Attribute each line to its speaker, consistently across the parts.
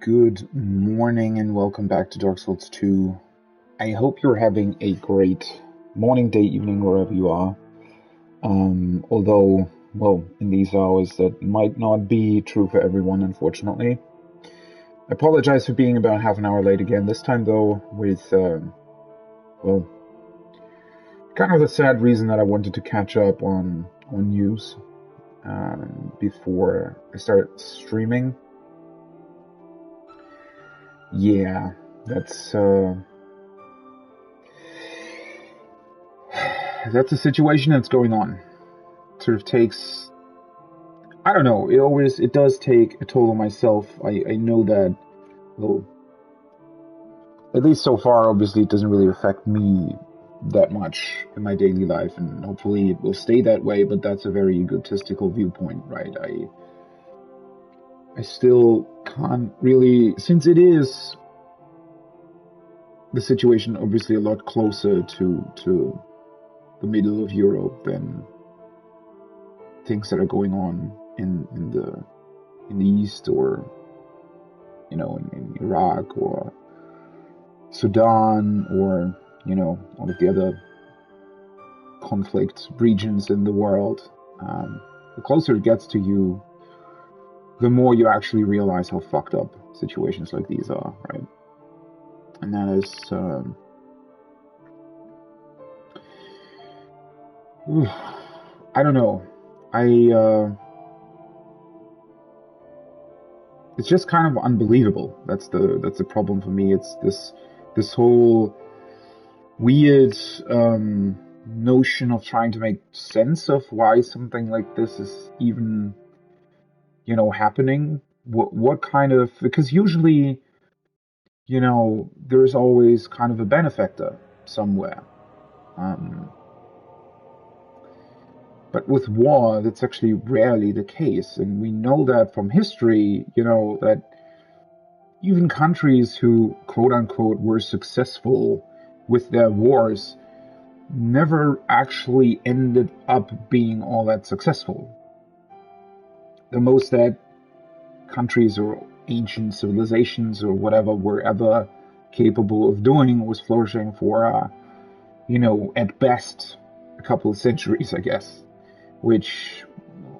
Speaker 1: Good morning and welcome back to Dark Souls 2. I hope you're having a great morning, day, evening, wherever you are. Although, well, in these hours that might not be true for everyone, unfortunately. I apologize for being about half an hour late again, this time though with, well, kind of a sad reason that I wanted to catch up on news before I started streaming. Yeah, that's a situation that's going on. It sort of takes, I don't know, it does take a toll on myself. I know that, well, at least so far, obviously it doesn't really affect me that much in my daily life, and hopefully it will stay that way, but that's a very egotistical viewpoint, right? I still can't really, since it is the situation obviously a lot closer to the middle of Europe than things that are going on in the east, or in Iraq or Sudan, or all of the other conflict regions in the world. The closer it gets to you, the more you actually realize how fucked up situations like these are, right? And that is I don't know. It's just kind of unbelievable. That's the problem for me. It's this whole weird notion of trying to make sense of why something like this is even happening. What kind of, because usually there's always kind of a benefactor somewhere. But with war, that's actually rarely the case. And we know that from history, that even countries who, quote unquote, were successful with their wars never actually ended up being all that successful. The most that countries or ancient civilizations or whatever were ever capable of doing was flourishing for, at best, a couple of centuries, I guess. Which,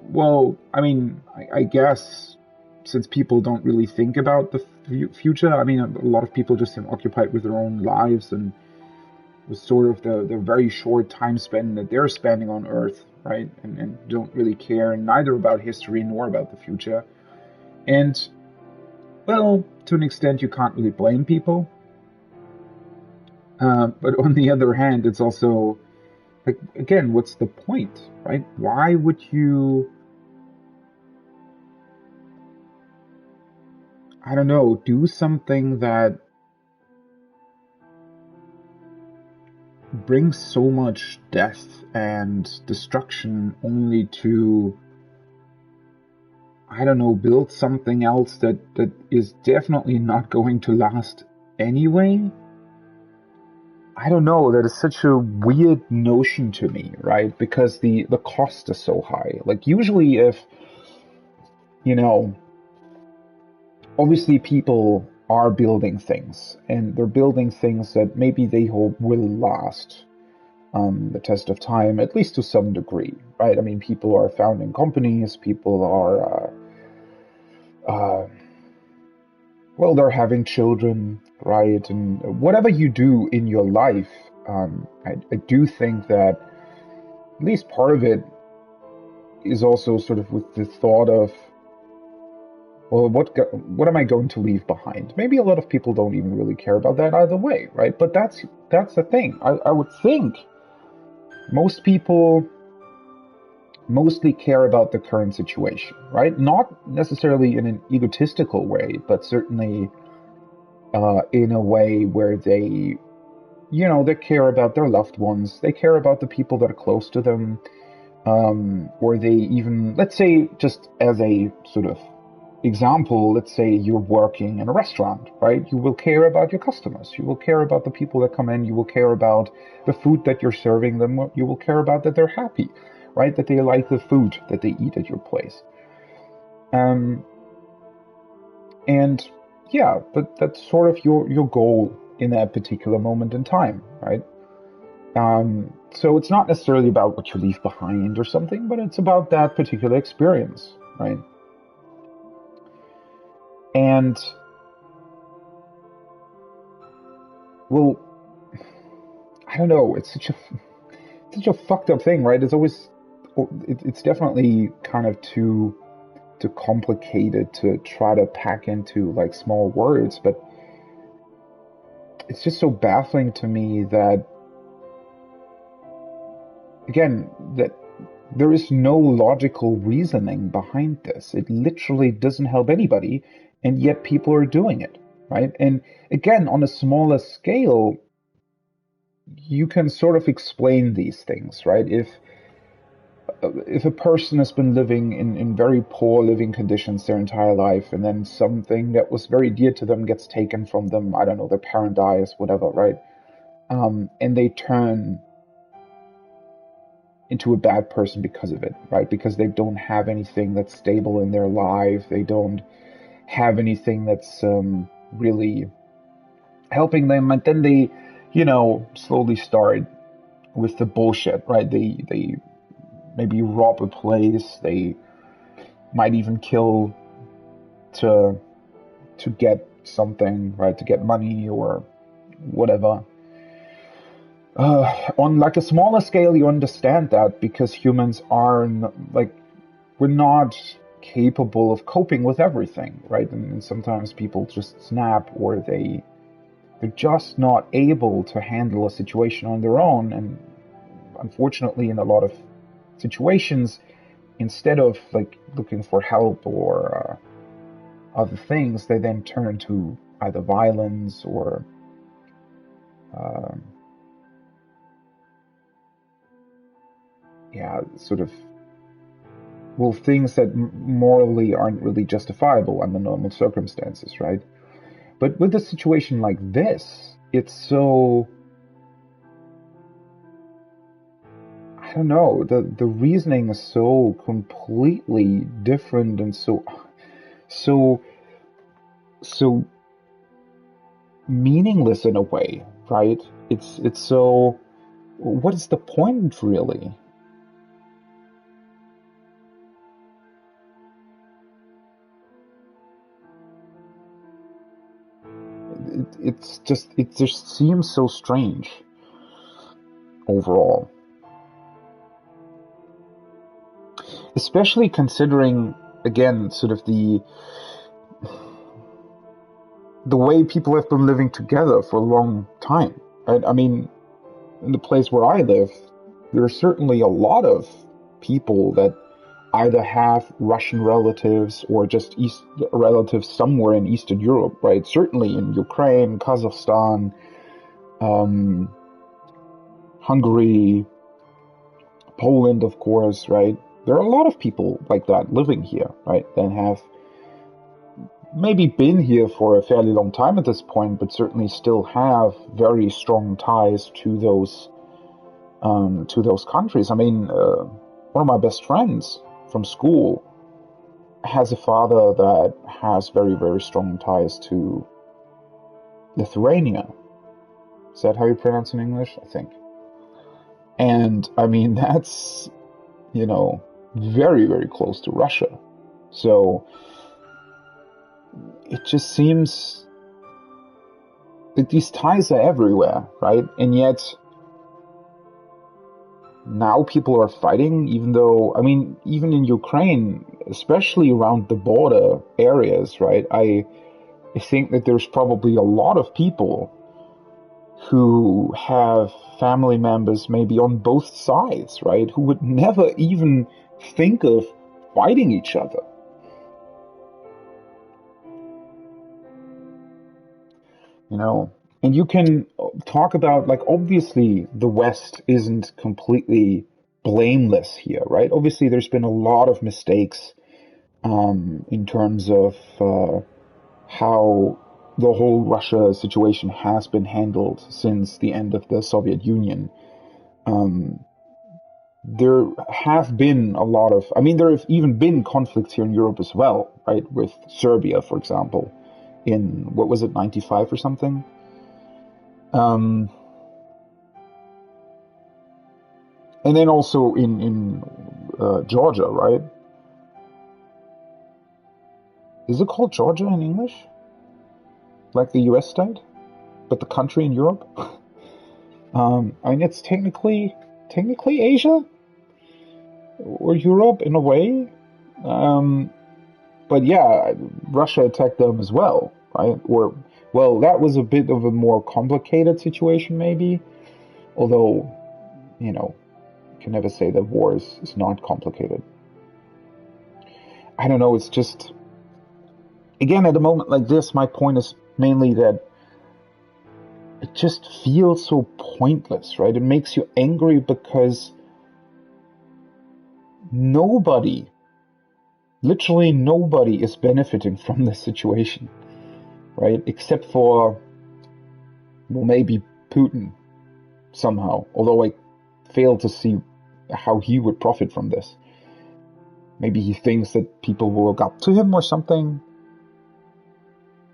Speaker 1: well, I mean, I guess since people don't really think about the future, I mean, a lot of people just seem occupied with their own lives and with sort of the very short time span that they're spending on Earth, right? And don't really care neither about history nor about the future. And, well, to an extent, you can't really blame people. But on the other hand, it's also, like, again, what's the point, right? Why would you, I don't know, do something that brings so much death and destruction only to, I don't know, build something else that is definitely not going to last anyway? I don't know, that is such a weird notion to me, right? Because the cost is so high. Like, usually if, obviously people are building things, and they're building things that maybe they hope will last the test of time, at least to some degree, right? I mean, people are founding companies, people are, well, they're having children, right? And whatever you do in your life, I do think that at least part of it is also sort of with the thought of, well, what am I going to leave behind? Maybe a lot of people don't even really care about that either way, right? But that's the thing. I would think most people mostly care about the current situation, right? Not necessarily in an egotistical way, but certainly in a way where they, they care about their loved ones, they care about the people that are close to them, or they even, let's say, just as a sort of example, let's say you're working in a restaurant, right? You will care about your customers. You will care about the people that come in. You will care about the food that you're serving them. You will care about that they're happy, right? That they like the food that they eat at your place. And yeah, but that's sort of your goal in that particular moment in time, right? So it's not necessarily about what you leave behind or something, but it's about that particular experience, right? And well, I don't know. It's such a fucked up thing, right? It's always it's definitely kind of too complicated to try to pack into like small words, but it's just so baffling to me that again that there is no logical reasoning behind this. It literally doesn't help anybody, and yet people are doing it, right? And again, on a smaller scale, you can sort of explain these things, right? If a person has been living in very poor living conditions their entire life, and then something that was very dear to them gets taken from them, I don't know, their parent dies, whatever, right? And they turn into a bad person because of it, right? Because they don't have anything that's stable in their life. They don't have anything that's really helping them, and then they, slowly start with the bullshit, right? They maybe rob a place. They might even kill to get something, right? To get money or whatever. On like a smaller scale, you understand that because humans are like we're not capable of coping with everything, right? And sometimes people just snap, or they're just not able to handle a situation on their own. And unfortunately, in a lot of situations, instead of like looking for help or other things, they then turn to either violence or um, sort of things that morally aren't really justifiable under normal circumstances, right? But with a situation like this, it's so, I don't know, the reasoning is so completely different and so so meaningless in a way, right? It's so, what is the point really? It just seems so strange overall, especially considering again sort of the way people have been living together for a long time, right? I mean, in the place where I live, there are certainly a lot of people that either have Russian relatives or just East relatives somewhere in Eastern Europe, right? Certainly in Ukraine, Kazakhstan, um, Hungary, Poland, of course, right? There are a lot of people like that living here, right? That have maybe been here for a fairly long time at this point, but certainly still have very strong ties to those countries. I mean, one of my best friends from school has a father that has very, very strong ties to Lithuania. Is that how you pronounce it in English? I think. And I mean, that's, very, very close to Russia. So it just seems that these ties are everywhere, right? And yet now people are fighting, even though, I mean, even in Ukraine, especially around the border areas, right? I think that there's probably a lot of people who have family members maybe on both sides, right? Who would never even think of fighting each other. And you can talk about, like, obviously the West isn't completely blameless here, right? Obviously there's been a lot of mistakes in terms of how the whole Russia situation has been handled since the end of the Soviet Union. Um, there have been a lot of, I mean, there have even been conflicts here in Europe as well, right? With Serbia, for example, in, what was it, 95 or something. Um, and then also in Georgia, right? Is it called Georgia in English? Like the US state? But the country in Europe? I mean, it's technically Asia or Europe in a way. Um, but yeah, Russia attacked them as well, right? Or, well, that was a bit of a more complicated situation, maybe. Although, you know, you can never say that war is not complicated. I don't know, it's just, again, at a moment like this, my point is mainly that it just feels so pointless, right? It makes you angry because nobody, literally nobody, is benefiting from this situation, right? Except for, well, maybe Putin somehow, although I fail to see how he would profit from this. Maybe he thinks that people will look up to him or something.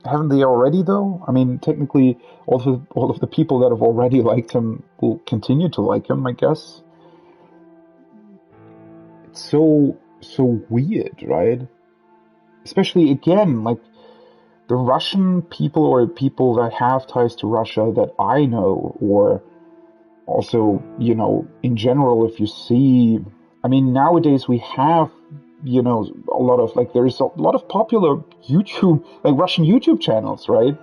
Speaker 1: Haven't they already, though? I mean, technically, all of the people that have already liked him will continue to like him, I guess. It's so weird, right? Especially, again, like, the Russian people or people that have ties to Russia that I know, or also, you know, in general, if you see, I mean, nowadays we have, you know, a lot of, like, there's a lot of popular YouTube, like Russian YouTube channels, right?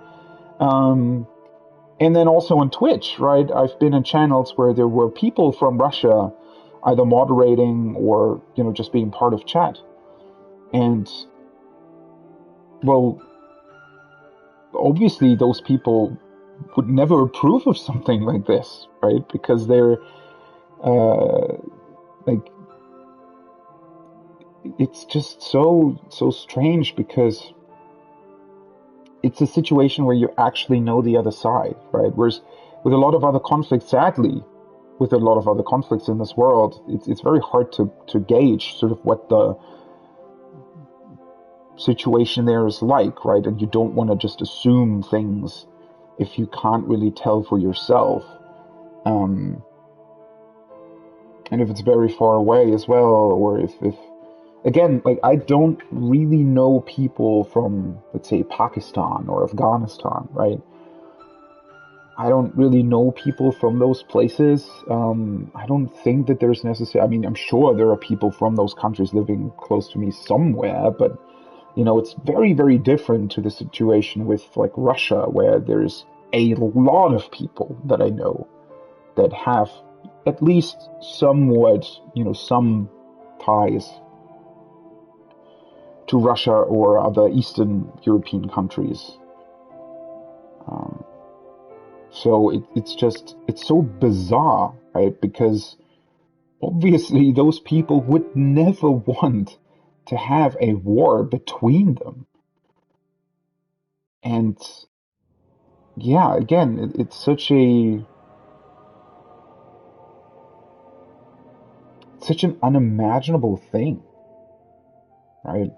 Speaker 1: And then also on Twitch, right? I've been in channels where there were people from Russia either moderating or, you know, just being part of chat. And, well, obviously those people would never approve of something like this, right? Because they're, like, it's just so strange because it's a situation where you actually know the other side, right? Whereas with a lot of other conflicts, sadly, with a lot of other conflicts in this world, it's very hard to gauge sort of what the situation there is like, right? And you don't want to just assume things if you can't really tell for yourself. And if it's very far away as well, or if again, like, I don't really know people from, let's say, Pakistan or Afghanistan, right? I don't really know people from those places. I don't think that there's necessarily, I mean, I'm sure there are people from those countries living close to me somewhere, but, you know, it's very, very different to the situation with, like, Russia, where there's a lot of people that I know that have at least somewhat, you know, some ties to Russia or other Eastern European countries. So it's so bizarre, right? Because obviously those people would never want to have a war between them. And yeah, again, it's such an unimaginable thing, right?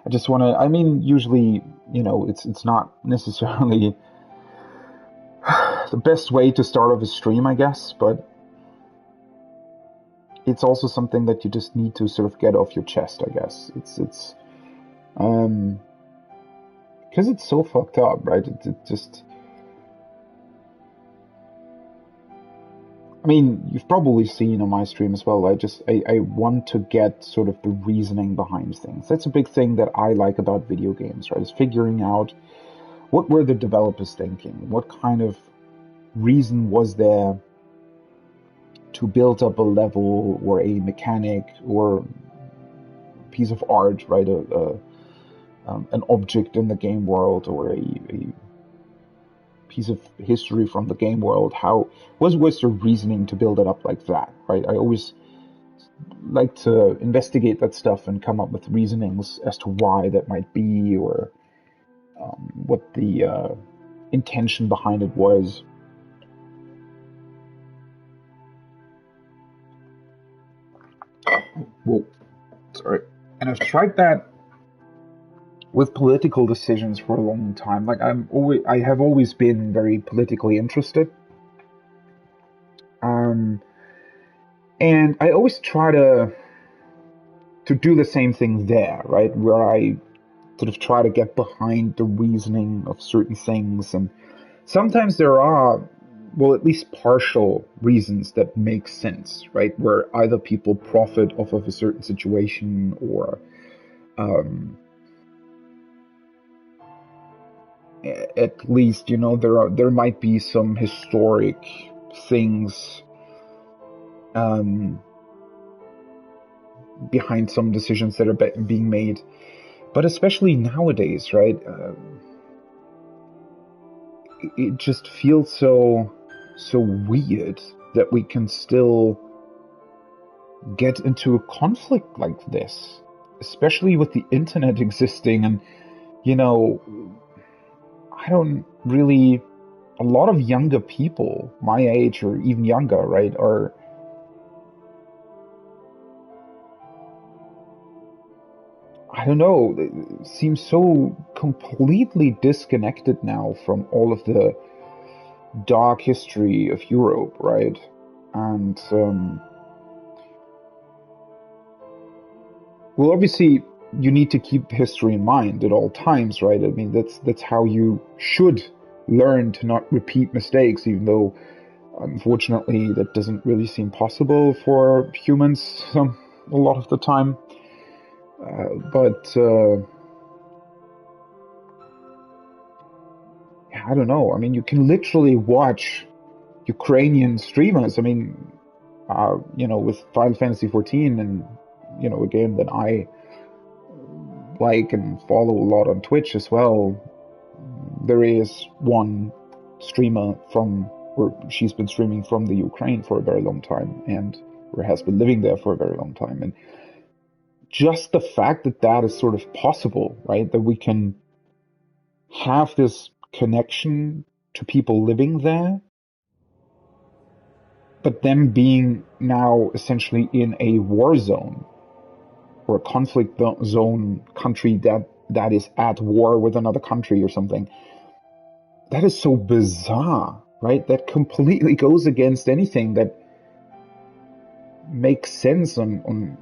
Speaker 1: I just want to, I mean, usually, you know, it's not necessarily the best way to start off a stream, I guess, but it's also something that you just need to sort of get off your chest, I guess. Um, because it's so fucked up, right? It just, I mean, you've probably seen on my stream as well. I want to get sort of the reasoning behind things. That's a big thing that I like about video games, right? Is figuring out what were the developers thinking? What kind of reason was there to build up a level or a mechanic or piece of art, right? An object in the game world, or a piece of history from the game world. How was the reasoning to build it up like that, right? I always like to investigate that stuff and come up with reasonings as to why that might be, or what the intention behind it was. Whoa, sorry. And I've tried that with political decisions for a long time. Like I have always been very politically interested, um, and I always try to do the same thing there, right? Where I sort of try to get behind the reasoning of certain things, and sometimes there are, well, at least partial reasons that make sense, right? Where either people profit off of a certain situation, or um, at least, there might be some historic things um, behind some decisions that are being made. But especially nowadays, right? It just feels so weird that we can still get into a conflict like this, especially with the internet existing. And I don't really, a lot of younger people my age or even younger, right, are, I don't know, it seems so completely disconnected now from all of the dark history of Europe, right? And well, obviously, you need to keep history in mind at all times, right? I mean, that's how you should learn to not repeat mistakes, even though, unfortunately, that doesn't really seem possible for humans a lot of the time. But I don't know. I mean, you can literally watch Ukrainian streamers. I mean, with Final Fantasy 14, and a game that I like and follow a lot on Twitch as well. There is one streamer or she's been streaming from the Ukraine for a very long time, or has been living there for a very long time. And just the fact that is sort of possible, right? That we can have this connection to people living there, but them being now essentially in a war zone or a conflict zone country that is at war with another country or something. That is so bizarre, right? That completely goes against anything that makes sense on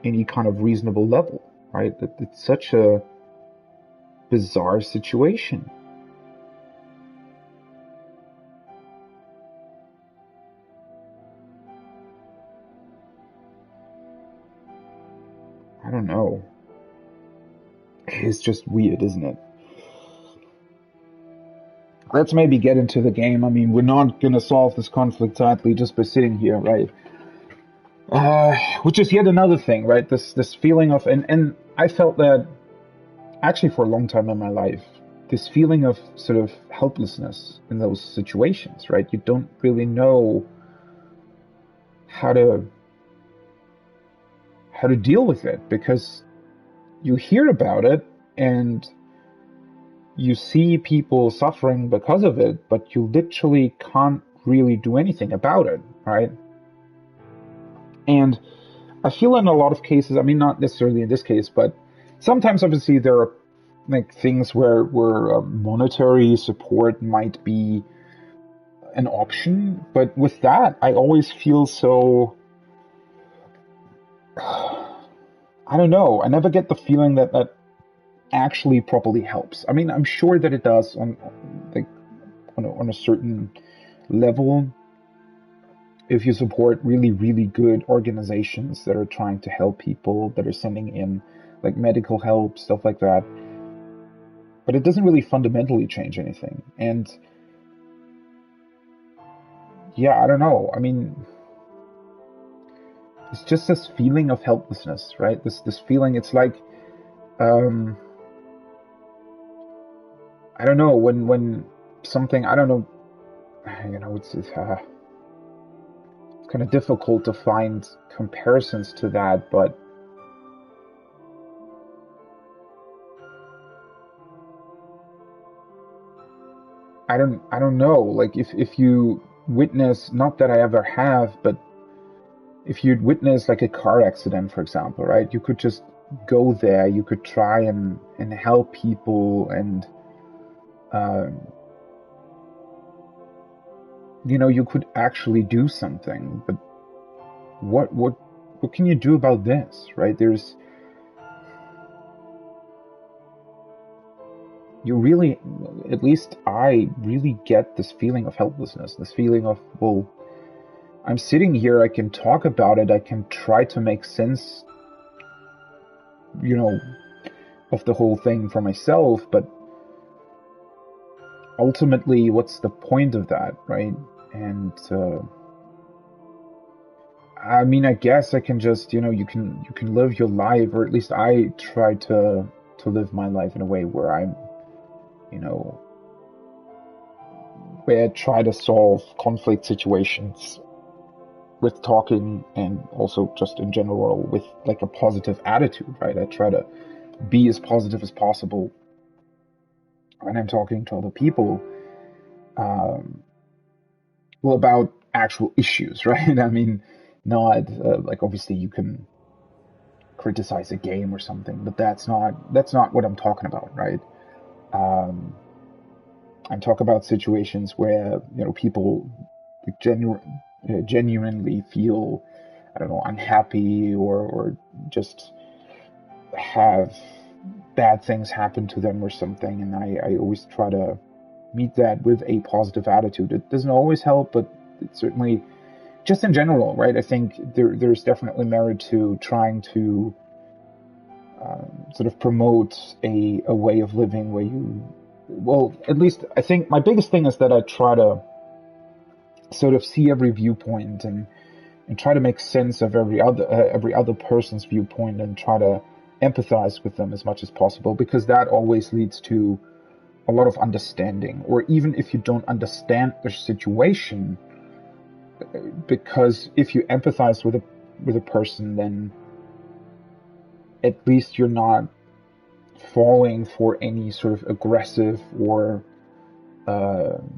Speaker 1: any kind of reasonable level, right? That it's such a bizarre situation. I don't know. It's just weird, isn't it? Let's maybe get into the game. I mean, we're not going to solve this conflict sadly just by sitting here, right? Which is yet another thing, right? This feeling of, and I felt that actually for a long time in my life, this feeling of sort of helplessness in those situations, right? You don't really know how to deal with it, because you hear about it and you see people suffering because of it, but you literally can't really do anything about it, right? And I feel in a lot of cases, I mean, not necessarily in this case, but sometimes obviously there are like things where monetary support might be an option, but with that, I always feel so, I don't know, I never get the feeling that actually properly helps. I mean, I'm sure that it does on a certain level, if you support really, really good organizations that are trying to help people, that are sending in like medical help, stuff like that. But it doesn't really fundamentally change anything. And yeah, I don't know. I mean, it's just this feeling of helplessness, right? This feeling, it's like, I don't know, when something, I don't know, it's kind of difficult to find comparisons to that, but I don't know, like if you witness, not that I ever have, but if you'd witness like a car accident, for example, right? You could just go there, you could try and help people, and you could actually do something. But what can you do about this, right? You really, at least I really get this feeling of helplessness, this feeling of, well, I'm sitting here, I can talk about it, I can try to make sense, of the whole thing for myself, but ultimately, what's the point of that, right? And I mean, I guess I can just, you can live your life, or at least I try to live my life in a way where I'm, where I try to solve conflict situations with talking, and also just in general with like a positive attitude, right? I try to be as positive as possible when I'm talking to other people, well, about actual issues, right? I mean, not like, obviously you can criticize a game or something, but that's not what I'm talking about, right? I'm talking about situations where people genuinely feel, I don't know, unhappy, or just have bad things happen to them or something, and I always try to meet that with a positive attitude. It doesn't always help, but it certainly, just in general, right? I think there's definitely merit to trying to sort of promote a way of living where well, at least I think my biggest thing is that I try to sort of see every viewpoint, and try to make sense of every other person's viewpoint, and try to empathize with them as much as possible, because that always leads to a lot of understanding. Or even if you don't understand the situation, because if you empathize with a person, then at least you're not falling for any sort of aggressive or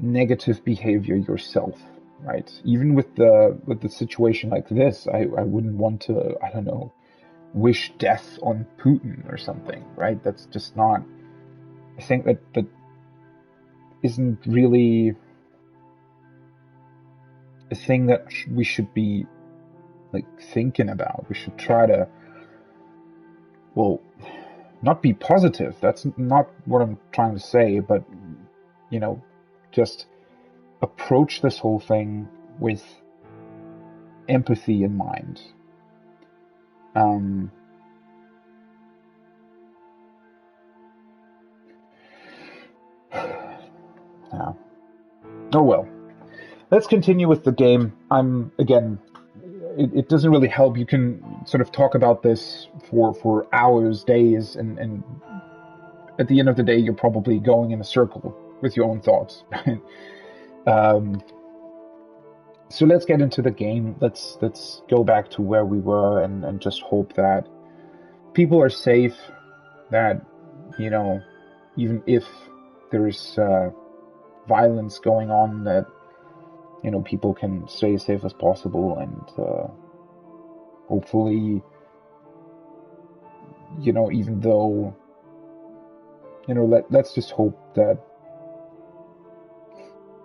Speaker 1: negative behavior yourself, right? Even with the situation like this, I wouldn't want to, I don't know, wish death on Putin or something, right? That's just not. I think that isn't really a thing that we should be like thinking about. We should try to, well, not be positive. That's not what I'm trying to say, but just approach this whole thing with empathy in mind. Yeah. Oh well. Let's continue with the game. It doesn't really help. You can sort of talk about this for hours, days, and at the end of the day, you're probably going in a circle with your own thoughts. So let's get into the game. Let's go back to where we were, and just hope that people are safe, that even if there's violence going on, that people can stay as safe as possible, and hopefully, even though, let's just hope that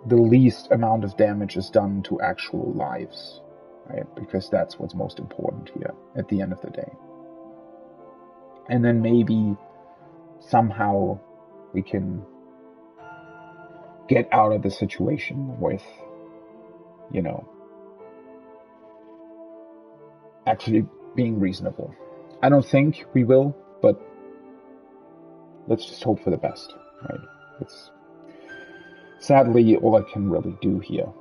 Speaker 1: the least amount of damage is done to actual lives, right? Because that's what's most important here at the end of the day. And then maybe somehow we can get out of the situation with, actually being reasonable. I don't think we will, but let's just hope for the best, right? It's sadly all I can really do here.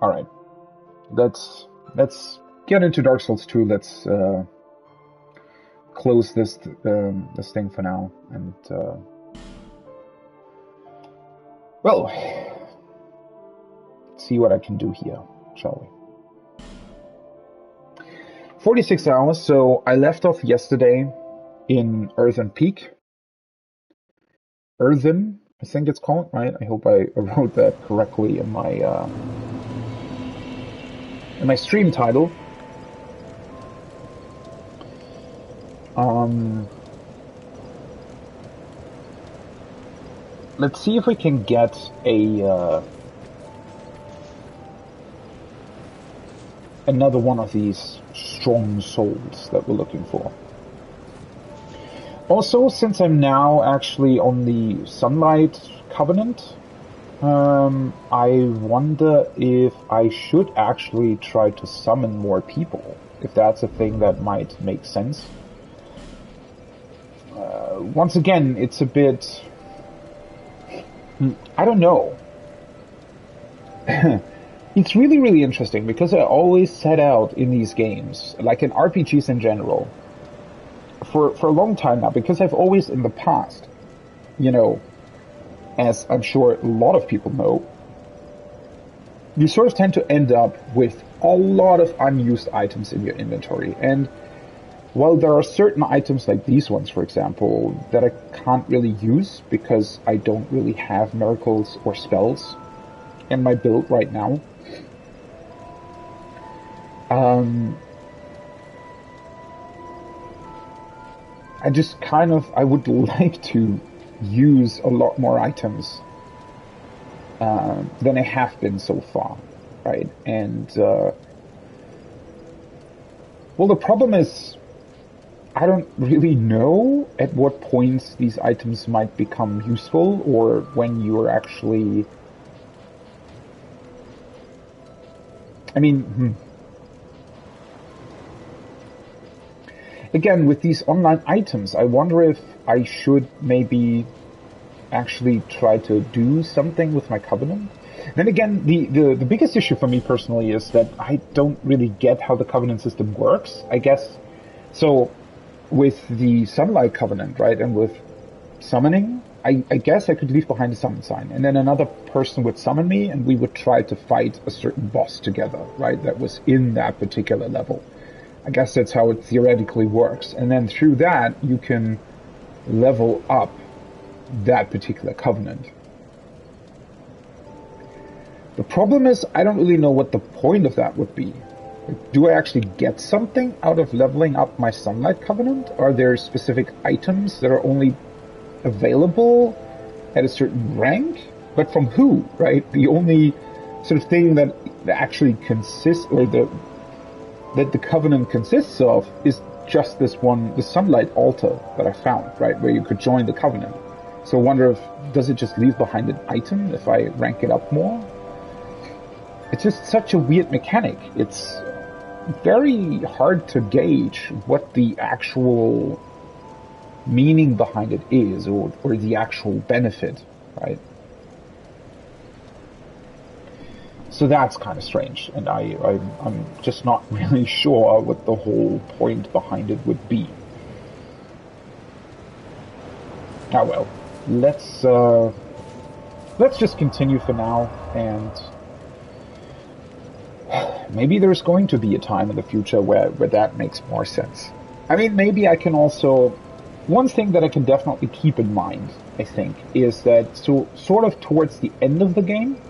Speaker 1: All right, let's get into Dark Souls 2. Let's close this thing for now, and well, see what I can do here, shall we? 46 hours. So I left off yesterday in Earthen Peak. Earthen, I think it's called, right? I hope I wrote that correctly in my stream title. Um, let's see if we can get another one of these strong souls that we're looking for. Also, since I'm now actually on the Sunlight Covenant, I wonder if I should actually try to summon more people, if that's a thing that might make sense. Once again, it's a bit... I don't know. It's really, really interesting, because I always set out in these games, like in RPGs in general, for a long time now, because I've always in the past, you know, as I'm sure a lot of people know, you sort of tend to end up with a lot of unused items in your inventory. And while there are certain items like these ones, for example, that I can't really use because I don't really have miracles or spells in my build right now, I just kind of, I would like to use a lot more items than I have been so far, right? And, well, the problem is, I don't really know at what points these items might become useful, or when you're actually... I mean, Again, with these online items, I wonder if I should maybe actually try to do something with my Covenant. Then again, the biggest issue for me personally is that I don't really get how the Covenant system works, I guess. So, with the Sunlight Covenant, right, and with summoning, I guess I could leave behind a summon sign, and then another person would summon me, and we would try to fight a certain boss together, right, that was in that particular level. I guess that's how it theoretically works. And then through that, you can level up that particular Covenant. The problem is, I don't really know what the point of that would be. Do I actually get something out of leveling up my Sunlight Covenant? Are there specific items that are only available at a certain rank? But from who, right? The only sort of thing that actually consists, or that the Covenant consists of, is just this one, the Sunlight Altar that I found, right, where you could join the Covenant. So I wonder if, does it just leave behind an item if I rank it up more? It's just such a weird mechanic. It's very hard to gauge what the actual meaning behind it is, or the actual benefit, right? So that's kind of strange, and I'm just not really sure what the whole point behind it would be. Ah well, let's just continue for now, and maybe there's going to be a time in the future where that makes more sense. I mean, maybe I can also... One thing that I can definitely keep in mind, I think, is that sort of towards the end of the game,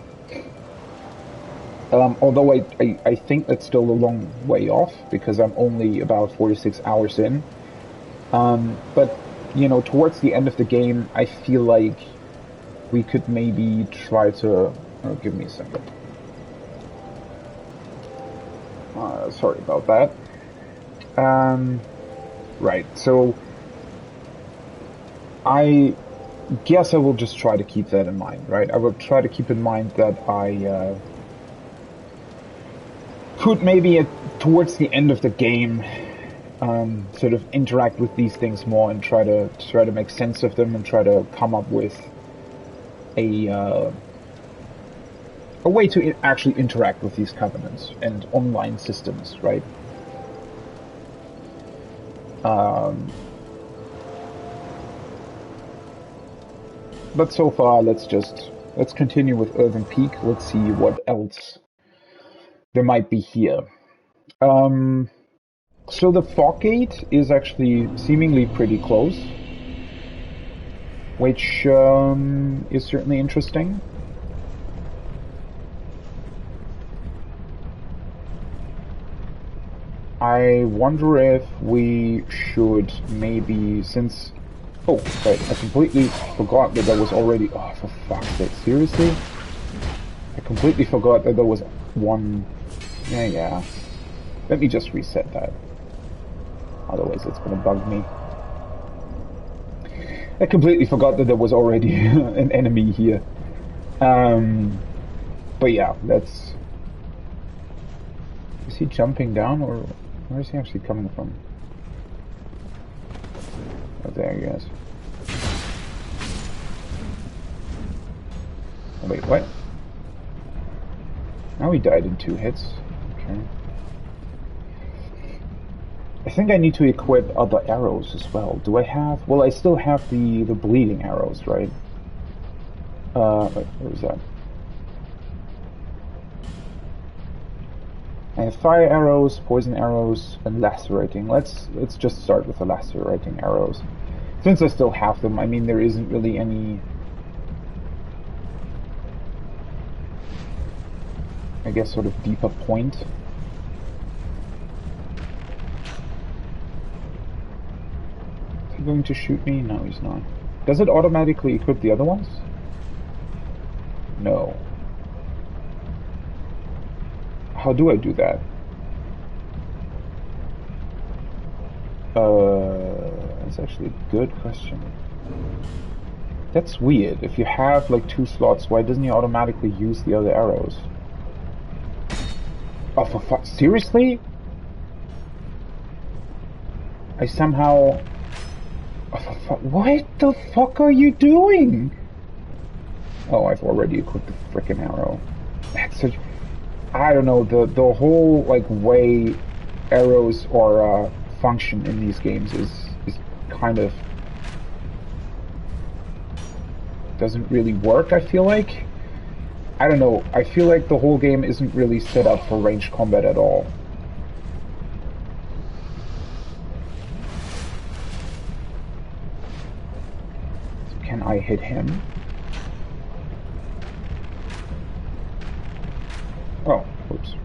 Speaker 1: although I think that's still a long way off, because I'm only about 46 hours in. But, you know, towards the end of the game, I feel like we could maybe try to... Oh, give me a second. Sorry about that. Right, so... I guess I will just try to keep that in mind, right? I will try to keep in mind that I... could maybe towards the end of the game sort of interact with these things more and try to make sense of them and try to come up with a way to actually interact with these covenants and online systems, right? But so far, let's continue with Earthen Peak. Let's see what else there might be here. So the fog gate is actually seemingly pretty close, which is certainly interesting. I wonder if we should maybe, since... Oh, right, I completely forgot that there was already... Oh, for fuck's sake, seriously? I completely forgot that there was one... Yeah. Let me just reset that. Otherwise it's gonna bug me. I completely forgot that there was already an enemy here. But yeah, that's... Is he jumping down, or where is he actually coming from? Oh, there he is. Oh, wait, what? Now he died in 2 hits. Okay. I think I need to equip other arrows as well. Do I have... Well, I still have the bleeding arrows, right? Wait, where is that? I have fire arrows, poison arrows, and lacerating. Let's just start with the lacerating arrows. Since I still have them, I mean, there isn't really any... I guess sort of deeper point. Is he going to shoot me? No, he's not. Does it automatically equip the other ones? No. How do I do that? That's actually a good question. That's weird. If you have like 2 slots, why doesn't he automatically use the other arrows? Oh, for fuck! Seriously? I somehow... Oh, for fuck! What the fuck are you doing? Oh, I've already equipped the frickin' arrow. That's such... I don't know, the whole, like, way arrows or function in these games is kind of... doesn't really work, I feel like. I don't know, I feel like the whole game isn't really set up for ranged combat at all. So can I hit him? Oh, oops.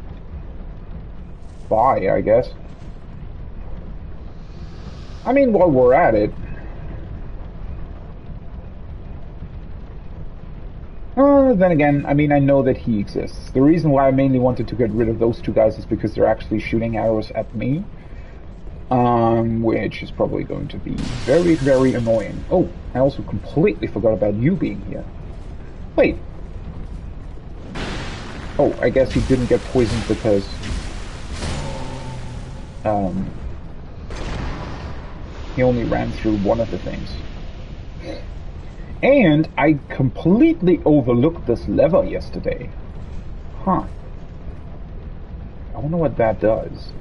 Speaker 1: Bye, I guess. I mean, while we're at it... then again, I mean, I know that he exists. The reason why I mainly wanted to get rid of those 2 guys is because they're actually shooting arrows at me. Which is probably going to be very, very annoying. Oh, I also completely forgot about you being here. Wait. Oh, I guess he didn't get poisoned because... he only ran through one of the things. And I completely overlooked this lever yesterday. Huh. I wonder what that does.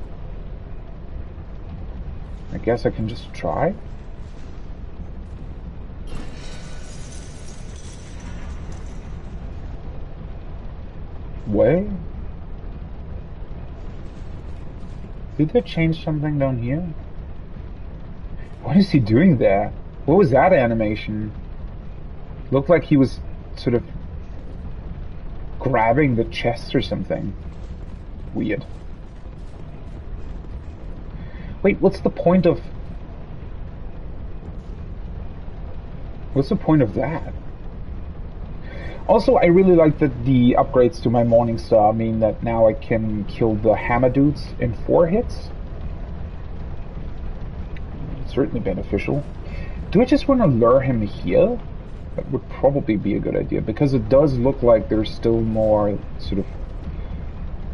Speaker 1: I guess I can just try. Way? Did they change something down here? What is he doing there? What was that animation? Looked like he was sort of grabbing the chest or something. Weird. Wait, what's the point of... What's the point of that? Also, I really like that the upgrades to my Morning Star mean that now I can kill the hammer dudes in 4 hits. It's certainly beneficial. Do I just want to lure him here? That would probably be a good idea, because it does look like there's still more sort of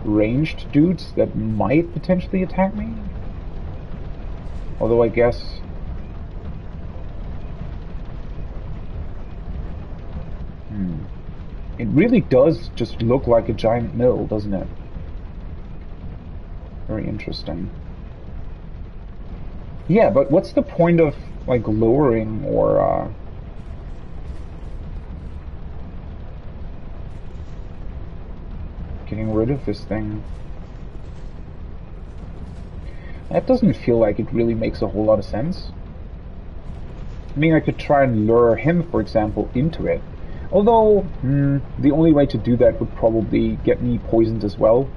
Speaker 1: ranged dudes that might potentially attack me. Although I guess... It really does just look like a giant mill, doesn't it? Very interesting. Yeah, but what's the point of, like, lowering or, getting rid of this thing? That doesn't feel like it really makes a whole lot of sense. I mean, I could try and lure him, for example, into it. Although, the only way to do that would probably get me poisoned as well.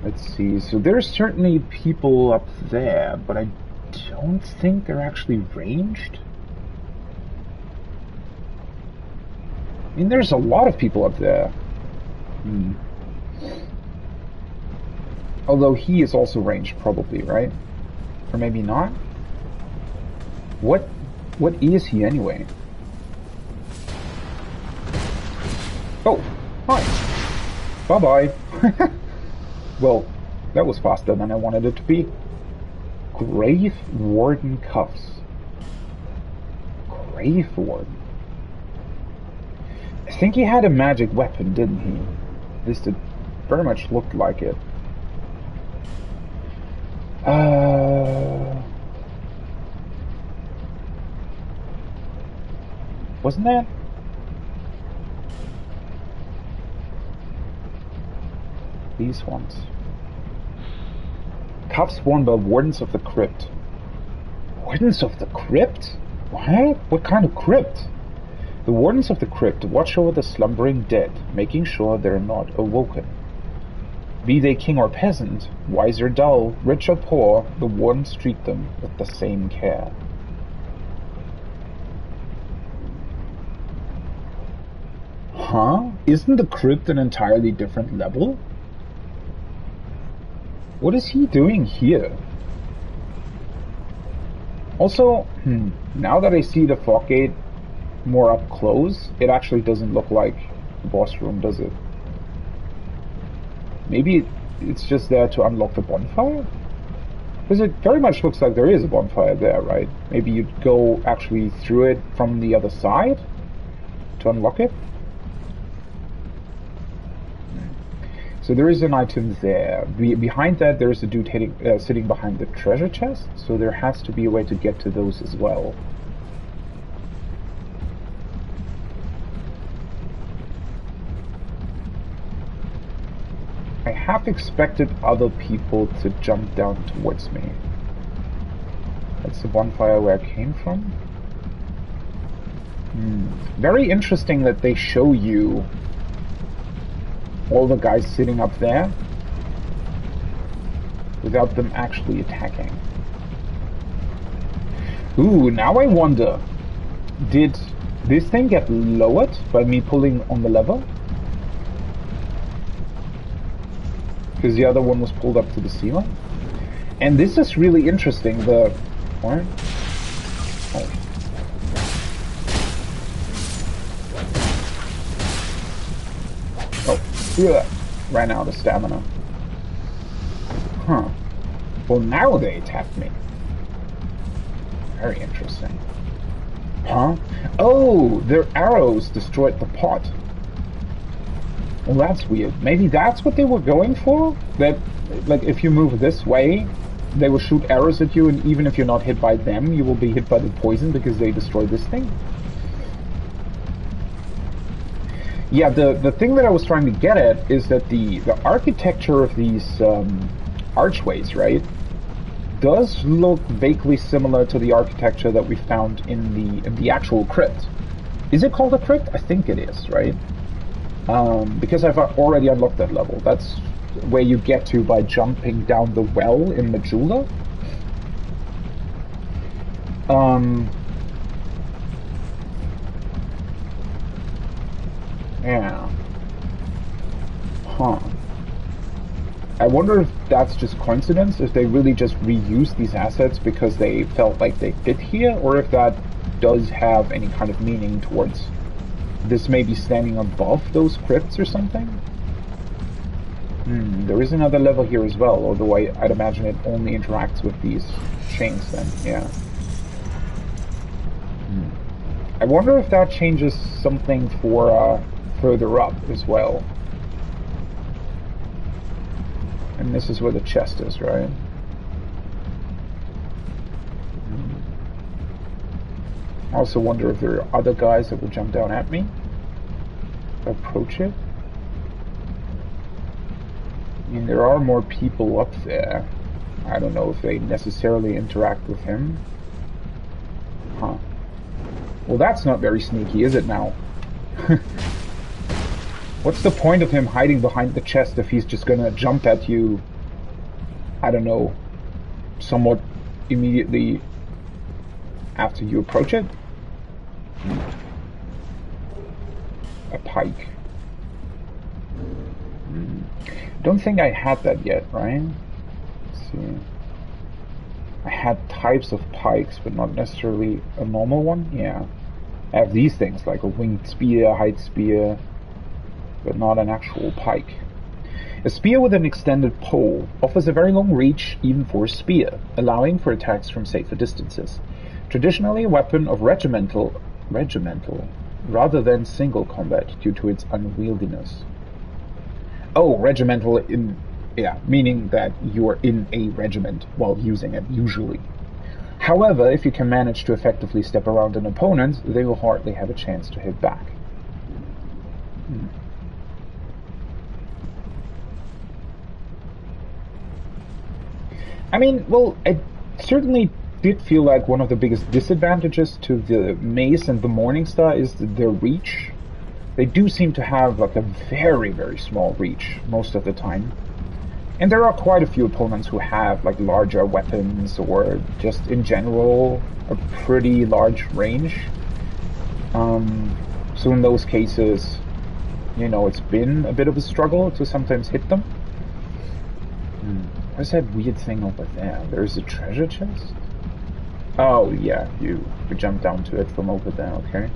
Speaker 1: Let's see. So there's certainly people up there, but I don't think they're actually ranged. I mean, there's a lot of people up there. Although he is also ranged, probably, right? Or maybe not? What is he anyway? Oh, hi. Bye-bye. Well, that was faster than I wanted it to be. Grave Warden cuffs. Grave Warden. I think he had a magic weapon, didn't he? At least it very much looked like it. Wasn't that? These ones. Cuffs worn by Wardens of the Crypt. Wardens of the Crypt? What? What kind of crypt? The Wardens of the Crypt watch over the slumbering dead, making sure they're not awoken. Be they king or peasant, wise or dull, rich or poor, the Wardens treat them with the same care. Huh? Isn't the crypt an entirely different level? What is he doing here? Also, now that I see the fog gate more up close, it actually doesn't look like the boss room, does it? Maybe it's just there to unlock the bonfire? Because it very much looks like there is a bonfire there, right? Maybe you'd go actually through it from the other side to unlock it? So there is an item there. Behind that, there is a dude sitting behind the treasure chest, so there has to be a way to get to those as well. I half expected other people to jump down towards me. That's the bonfire where I came from. Very interesting that they show you all the guys sitting up there without them actually attacking. Ooh, now I wonder, did this thing get lowered by me pulling on the lever? Because the other one was pulled up to the ceiling. And this is really interesting, what? Oh. Ugh, ran out of stamina. Huh. Well, now they attacked me. Very interesting. Huh? Oh, their arrows destroyed the pot. Well, that's weird. Maybe that's what they were going for? That, like, if you move this way, they will shoot arrows at you, and even if you're not hit by them, you will be hit by the poison because they destroyed this thing? Yeah, the thing that I was trying to get at is that the architecture of these archways, right, does look vaguely similar to the architecture that we found in the actual crypt. Is it called a crypt? I think it is, right? Because I've already unlocked that level. That's where you get to by jumping down the well in Majula. Yeah. Huh. I wonder if that's just coincidence, if they really just reused these assets because they felt like they fit here, or if that does have any kind of meaning towards this maybe standing above those crypts or something. There is another level here as well, although I'd imagine it only interacts with these chains then, yeah. I wonder if that changes something for further up as well. And this is where the chest is, right? I also wonder if there are other guys that will jump down at me. Approach it. I mean, there are more people up there. I don't know if they necessarily interact with him. Huh. Well, that's not very sneaky, is it now? What's the point of him hiding behind the chest if he's just gonna jump at you I don't know, somewhat immediately after you approach it. A pike. Don't think I had that yet, right? Let's see. I had types of pikes, but not necessarily a normal one. Yeah. I have these things, like a winged spear, height spear, but not an actual pike. A spear with an extended pole offers a very long reach even for a spear, allowing for attacks from safer distances. Traditionally a weapon of regimental rather than single combat due to its unwieldiness. Oh, regimental meaning that you're in a regiment while using it, usually. However, if you can manage to effectively step around an opponent, they will hardly have a chance to hit back. I mean, well, it certainly did feel like one of the biggest disadvantages to the Mace and the Morningstar is their reach. They do seem to have like a very, very small reach most of the time. And there are quite a few opponents who have like larger weapons or just in general a pretty large range. So in those cases, you know, it's been a bit of a struggle to sometimes hit them. What's that weird thing over there? There's a treasure chest? Oh yeah, you could jump down to it from over there, okay.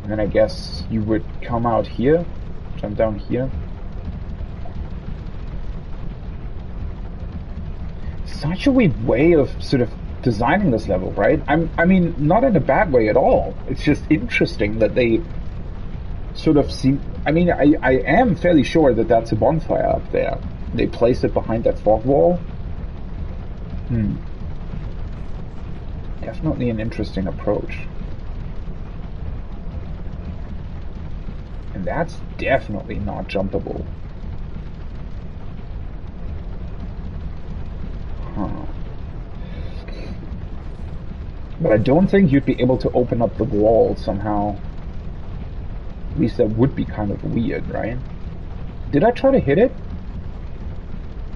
Speaker 1: And then I guess you would come out here, jump down here. Such a weird way of sort of designing this level, right? I mean, not in a bad way at all. It's just interesting that they sort of seem... I mean, I am fairly sure that that's a bonfire up there. They place it behind that fog wall. Definitely an interesting approach. And that's definitely not jumpable. But I don't think you'd be able to open up the wall somehow. At least that would be kind of weird, right? Did I try to hit it?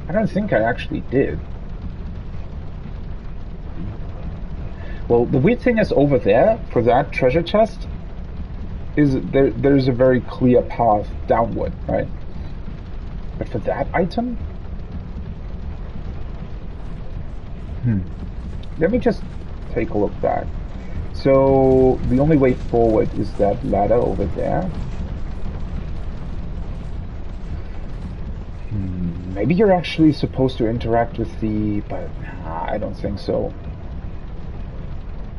Speaker 1: I don't think I actually did. Well, the weird thing is over there, for that treasure chest, is there's a very clear path downward, right? But for that item? Let me just take a look back. So, the only way forward is that ladder over there. Maybe you're actually supposed to interact with the... but nah, I don't think so.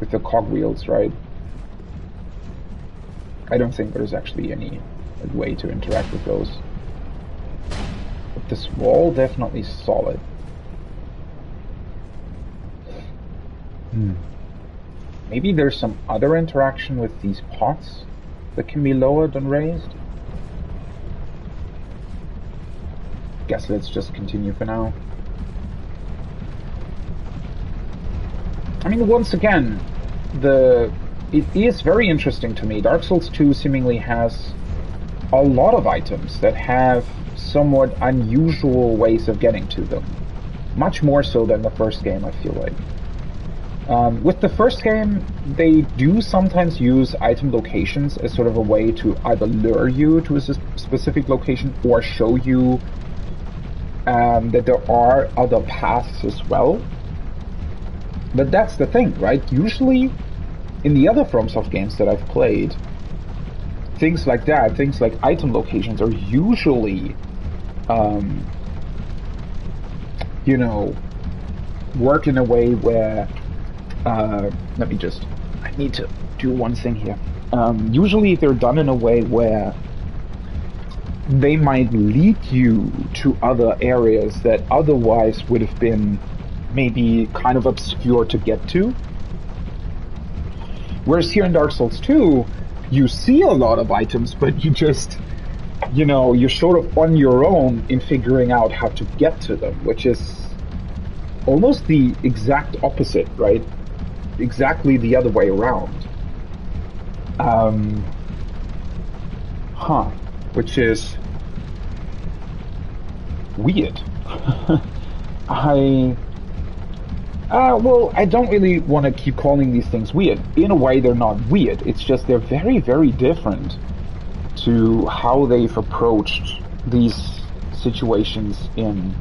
Speaker 1: With the cogwheels, right? I don't think there's actually any way to interact with those. But this wall, definitely solid. Maybe there's some other interaction with these pots that can be lowered and raised. Guess let's just continue for now. I mean, once again, it is very interesting to me. Dark Souls 2 seemingly has a lot of items that have somewhat unusual ways of getting to them. Much more so than the first game, I feel like. With the first game, they do sometimes use item locations as sort of a way to either lure you to a specific location or show you that there are other paths as well. But that's the thing, right? Usually, in the other FromSoft games that I've played, things like that, things like item locations are usually, you know, work in a way where... I need to do one thing here. Usually they're done in a way where they might lead you to other areas that otherwise would have been maybe kind of obscure to get to. Whereas here in Dark Souls 2, you see a lot of items, but you just, you know, you're sort of on your own in figuring out how to get to them, which is almost the exact opposite, right? Exactly the other way around. Which is weird. I well, I don't really want to keep calling these things weird. In a way, they're not weird. It's just they're very, very different to how they've approached these situations in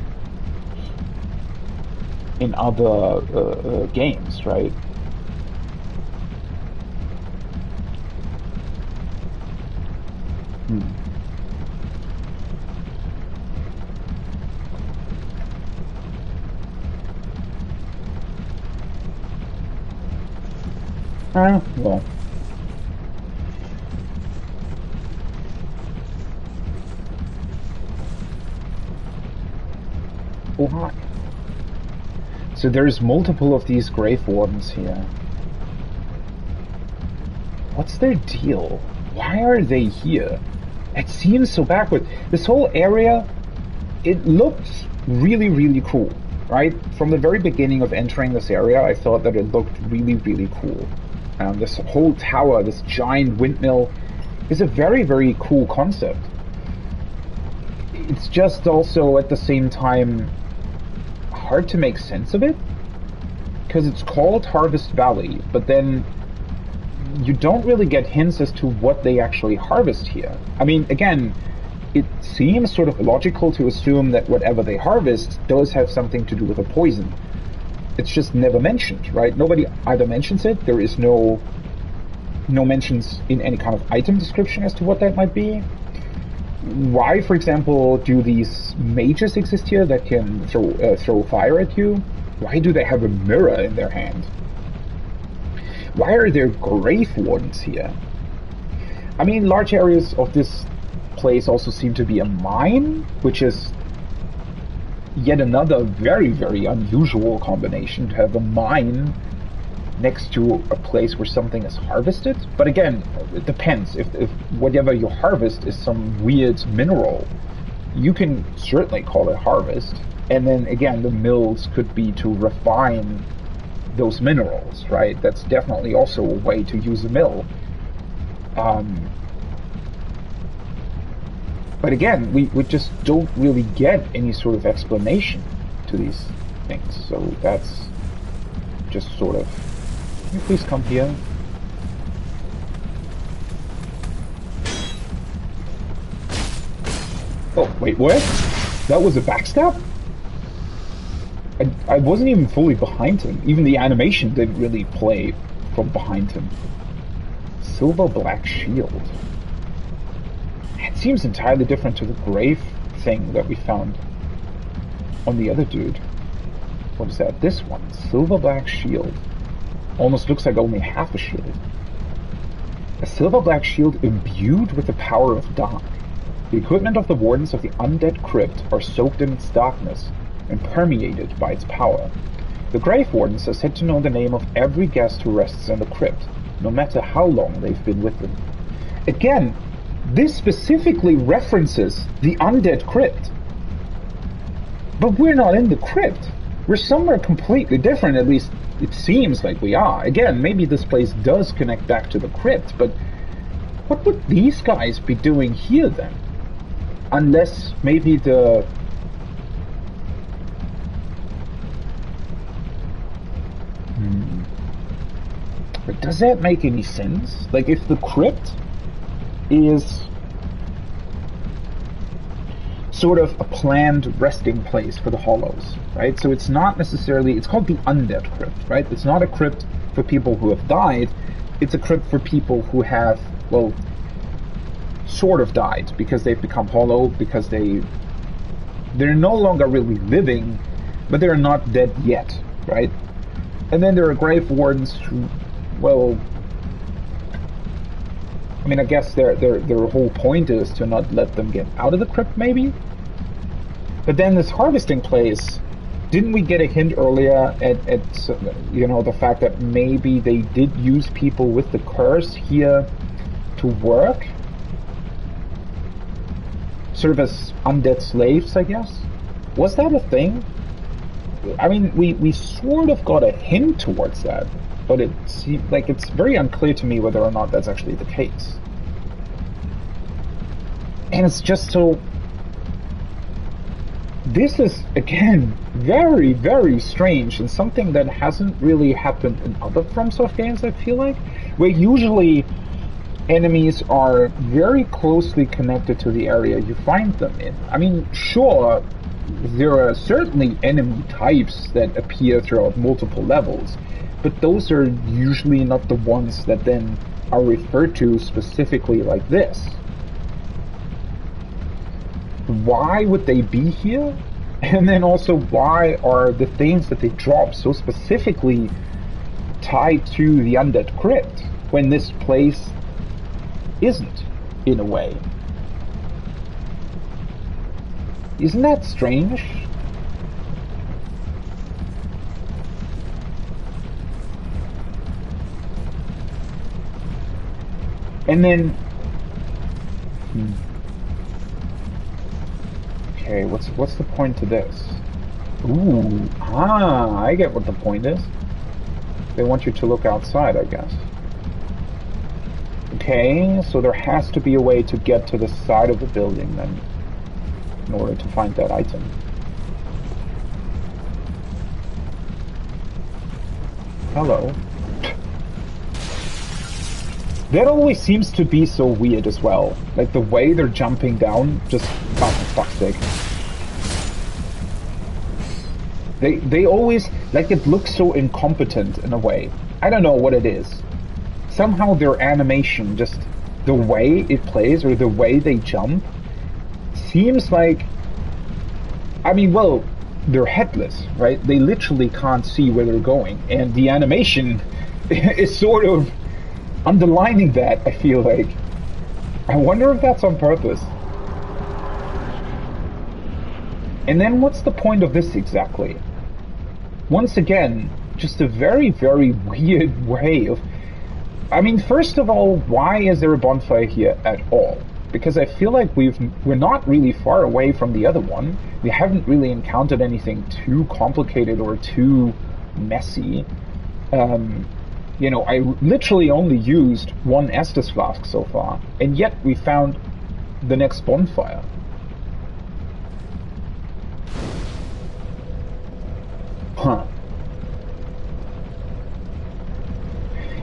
Speaker 1: other games, right? Hmm. Well. Oh, hi. So there's multiple of these Grave Wardens here. What's their deal? Why are they here? It seems so backward. This whole area, it looks really, really cool, right? From the very beginning of entering this area, I thought that it looked really, really cool. This whole tower, this giant windmill, is a very, very cool concept. It's just also, at the same time, hard to make sense of it, because it's called Harvest Valley, but then you don't really get hints as to what they actually harvest here. I mean, again, it seems sort of logical to assume that whatever they harvest does have something to do with a poison. It's just never mentioned, right? Nobody either mentions it, there is no mentions in any kind of item description as to what that might be. Why, for example, do these mages exist here that can throw fire at you? Why do they have a mirror in their hand? Why are there Grave Wardens here? I mean, large areas of this place also seem to be a mine, which is yet another very, very unusual combination, to have a mine next to a place where something is harvested. But again, it depends. If whatever you harvest is some weird mineral, you can certainly call it harvest. And then again, the mills could be to refine those minerals, right? That's definitely also a way to use a mill. But again, we just don't really get any sort of explanation to these things. So that's just sort of... Can you please come here? Oh, wait, what? That was a backstab? I wasn't even fully behind him. Even the animation didn't really play from behind him. Silver black shield. It seems entirely different to the grave thing that we found on the other dude. What is that? This one. Silver black shield. Almost looks like only half a shield. A silver black shield imbued with the power of dark. The equipment of the wardens of the undead crypt are soaked in its darkness and permeated by its power. The grave wardens are said to know the name of every guest who rests in the crypt, no matter how long they've been with them. Again, this specifically references the undead crypt. But we're not in the crypt. We're somewhere completely different, at least it seems like we are. Again, maybe this place does connect back to the crypt, but what would these guys be doing here then? Unless maybe the... But does that make any sense? Like, if the crypt is sort of a planned resting place for the hollows, right? So it's not necessarily, it's called the undead crypt, right? It's not a crypt for people who have died, it's a crypt for people who have, well, sort of died, because they've become hollow, because they're no longer really living, but they're not dead yet, right? And then there are grave wardens who, well, I mean, I guess their whole point is to not let them get out of the crypt, maybe? But then this harvesting place, didn't we get a hint earlier at you know, the fact that maybe they did use people with the curse here to work? Sort of as undead slaves, I guess? Was that a thing? I mean, we sort of got a hint towards that, but it seems like it's very unclear to me whether or not that's actually the case. And it's just so... this is, again, very, very strange, and something that hasn't really happened in other FromSoft games, I feel like, where usually enemies are very closely connected to the area you find them in. I mean, sure, there are certainly enemy types that appear throughout multiple levels, but those are usually not the ones that then are referred to specifically like this. Why would they be here? And then also, why are the things that they drop so specifically tied to the undead crypt when this place isn't, in a way? Isn't that strange? And then... Okay, what's the point to this? Ooh, I get what the point is. They want you to look outside, I guess. Okay, so there has to be a way to get to the side of the building then, in order to find that item. Hello. That always seems to be so weird as well. Like the way they're jumping down, just, oh, for fuck's sake. They always, like, it looks so incompetent in a way. I don't know what it is. Somehow their animation, just the way it plays or the way they jump, seems like, I mean, well, they're headless, right? They literally can't see where they're going, and the animation is sort of underlining that, I feel like. I wonder if that's on purpose. And then what's the point of this exactly? Once again, just a very, very weird way of... I mean, first of all, why is there a bonfire here at all? Because I feel like we're not really far away from the other one. We haven't really encountered anything too complicated or too messy. You know, I literally only used one Estus flask so far, and yet we found the next bonfire. Huh.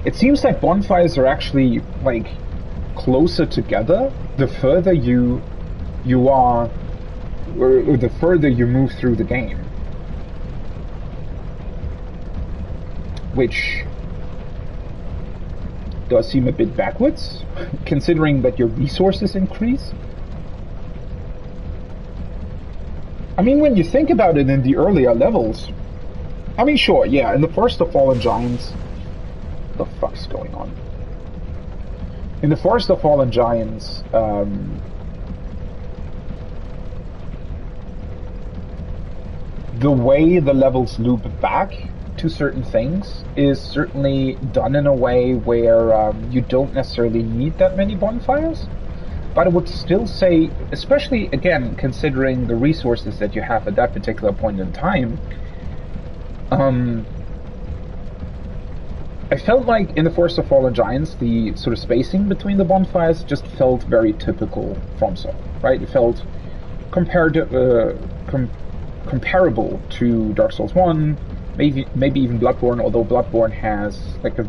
Speaker 1: It seems like bonfires are actually, like, closer together the further you are, or the further you move through the game. Which does seem a bit backwards, considering that your resources increase. I mean, when you think about it in the earlier levels, I mean, sure, yeah, in the Forest of Fallen Giants, what the fuck's going on? In the Forest of Fallen Giants, the way the levels loop back to certain things is certainly done in a way where you don't necessarily need that many bonfires. But I would still say, especially again considering the resources that you have at that particular point in time, I felt like in the Forest of Fallen Giants, the sort of spacing between the bonfires just felt very typical FromSoft, right? It felt comparable to Dark Souls 1, maybe even Bloodborne, although Bloodborne has like a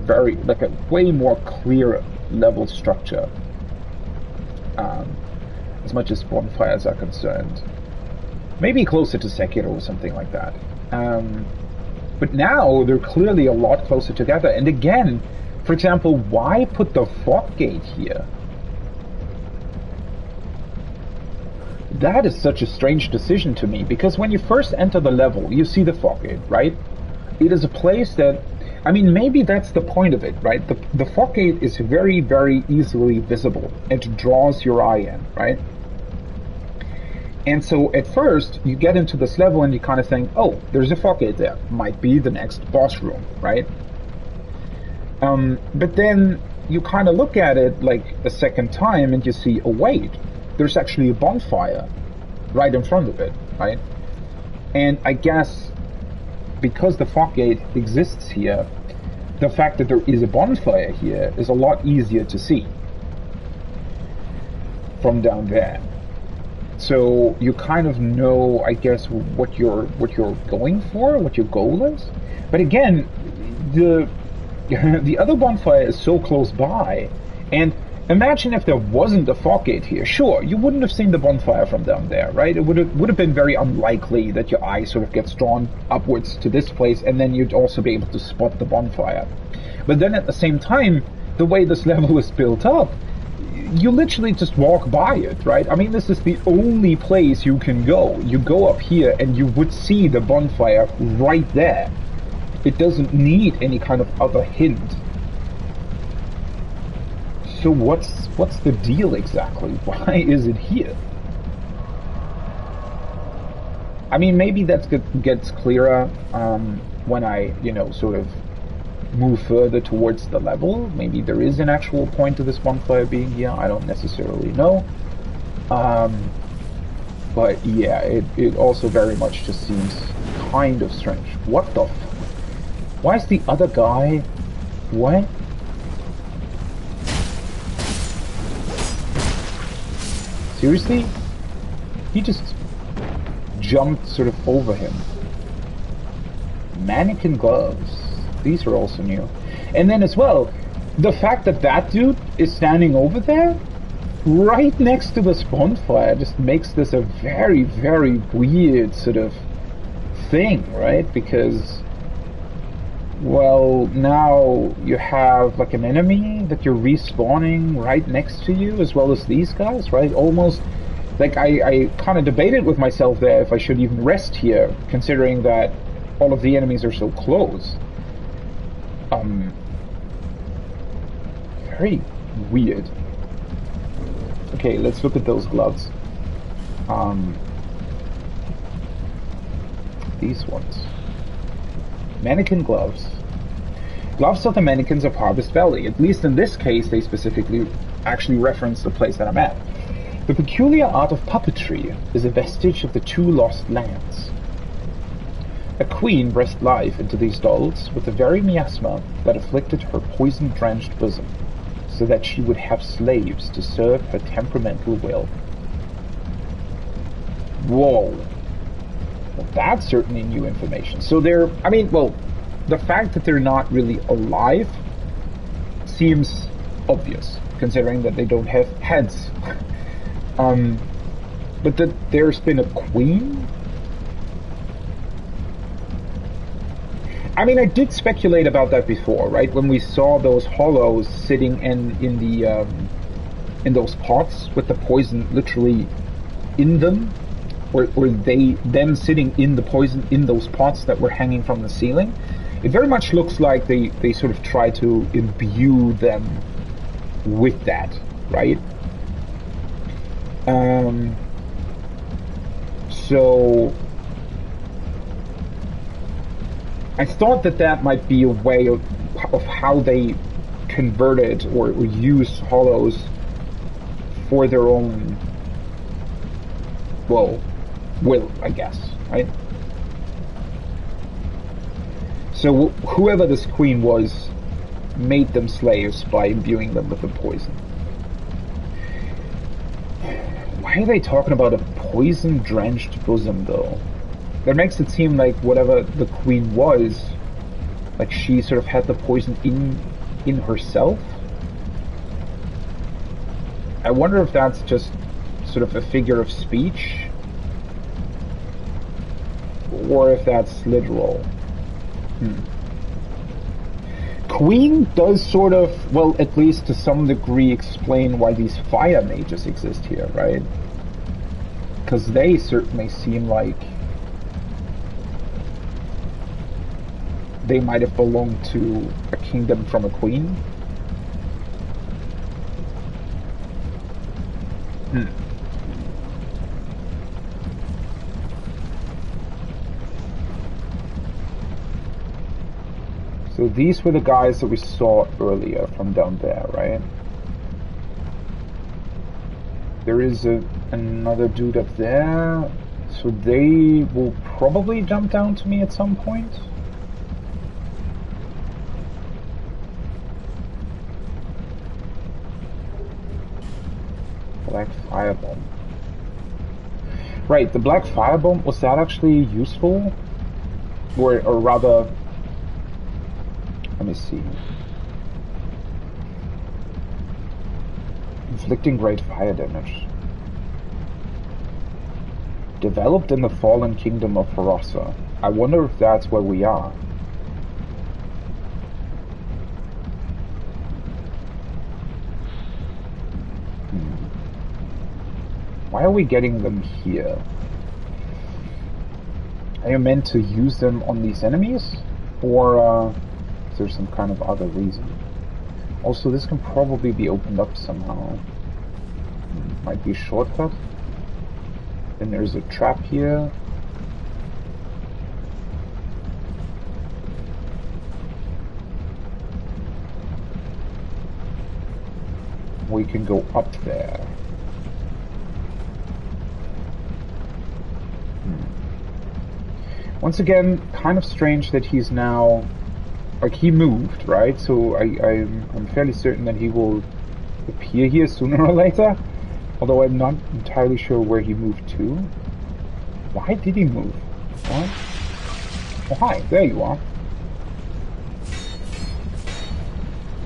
Speaker 1: way more clear level structure, as much as bonfires are concerned. Maybe closer to Sekiro or something like that. But now they're clearly a lot closer together. And again, for example, why put the fog gate here? That is such a strange decision to me, because when you first enter the level, you see the fog gate, right? It is a place that, I mean, maybe that's the point of it, right? The fog gate is very, very easily visible. It draws your eye in, right? And so at first, you get into this level and you kind of think, oh, there's a fog gate there. Might be the next boss room, right? But then you kind of look at it like a second time and you see, oh wait, there's actually a bonfire right in front of it, right? And I guess because the fog gate exists here, the fact that there is a bonfire here is a lot easier to see from down there. So you kind of know, I guess, what you're going for, what your goal is. But again, the the other bonfire is so close by, and imagine if there wasn't a fog gate here. Sure, you wouldn't have seen the bonfire from down there, right? It would have been very unlikely that your eye sort of gets drawn upwards to this place, and then you'd also be able to spot the bonfire. But then at the same time, the way this level is built up, you literally just walk by it, right? I mean, this is the only place you can go. You go up here and you would see the bonfire right there. It doesn't need any kind of other hint. So what's the deal exactly? Why is it here? I mean, maybe that gets clearer when I, sort of move further towards the level. Maybe there is an actual point to this bonfire being here. I don't necessarily know. But yeah, it also very much just seems kind of strange. What the why is the other guy... What? Seriously? He just jumped sort of over him. Mannequin gloves. These are also new. And then as well, the fact that that dude is standing over there, right next to this bonfire, just makes this a very, very weird sort of thing, right? Because... well, now you have like an enemy that you're respawning right next to you, as well as these guys, right? Almost like I kind of debated with myself there if I should even rest here, considering that all of the enemies are so close. Very weird. Okay, let's look at those gloves. These ones. Mannequin gloves. Gloves of the mannequins of Harvest Valley. At least in this case, they specifically actually reference the place that I'm at. The peculiar art of puppetry is a vestige of the two lost lands. A queen breathed life into these dolls with the very miasma that afflicted her poison-drenched bosom, so that she would have slaves to serve her temperamental will. Whoa. Well, that's certainly new information. So they're, I mean, well, the fact that they're not really alive seems obvious, considering that they don't have heads. But that there's been a queen? I mean, I did speculate about that before, right? When we saw those hollows sitting in those pots with the poison literally in them, or them sitting in the poison in those pots that were hanging from the ceiling. It very much looks like they sort of try to imbue them with that, right? So I thought that might be a way of how they converted or used hollows for their own, well, will, I guess, right? So whoever this queen was made them slaves by imbuing them with the poison. Why are they talking about a poison-drenched bosom, though? That makes it seem like whatever the queen was, like she sort of had the poison in herself. I wonder if that's just sort of a figure of speech, or if that's literal. Queen does sort of, well, at least to some degree, explain why these fire mages exist here, right? Because they certainly seem like they might have belonged to a kingdom from a queen. So these were the guys that we saw earlier from down there, right? There is another dude up there. So they will probably jump down to me at some point. Black firebomb. Right, the black firebomb, was that actually useful? Or rather, let me see. Inflicting great fire damage. Developed in the fallen kingdom of Farosa. I wonder if that's where we are. Why are we getting them here? Are you meant to use them on these enemies? Or is there some kind of other reason? Also, this can probably be opened up somehow. Might be a shortcut. Then there's a trap here. We can go up there. Once again, kind of strange that he's now, like, he moved, right? So I'm fairly certain that he will appear here sooner or later. Although I'm not entirely sure where he moved to. Why did he move? What? Oh, hi, there you are.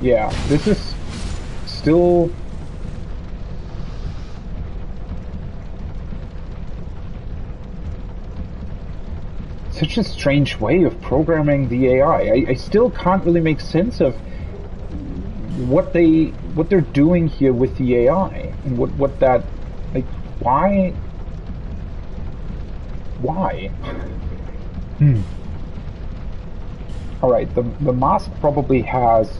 Speaker 1: Yeah, this is still... such a strange way of programming the AI. I still can't really make sense of what they're doing here with the AI and what that, like, why all right, the mask probably has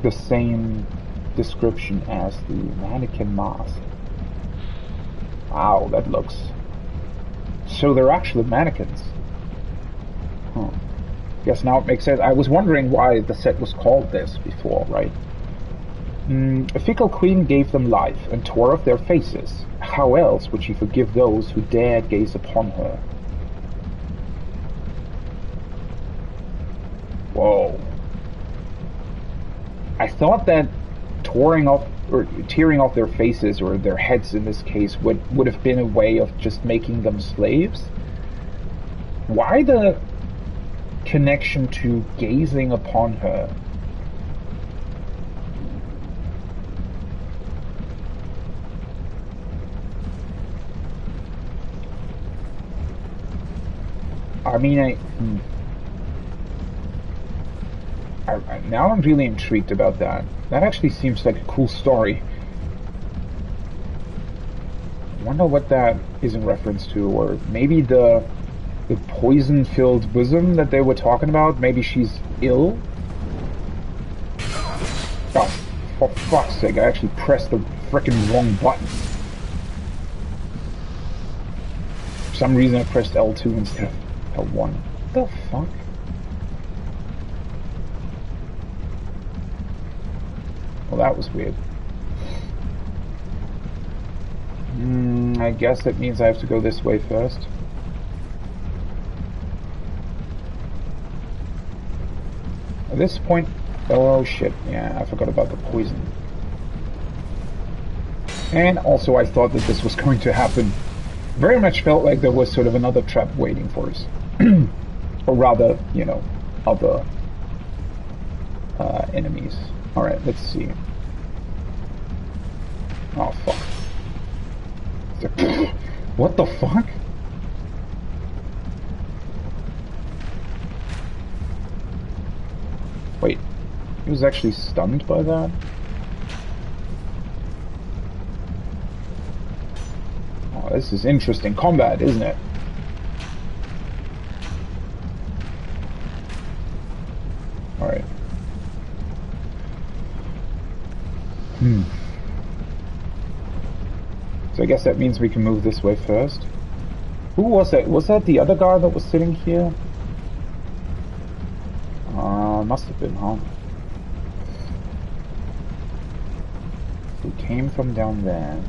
Speaker 1: the same description as the mannequin mask. Wow, that looks, so they're actually mannequins. Huh. Guess now it makes sense. I was wondering why the set was called this before, right? A fickle queen gave them life and tore off their faces. How else would she forgive those who dared gaze upon her? Whoa. I thought that tearing off their faces, or their heads in this case, would have been a way of just making them slaves. Why the connection to gazing upon her? I mean, now I'm really intrigued about that. That actually seems like a cool story. I wonder what that is in reference to, or maybe the poison-filled bosom that they were talking about. Maybe she's ill? Oh, for fuck's sake, I actually pressed the frickin' wrong button. For some reason I pressed L2 instead of L1. What the fuck? Well, that was weird. I guess that means I have to go this way first. At this point... oh shit, yeah, I forgot about the poison. And also I thought that this was going to happen. Very much felt like there was sort of another trap waiting for us. Or rather, you know, other enemies. Alright, let's see. Oh, fuck. What the fuck? Wait, he was actually stunned by that? Oh, this is interesting combat, isn't it? Alright. So I guess that means we can move this way first. Who was that? Was that the other guy that was sitting here? Must have been, huh? We came from down there.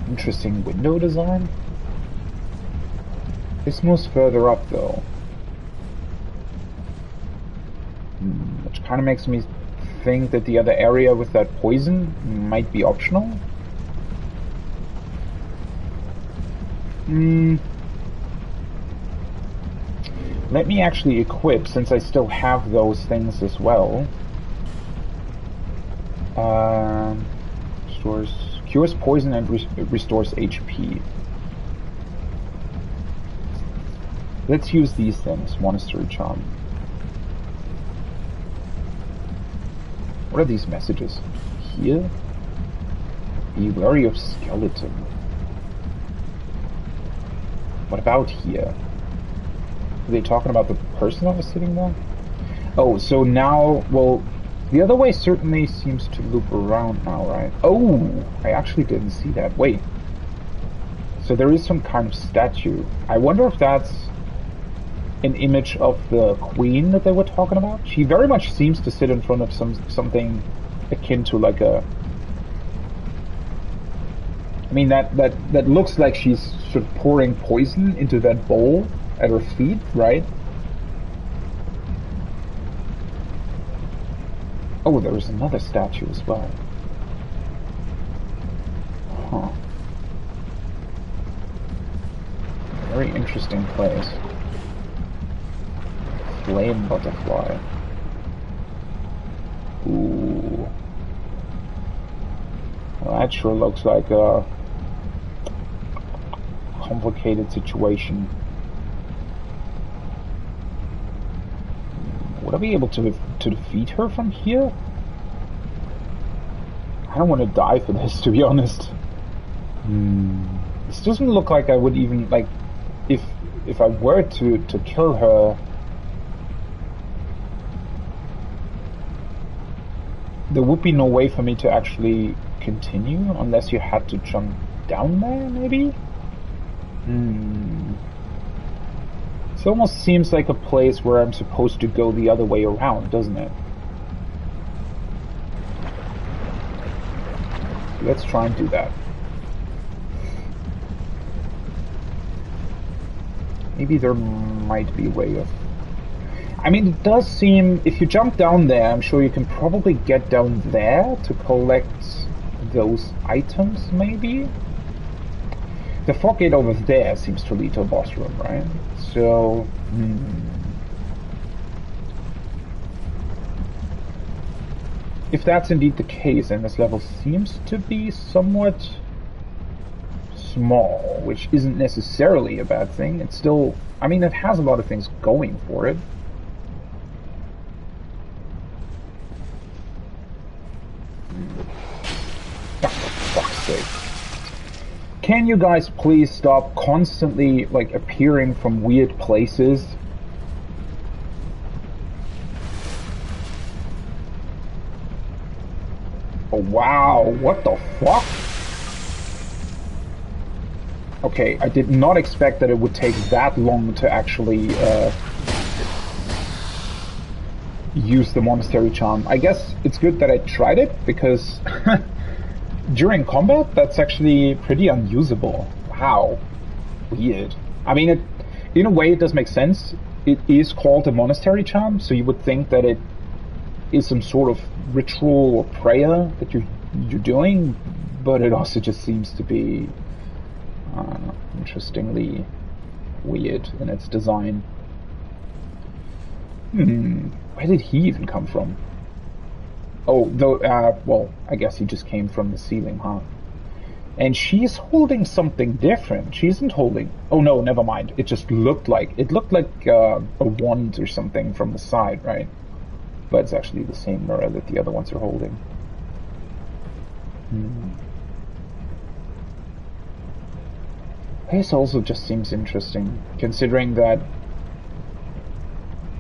Speaker 1: Interesting window design. This moves further up though. which kind of makes me think that the other area with that poison might be optional. Let me actually equip, since I still have those things as well. Cures poison and restores HP. Let's use these things. Monastery Charm. What are these messages? Here? Be wary of skeleton. What about here? Are they talking about the person that was sitting there? Oh, so now, well, the other way certainly seems to loop around now, right? Oh, I actually didn't see that. Wait. So there is some kind of statue. I wonder if that's an image of the queen that they were talking about. She very much seems to sit in front of something akin to like a... I mean, that looks like she's sort of pouring poison into that bowl at her feet, right? Oh, there is another statue as well. Huh. Very interesting place. Flame butterfly. Ooh. Well, that sure looks like a complicated situation. Would I be able to defeat her from here? I don't want to die for this, to be honest. This doesn't look like I would even, like, if I were to kill her, there would be no way for me to actually continue unless you had to jump down there, maybe? It almost seems like a place where I'm supposed to go the other way around, doesn't it? Let's try and do that. Maybe there might be a way of... I mean, it does seem... If you jump down there, I'm sure you can probably get down there to collect those items, maybe? The fog gate over there seems to lead to a boss room, right? So... If that's indeed the case, and this level seems to be somewhat small, which isn't necessarily a bad thing, it's still... I mean, it has a lot of things going for it. Oh, for fuck's sake. Can you guys please stop constantly, like, appearing from weird places? Oh, wow, what the fuck? Okay, I did not expect that it would take that long to actually use the Monastery Charm. I guess it's good that I tried it, because during combat, that's actually pretty unusable. Wow. Weird. I mean, in a way, it does make sense. It is called a Monastery Charm, so you would think that it is some sort of ritual or prayer that you're doing, but it also just seems to be interestingly weird in its design. Where did he even come from? Oh, though, well, I guess he just came from the ceiling, huh? And she's holding something different. She isn't holding... Oh, no, never mind. It just looked like... It looked like a wand or something from the side, right? But it's actually the same mirror that the other ones are holding. This also just seems interesting, considering that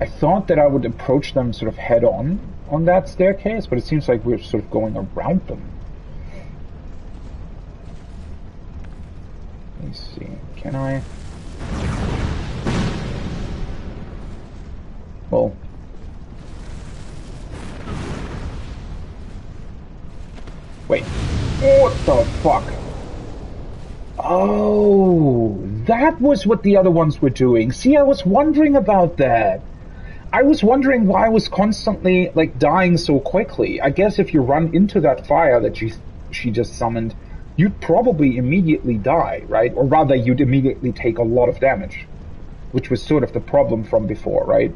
Speaker 1: I thought that I would approach them sort of head-on that staircase, but it seems like we're sort of going around them. Let me see. Can I? Well... Wait. What the fuck? Oh, that was what the other ones were doing. See, I was wondering about that. I was wondering why I was constantly like dying so quickly. I guess if you run into that fire that she just summoned, you'd probably immediately die, right? Or rather, you'd immediately take a lot of damage, which was sort of the problem from before, right?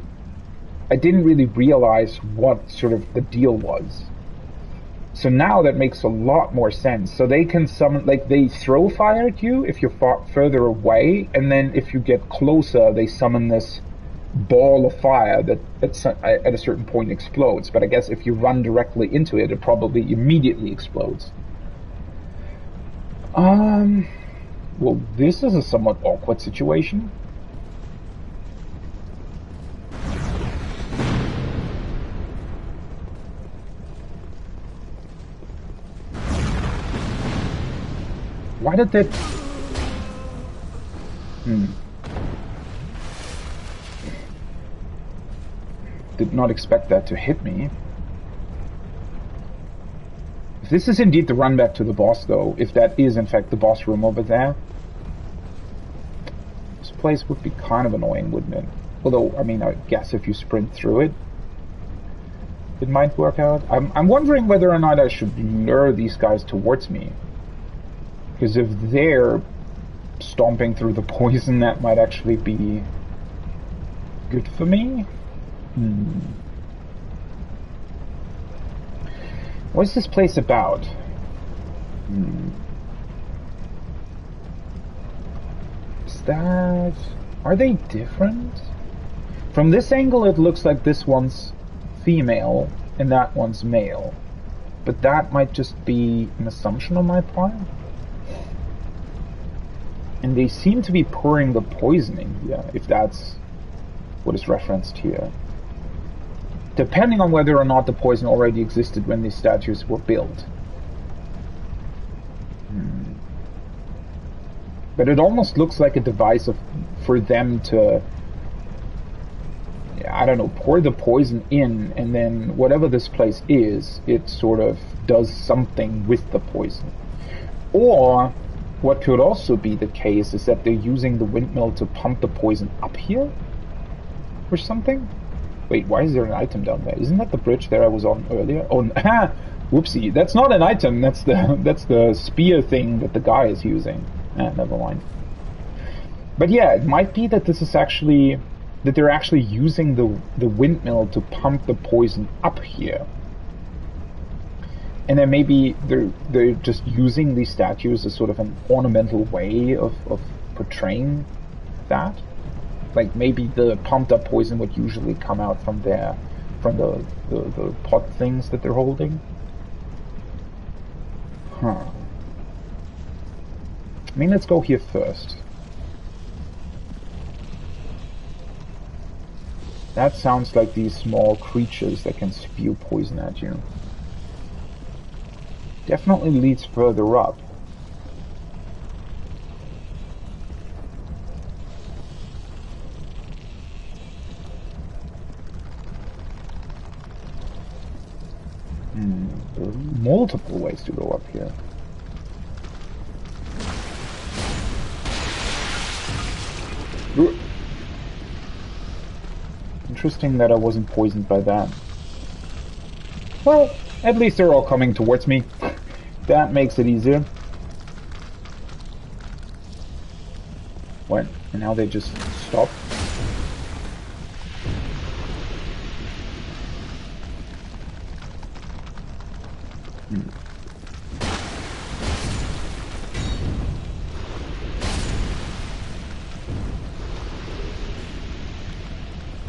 Speaker 1: I didn't really realize what sort of the deal was. So now that makes a lot more sense. So they can summon, like they throw fire at you if you're further away, and then if you get closer, they summon this ball of fire that at a certain point explodes. But I guess if you run directly into it, it probably immediately explodes. Well, this is a somewhat awkward situation. Why did that... Did not expect that to hit me. If this is indeed the run back to the boss, though, if that is in fact the boss room over there, this place would be kind of annoying, wouldn't it? Although, I mean, I guess if you sprint through it, it might work out. I'm wondering whether or not I should lure these guys towards me. Because if they're stomping through the poison, that might actually be good for me. What's this place about? Is that... Are they different? From this angle, it looks like this one's female and that one's male. But that might just be an assumption on my part. And they seem to be pouring the poisoning here, if that's what is referenced here. Depending on whether or not the poison already existed when these statues were built. But it almost looks like a device for them to, I don't know, pour the poison in, and then whatever this place is, it sort of does something with the poison. Or what could also be the case is that they're using the windmill to pump the poison up here? Or something? Wait, why is there an item down there? Isn't that the bridge there I was on earlier? Oh, whoopsie. That's not an item. That's the spear thing that the guy is using. Never mind. But yeah, it might be that this is actually... that they're actually using the windmill to pump the poison up here. And then maybe they're just using these statues as sort of an ornamental way of portraying that. Like maybe the pumped up poison would usually come out from the pot things that they're holding. Huh. I mean, let's go here first. That sounds like these small creatures that can spew poison at you. Definitely leads further up. There are multiple ways to go up here. Interesting that I wasn't poisoned by that. Well, at least they're all coming towards me. That makes it easier. What? And now they just stop?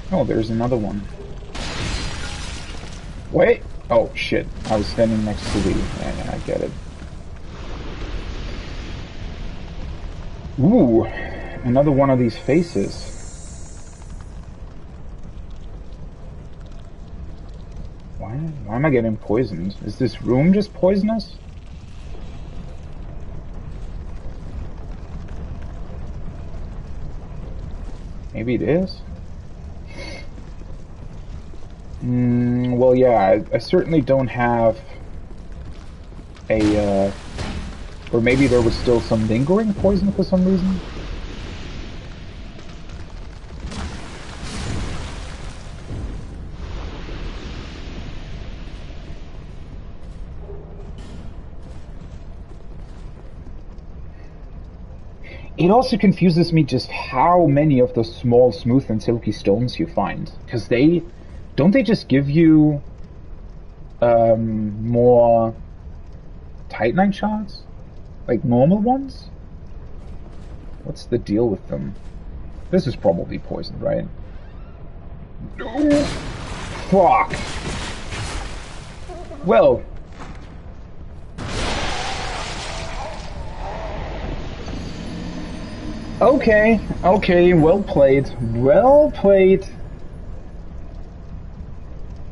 Speaker 1: Oh, there's another one. Wait! Oh, shit. I was standing next to the... Yeah, I get it. Ooh! Another one of these faces. Why am I getting poisoned? Is this room just poisonous? Maybe it is. Well, yeah, I certainly don't have a, or maybe there was still some lingering poison for some reason. It also confuses me just how many of the small, smooth, and silky stones you find. Because don't they just give you more Titanite shards? Like normal ones? What's the deal with them? This is probably poisoned, right? Oh, fuck! Well... Okay, well played. Well played.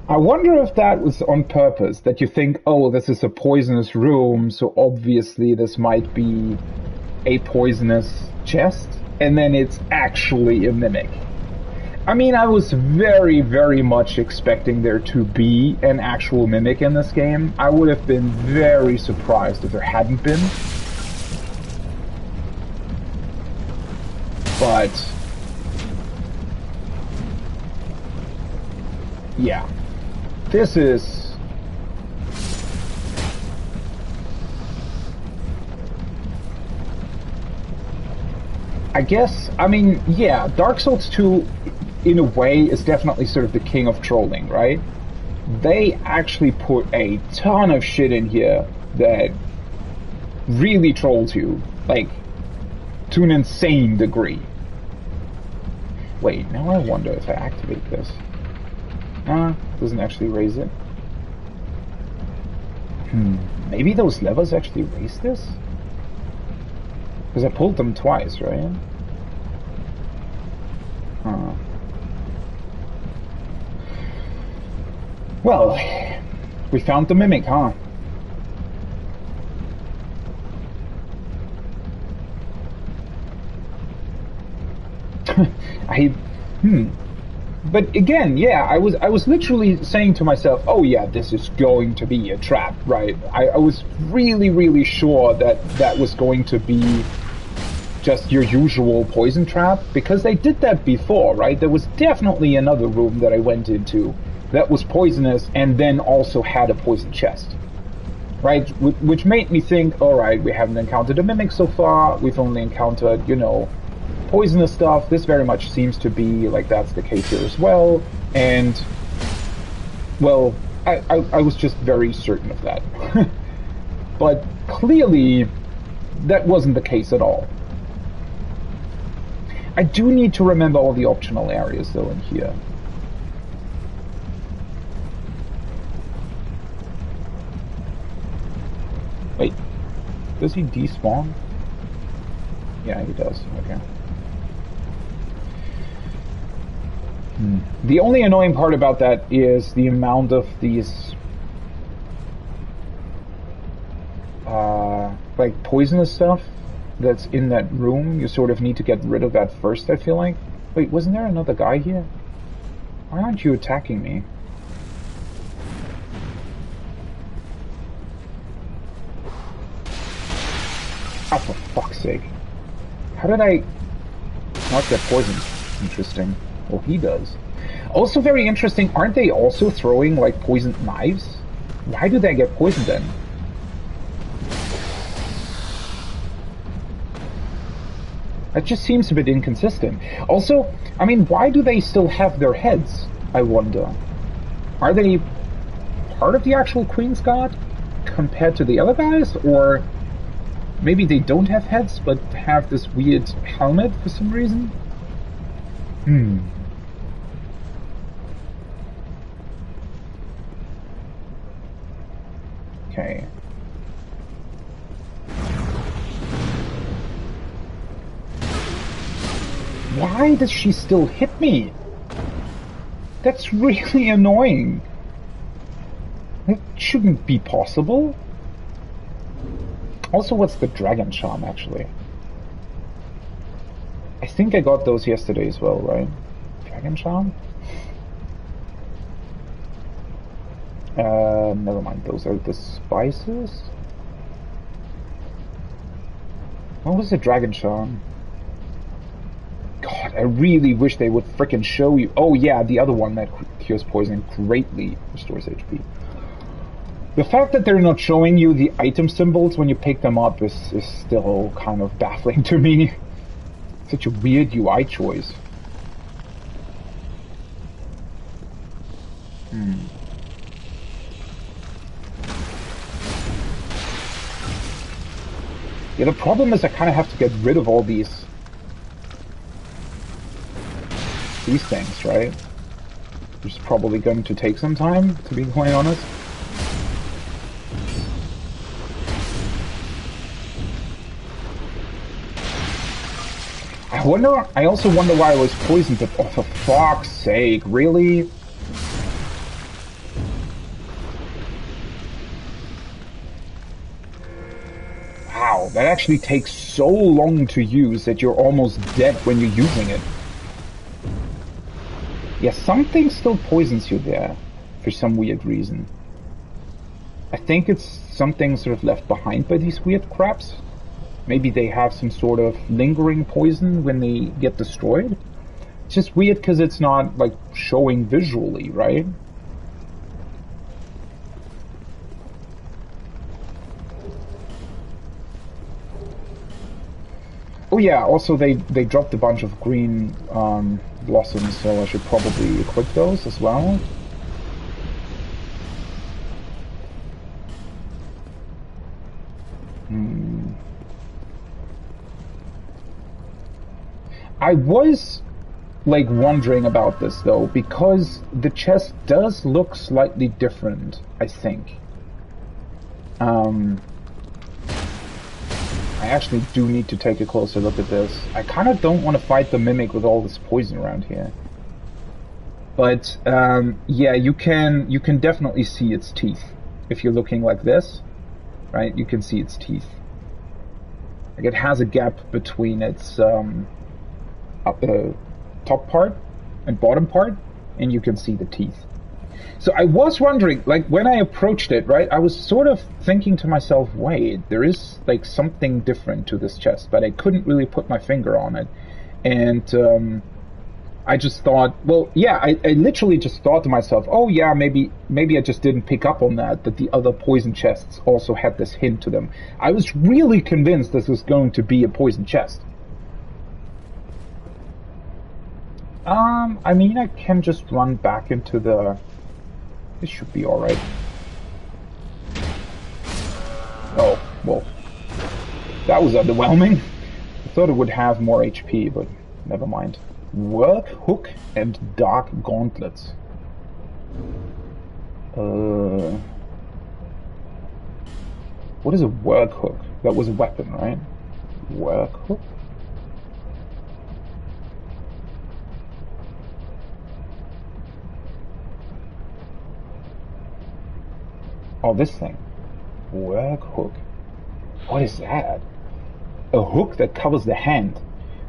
Speaker 1: I wonder if that was on purpose, that you think, oh, this is a poisonous room, so obviously this might be a poisonous chest, and then it's actually a mimic. I mean, I was very, very much expecting there to be an actual mimic in this game. I would have been very surprised if there hadn't been. But yeah, this is... I guess, I mean, yeah, Dark Souls 2, in a way, is definitely sort of the king of trolling, right? They actually put a ton of shit in here that really trolls you, like, to an insane degree. Wait, now I wonder if I activate this. Doesn't actually raise it. Maybe those levers actually raise this? Because I pulled them twice, right? Well, we found the mimic, huh? But again, yeah, I was literally saying to myself, oh yeah, this is going to be a trap, right? I was really, really sure that was going to be just your usual poison trap, because they did that before, right? There was definitely another room that I went into that was poisonous and then also had a poison chest, right? Which made me think, alright, we haven't encountered a mimic so far, we've only encountered, you know, poisonous stuff. This very much seems to be like that's the case here as well, and well, I was just very certain of that. But clearly that wasn't the case at all. I do need to remember all the optional areas though in here. Wait, does he despawn? Yeah, he does. Okay. The only annoying part about that is the amount of these like poisonous stuff that's in that room. You sort of need to get rid of that first, I feel like. Wait, wasn't there another guy here? Why aren't you attacking me? Oh, for fuck's sake. How did I not get poisoned? Interesting. Well, he does. Also very interesting, aren't they also throwing, like, poisoned knives? Why do they get poisoned then? That just seems a bit inconsistent. Also, I mean, why do they still have their heads, I wonder? Are they part of the actual Queen's Guard compared to the other guys? Or maybe they don't have heads, but have this weird helmet for some reason? Okay. Why does she still hit me? That's really annoying. It shouldn't be possible. Also, what's the dragon charm, actually? I think I got those yesterday as well, right? Dragon charm? Never mind, those are the spices? What was the dragon charm? God, I really wish they would frickin' show you. Oh yeah, the other one that cures poison greatly restores HP. The fact that they're not showing you the item symbols when you pick them up is still kind of baffling to me. Such a weird UI choice. Yeah, the problem is I kind of have to get rid of all these things, right? Which is probably going to take some time, to be quite honest. I also wonder why I was poisoned, but oh, for fuck's sake, really? Wow, that actually takes so long to use that you're almost dead when you're using it. Yeah, something still poisons you there, for some weird reason. I think it's something sort of left behind by these weird crabs. Maybe they have some sort of lingering poison when they get destroyed. It's just weird because it's not, like, showing visually, right? Oh yeah, also they dropped a bunch of green blossoms, so I should probably equip those as well. I was like wondering about this though, because the chest does look slightly different, I think. I actually do need to take a closer look at this. I kind of don't want to fight the mimic with all this poison around here. But yeah, you can definitely see its teeth. If you're looking like this, right, you can see its teeth. Like it has a gap between its top part and bottom part, and you can see the teeth. So I was wondering, like, when I approached it, right, I was sort of thinking to myself, wait, there is, like, something different to this chest, but I couldn't really put my finger on it. And I just thought, well, yeah, I literally just thought to myself, oh, yeah, maybe I just didn't pick up on that the other poison chests also had this hint to them. I was really convinced this was going to be a poison chest. I mean, I can just run back into the... This should be alright. Oh, well. That was underwhelming. I thought it would have more HP, but never mind. Work hook and dark gauntlets. What is a work hook? That was a weapon, right? Work hook? Oh, this thing. Work hook. What is that? A hook that covers the hand.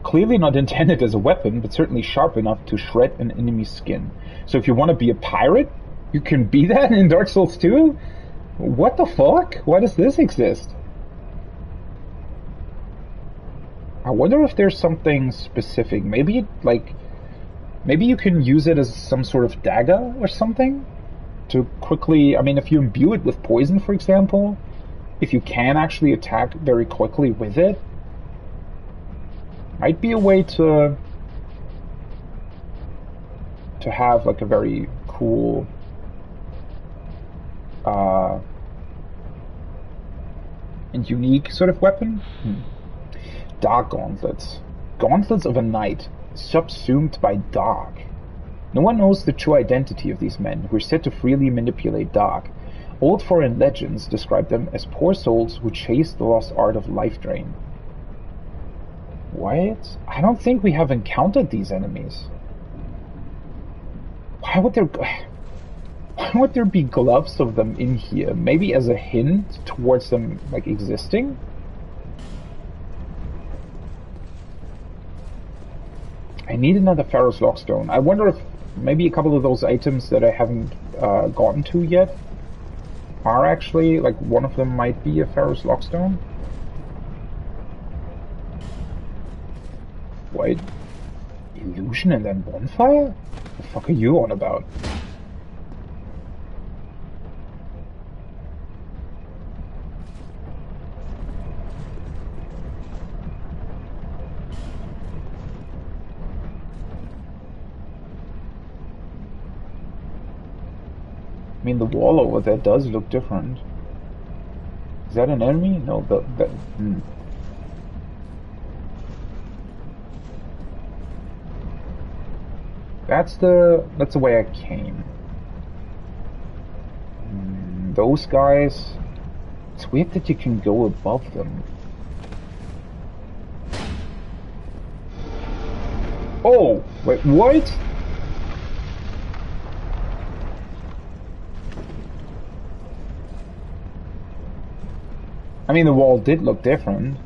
Speaker 1: Clearly not intended as a weapon, but certainly sharp enough to shred an enemy's skin. So if you want to be a pirate, you can be that in Dark Souls 2? What the fuck? Why does this exist? I wonder if there's something specific. Maybe, like, maybe you can use it as some sort of dagger or something? To quickly, I mean, if you imbue it with poison, for example, if you can actually attack very quickly with it, might be a way to have like a very cool and unique sort of weapon. Dark gauntlets. Gauntlets of a knight, subsumed by dark. No one knows the true identity of these men, who are said to freely manipulate dark. Old foreign legends describe them as poor souls who chase the lost art of life drain. What? I don't think we have encountered these enemies. Why would there be gloves of them in here? Maybe as a hint towards them, like, existing? I need another Pharaoh's Lockstone. I wonder if maybe a couple of those items that I haven't gotten to yet are actually, like, one of them might be a Pharaoh's Lockstone. Wait. Illusion and then bonfire? What the fuck are you on about? mean, the wall over there does look different. Is that an enemy? No, That's the way I came. Those guys... It's weird that you can go above them. Oh! Wait, what? I mean, the wall did look different.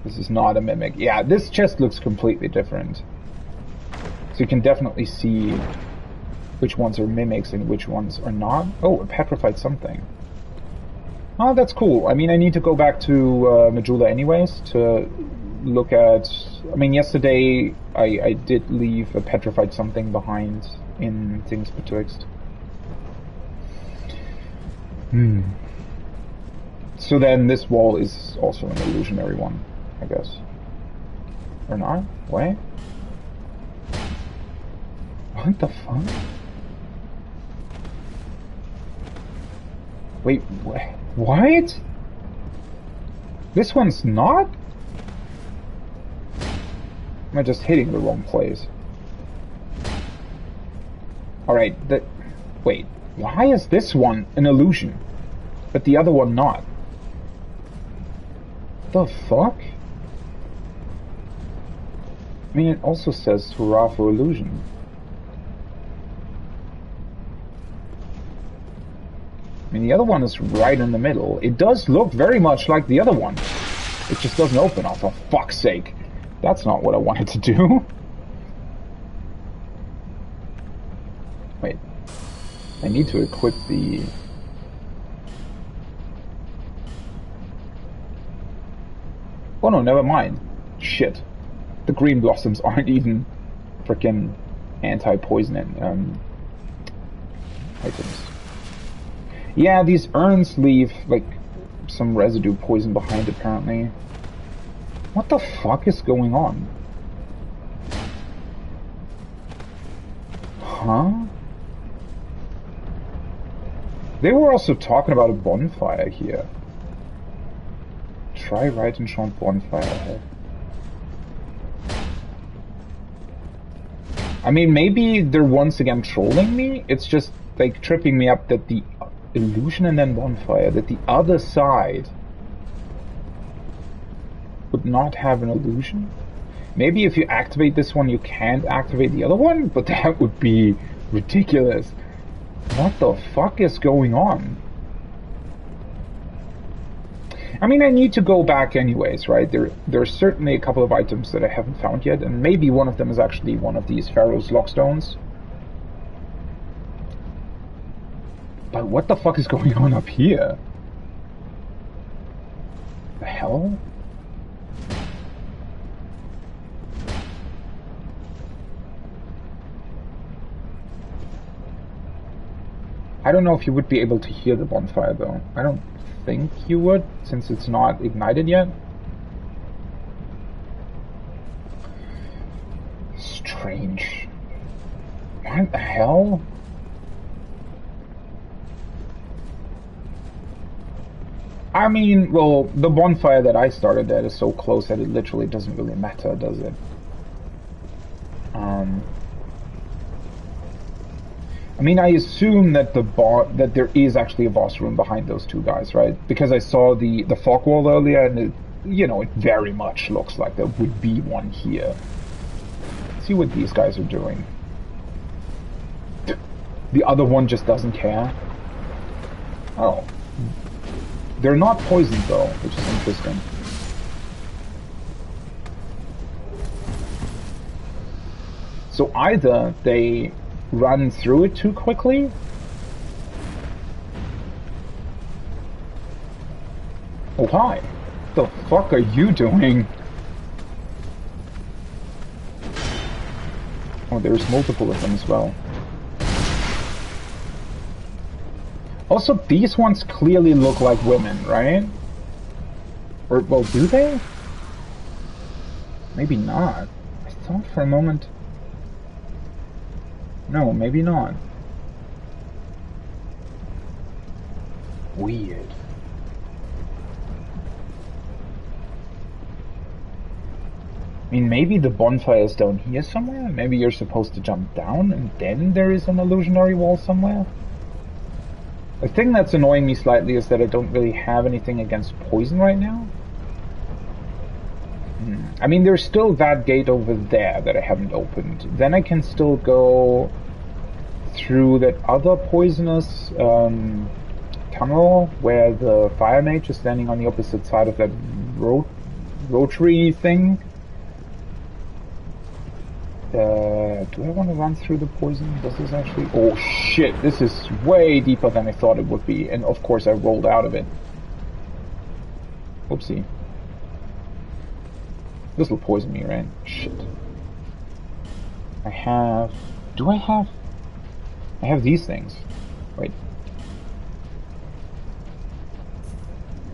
Speaker 1: This is not a mimic. Yeah, this chest looks completely different. So you can definitely see which ones are mimics and which ones are not. Oh, a petrified something. Oh, that's cool. I mean, I need to go back to Majula anyways to look at... I mean, yesterday I did leave a petrified something behind in Things Betwixt. So then this wall is also an illusionary one, I guess. Or not? Wait. What the fuck? Wait, what? This one's not? Am I just hitting the wrong place? Alright, wait, why is this one an illusion, but the other one not? The fuck? I mean, it also says hurrah for illusion. I mean, the other one is right in the middle. It does look very much like the other one. It just doesn't open. Oh, for fuck's sake. That's not what I wanted to do. Wait. I need to equip the... Oh no, never mind. Shit. The green blossoms aren't even frickin' anti-poison items. Yeah, these urns leave, like, some residue poison behind, apparently. What the fuck is going on? Huh? They were also talking about a bonfire here. Try right enchant bonfire ahead. I mean, maybe they're once again trolling me. It's just, like, tripping me up that the illusion and then bonfire, that the other side would not have an illusion. Maybe if you activate this one, you can't activate the other one, but that would be ridiculous. What the fuck is going on? I mean, I need to go back anyways, right? There are certainly a couple of items that I haven't found yet, and maybe one of them is actually one of these Pharaoh's Lockstones. But what the fuck is going on up here? The hell? I don't know if you would be able to hear the bonfire though. I don't think you would, since it's not ignited yet. Strange. What the hell? I mean, well, the bonfire that I started at is so close that it literally doesn't really matter, does it? I mean, I assume that that there is actually a boss room behind those two guys, right? Because I saw the fog wall earlier, and it, you know, it very much looks like there would be one here. Let's see what these guys are doing. The other one just doesn't care. Oh. They're not poisoned though, which is interesting. So either they run through it too quickly, oh hi, what the fuck are you doing? Oh, there's multiple of them as well. Also, these ones clearly look like women, right? Or, well, do they? Maybe not. I thought for a moment... No, maybe not. weird. I mean, maybe the bonfire is down here somewhere? Maybe you're supposed to jump down and then there is an illusionary wall somewhere? The thing that's annoying me slightly is that I don't really have anything against poison right now. I mean, there's still that gate over there that I haven't opened. Then I can still go through that other poisonous tunnel where the fire mage is standing on the opposite side of that rotary thing. Do I want to run through the poison? This is actually... Oh shit, this is way deeper than I thought it would be. And of course I rolled out of it. Oopsie. This will poison me, right? Shit. I have... Do I have... I have these things. Wait.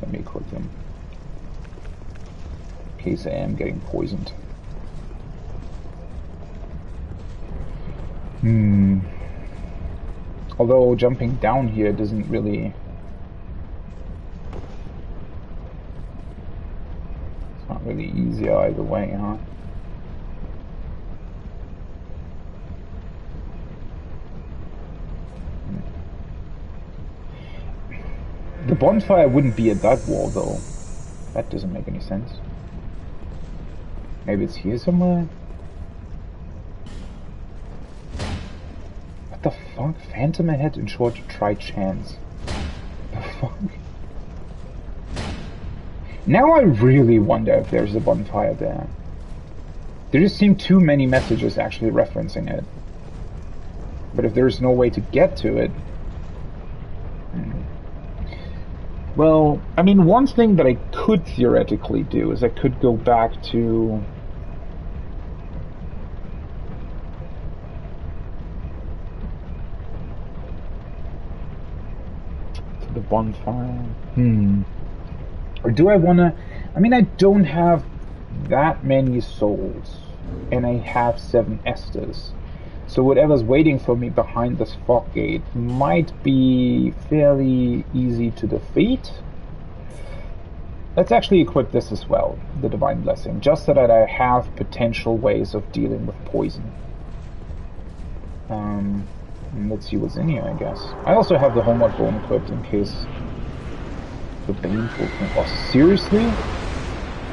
Speaker 1: Let me equip them. In case I am getting poisoned. Although jumping down here doesn't really... It's not really easy either way, huh? The bonfire wouldn't be at that wall, though. That doesn't make any sense. Maybe it's here somewhere? What the fuck? Phantom ahead and sure to try chance. The fuck? Now I really wonder if there's a bonfire there. There just seem too many messages actually referencing it. But if there's no way to get to it... Well, I mean, one thing that I could theoretically do is I could go back to... the bonfire. Or do I want to... I mean, I don't have that many souls. And I have 7 Esthers. So whatever's waiting for me behind this fog gate might be fairly easy to defeat. Let's actually equip this as well, the Divine Blessing, just so that I have potential ways of dealing with poison. Let's see what's in here, I guess. I also have the Homeward Bone equipped in case the Baneful can... Oh, seriously?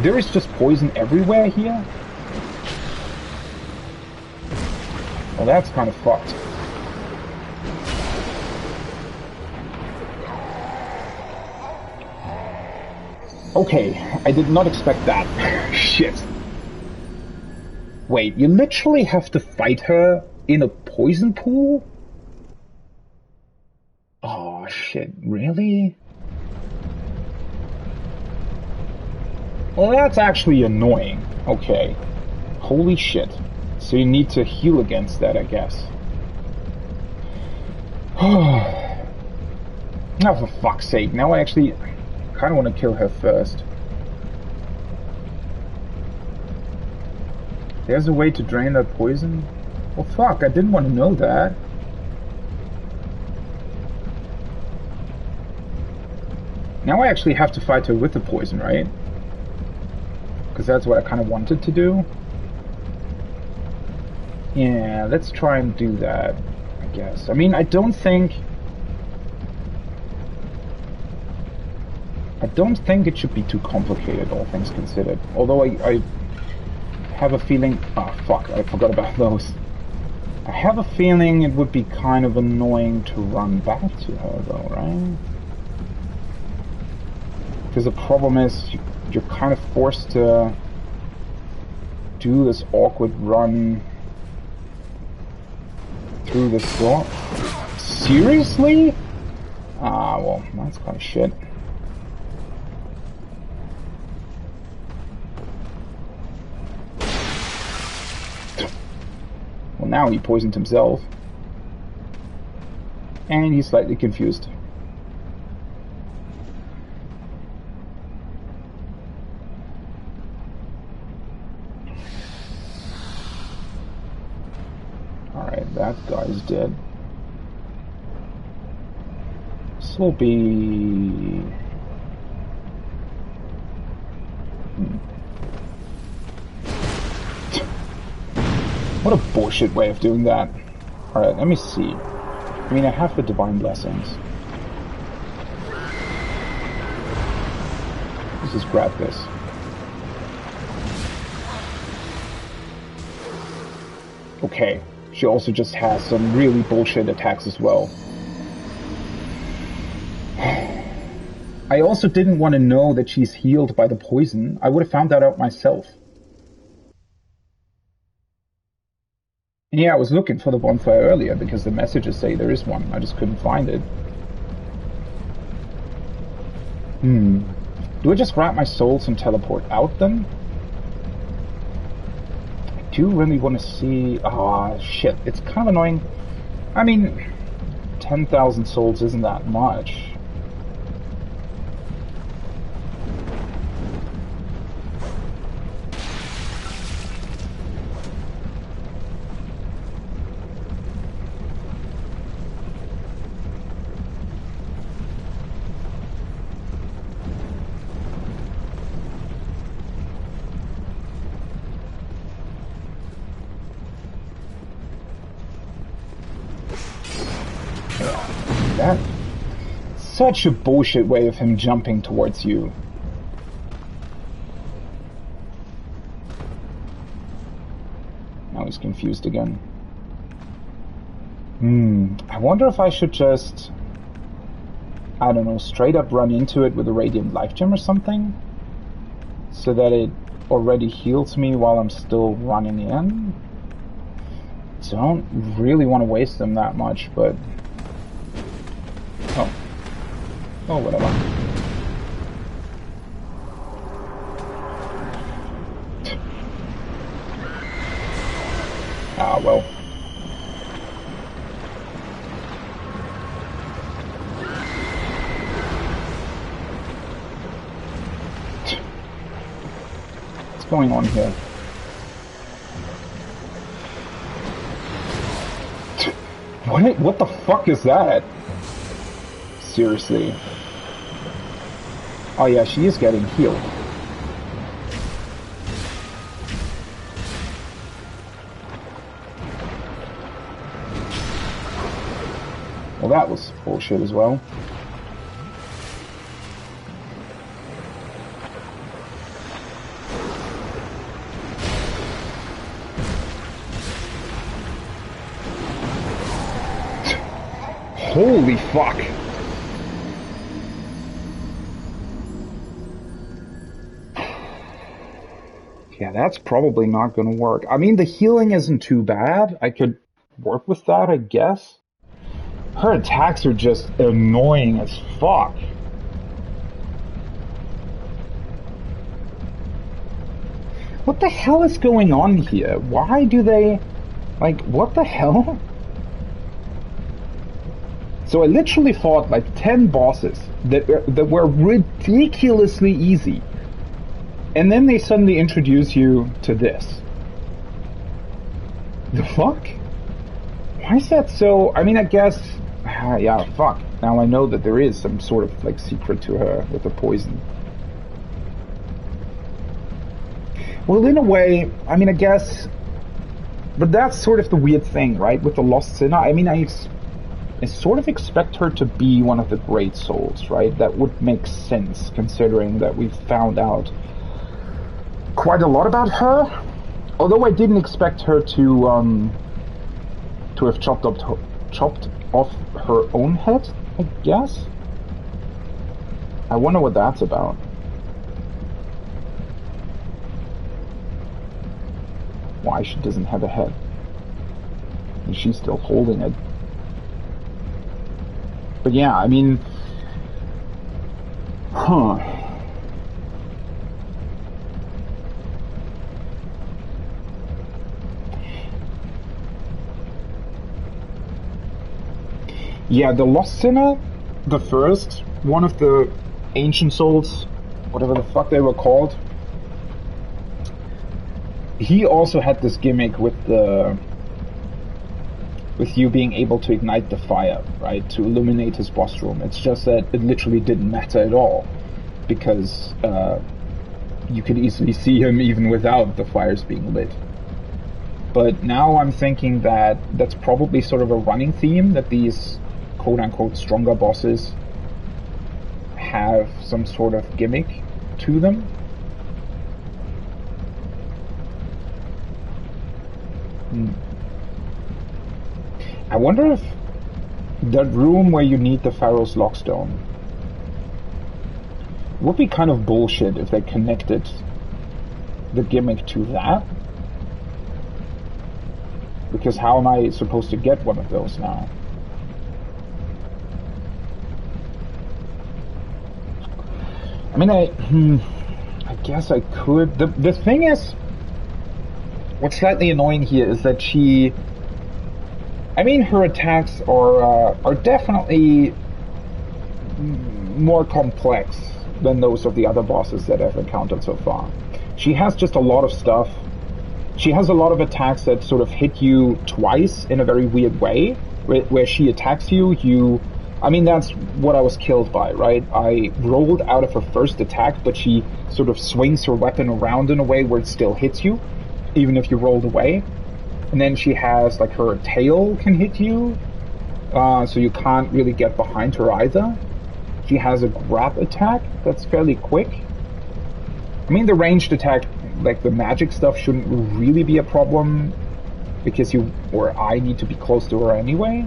Speaker 1: There is just poison everywhere here? Well, that's kind of fucked. Okay, I did not expect that. Shit. Wait, you literally have to fight her in a poison pool? Oh, shit, really? Well, that's actually annoying. Okay. Holy shit. So you need to heal against that, I guess. Oh, for fuck's sake. Now I actually kind of want to kill her first. There's a way to drain that poison? Well, fuck, I didn't want to know that. Now I actually have to fight her with the poison, right? Because that's what I kind of wanted to do. Yeah, let's try and do that, I guess. I mean, I don't think it should be too complicated, all things considered. Although I have a feeling... Oh, fuck, I forgot about those. I have a feeling it would be kind of annoying to run back to her, though, right? Because the problem is, you're kind of forced to do this awkward run through this door. Seriously? Ah, well, that's kind of shit. Well, now he poisoned himself. And he's slightly confused. Alright, that guy's dead. This will be... What a bullshit way of doing that. Alright, let me see. I mean, I have the divine blessings. Let's just grab this. Okay, she also just has some really bullshit attacks as well. I also didn't want to know that she's healed by the poison. I would have found that out myself. Yeah, I was looking for the bonfire earlier because the messages say there is one. I just couldn't find it. Do I just grab my souls and teleport out then? I do really want to see... Ah, shit. It's kind of annoying. I mean, 10,000 souls isn't that much. Such a bullshit way of him jumping towards you. Now he's confused again. I wonder if I should just... I don't know, straight up run into it with a Radiant Life Gem or something? So that it already heals me while I'm still running in? So I don't really want to waste them that much, but... Oh, whatever. Ah, well. What's going on here? What the fuck is that? Seriously. Oh yeah, she is getting healed. Well, that was bullshit as well. Holy fuck! Yeah, that's probably not going to work. I mean, the healing isn't too bad. I could work with that, I guess. Her attacks are just annoying as fuck. What the hell is going on here? Why do they... Like, what the hell? So I literally fought like 10 bosses that were ridiculously easy. And then they suddenly introduce you to this. The fuck? Why is that so... I mean, I guess... yeah, fuck. Now I know that there is some sort of, like, secret to her with the poison. Well, in a way, I mean, I guess... But that's sort of the weird thing, right? With the Lost Sinner. I mean, I sort of expect her to be one of the great souls, right? That would make sense, considering that we've found out quite a lot about her. Although I didn't expect her to have chopped off her own head, I guess. I wonder what that's about. Why she doesn't have a head? And she's still holding it. But yeah, I mean... Huh. Yeah, the Lost Sinner, the first, one of the Ancient Souls, whatever the fuck they were called, he also had this gimmick with the with you being able to ignite the fire, right, to illuminate his boss room. It's just that it literally didn't matter at all, because you could easily see him even without the fires being lit. But now I'm thinking that that's probably sort of a running theme, that these quote-unquote stronger bosses have some sort of gimmick to them. I wonder if that room where you need the Pharaoh's Lockstone, it would be kind of bullshit if they connected the gimmick to that. Because how am I supposed to get one of those now? I mean, I guess I could. The thing is, what's slightly annoying here is that her attacks are definitely more complex than those of the other bosses that I've encountered so far. She has just a lot of stuff. She has a lot of attacks that sort of hit you twice in a very weird way, where she attacks you, that's what I was killed by, right? I rolled out of her first attack, but she sort of swings her weapon around in a way where it still hits you, even if you rolled away. And then she has, like, her tail can hit you, so you can't really get behind her either. She has a grab attack that's fairly quick. The ranged attack, like the magic stuff, shouldn't really be a problem, because I need to be close to her anyway.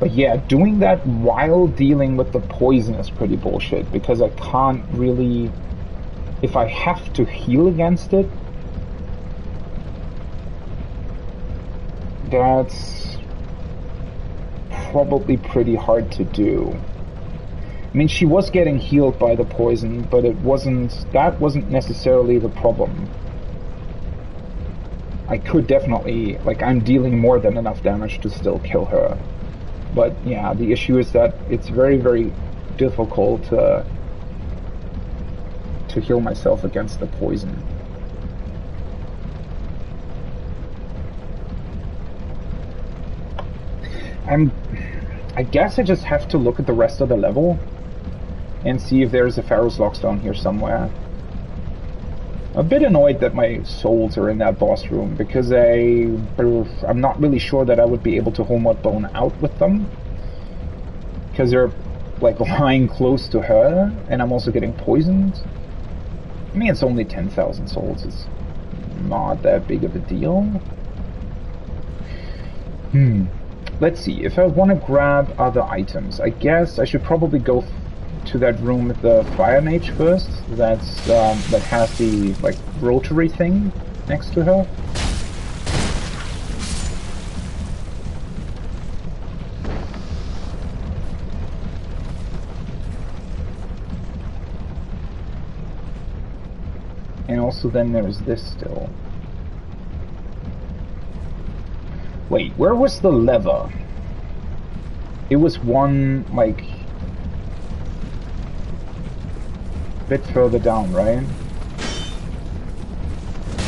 Speaker 1: But yeah, doing that while dealing with the poison is pretty bullshit, because I can't really... If I have to heal against it, that's probably pretty hard to do. She was getting healed by the poison, but that wasn't necessarily the problem. I could definitely, I'm dealing more than enough damage to still kill her. But yeah, the issue is that it's very, very difficult to heal myself against the poison. I guess I just have to look at the rest of the level and see if there's a Pharaoh's Lockstone here somewhere. A bit annoyed that my souls are in that boss room, because I'm not really sure that I would be able to Homeward Bone out with them, because they're lying close to her, and I'm also getting poisoned. It's only 10,000 souls. It's not that big of a deal. Let's see, if I want to grab other items, I guess I should probably go to that room with the Fire Mage first. That has the rotary thing next to her. And also then there's this still. Wait, where was the lever? It was one, bit further down, right?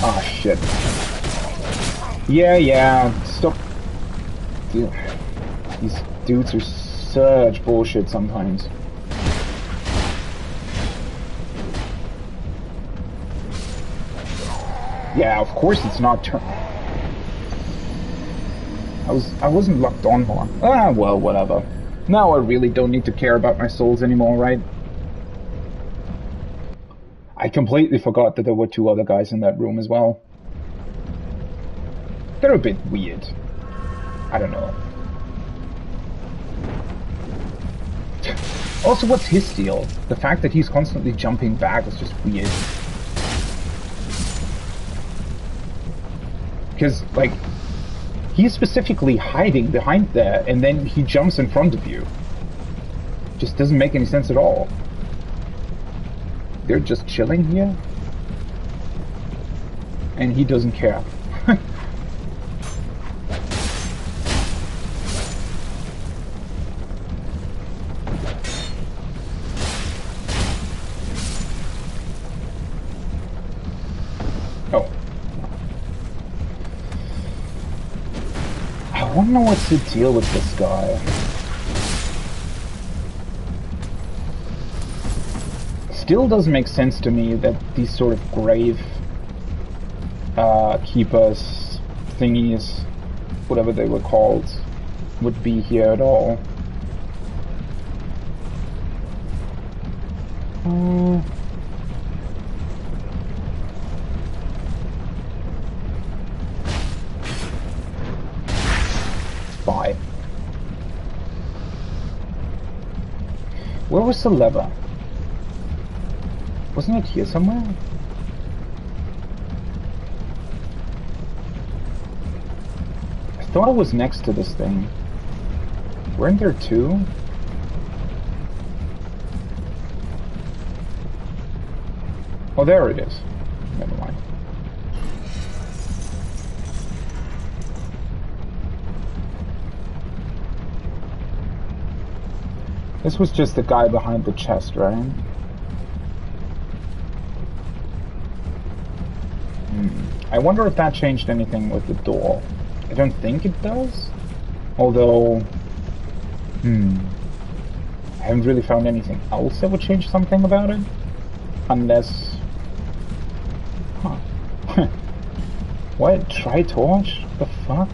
Speaker 1: Ah, shit. Yeah, stop. Dude, these dudes are such bullshit sometimes. Yeah, of course it's not I wasn't locked on more. Ah, well, whatever. Now I really don't need to care about my souls anymore, right? I completely forgot that there were two other guys in that room as well. They're a bit weird. I don't know. Also, what's his deal? The fact that he's constantly jumping back is just weird. Because, he's specifically hiding behind there, and then he jumps in front of you. Just doesn't make any sense at all. They're just chilling here, and he doesn't care. don't know what's the deal with this guy. Still doesn't make sense to me that these sort of grave keepers thingies, whatever they were called, would be here at all. Bye. Where was the lever? Wasn't it here somewhere? I thought it was next to this thing. Weren't there two? Oh, there it is. Never mind. This was just the guy behind the chest, right? I wonder if that changed anything with the door. I don't think it does. Although, I haven't really found anything else that would change something about it. Unless... Huh. What? Tri-torch? The fuck?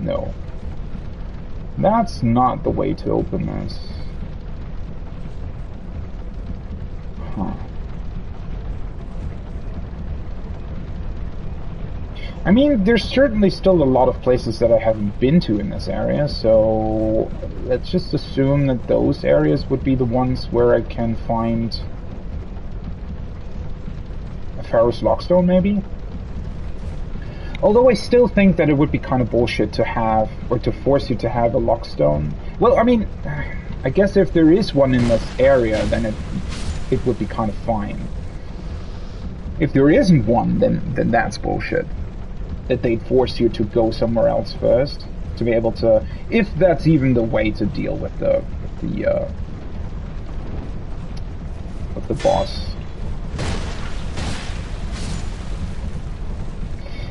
Speaker 1: No. That's not the way to open this. Huh. I mean, there's certainly still a lot of places that I haven't been to in this area, so let's just assume that those areas would be the ones where I can find a Pharaoh's Lockstone, maybe? Although I still think that it would be kind of bullshit to have, or to force you to have a Lockstone. Well, I mean, I guess if there is one in this area, then it would be kind of fine. If there isn't one, then that's bullshit. That they'd force you to go somewhere else first to be able to, if that's even the way to deal with the boss.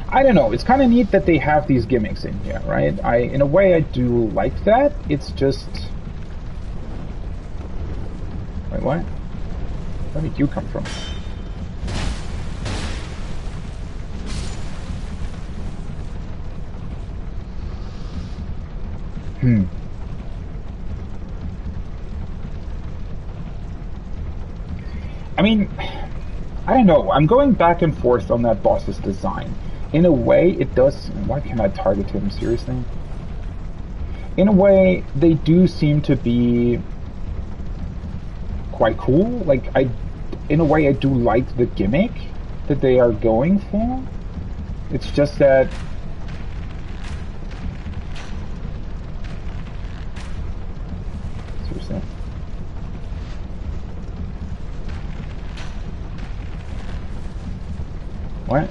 Speaker 1: I don't know, it's kind of neat that they have these gimmicks in here, right? In a way I do like that. It's just... Wait, what? Where did you come from? I mean, I don't know. I'm going back and forth on that boss's design. In a way, it does... Why can't I target him? Seriously? In a way, they do seem to be quite cool. Like, in a way, I do like the gimmick that they are going for. It's just that... Seriously? What?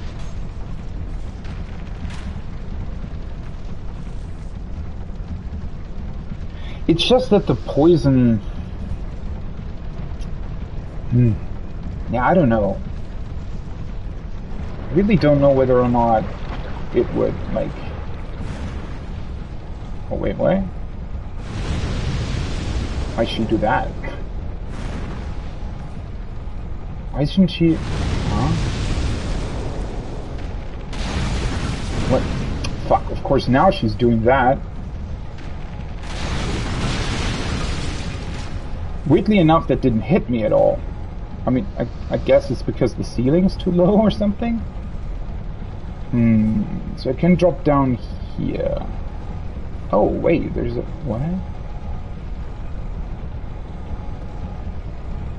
Speaker 1: It's just that the poison... Yeah, I don't know. I really don't know whether or not it would, like... Oh, wait, what? Why should she do that? Why shouldn't she... Huh? What? Fuck, of course now she's doing that. Weirdly enough, that didn't hit me at all. I mean, I guess it's because the ceiling's too low or something? So I can drop down here. Oh, wait, there's a... What?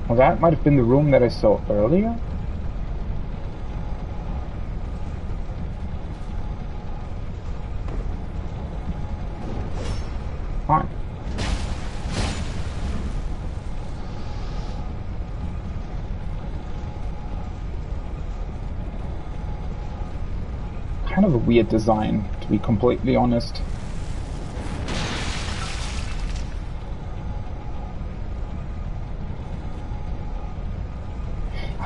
Speaker 1: Well, that might have been the room that I saw earlier? Fine. Kind of a weird design, to be completely honest.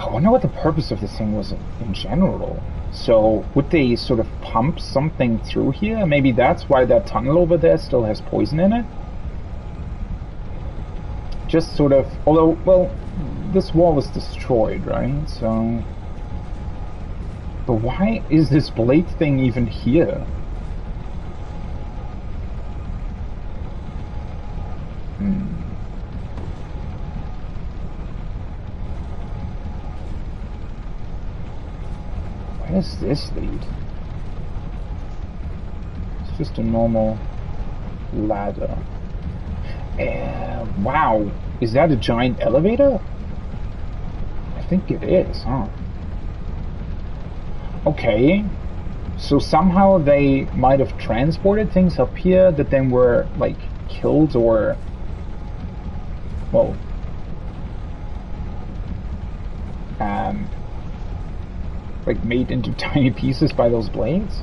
Speaker 1: I wonder what the purpose of this thing was in general. So, would they sort of pump something through here? Maybe that's why that tunnel over there still has poison in it? Just sort of... Although, well, this wall was destroyed, right? So... But why is this blade thing even here? Where does this lead? It's just a normal ladder. Wow, is that a giant elevator? I think it is, huh? Okay, so somehow they might have transported things up here that then were, like, killed or... well... like, made into tiny pieces by those blades?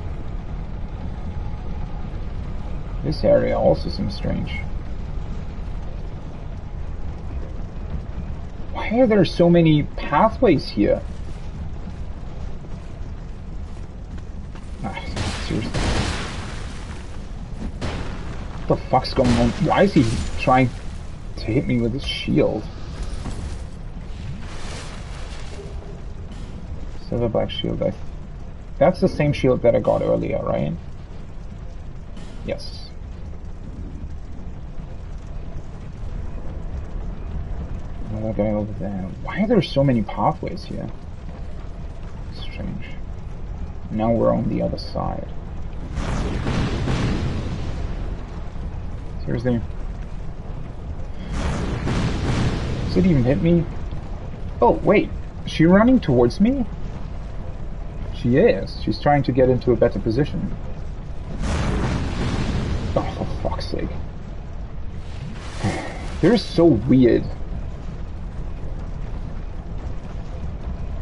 Speaker 1: This area also seems strange. Why are there so many pathways here? Seriously. What the fuck's going on? Why is he trying to hit me with his shield? Silver black shield. That's the same shield that I got earlier, right? Yes. Another guy over there. Why are there so many pathways here? Strange. Now we're on the other side. Seriously? Does it even hit me? Oh, wait. Is she running towards me? She is. She's trying to get into a better position. Oh, for fuck's sake. They're so weird.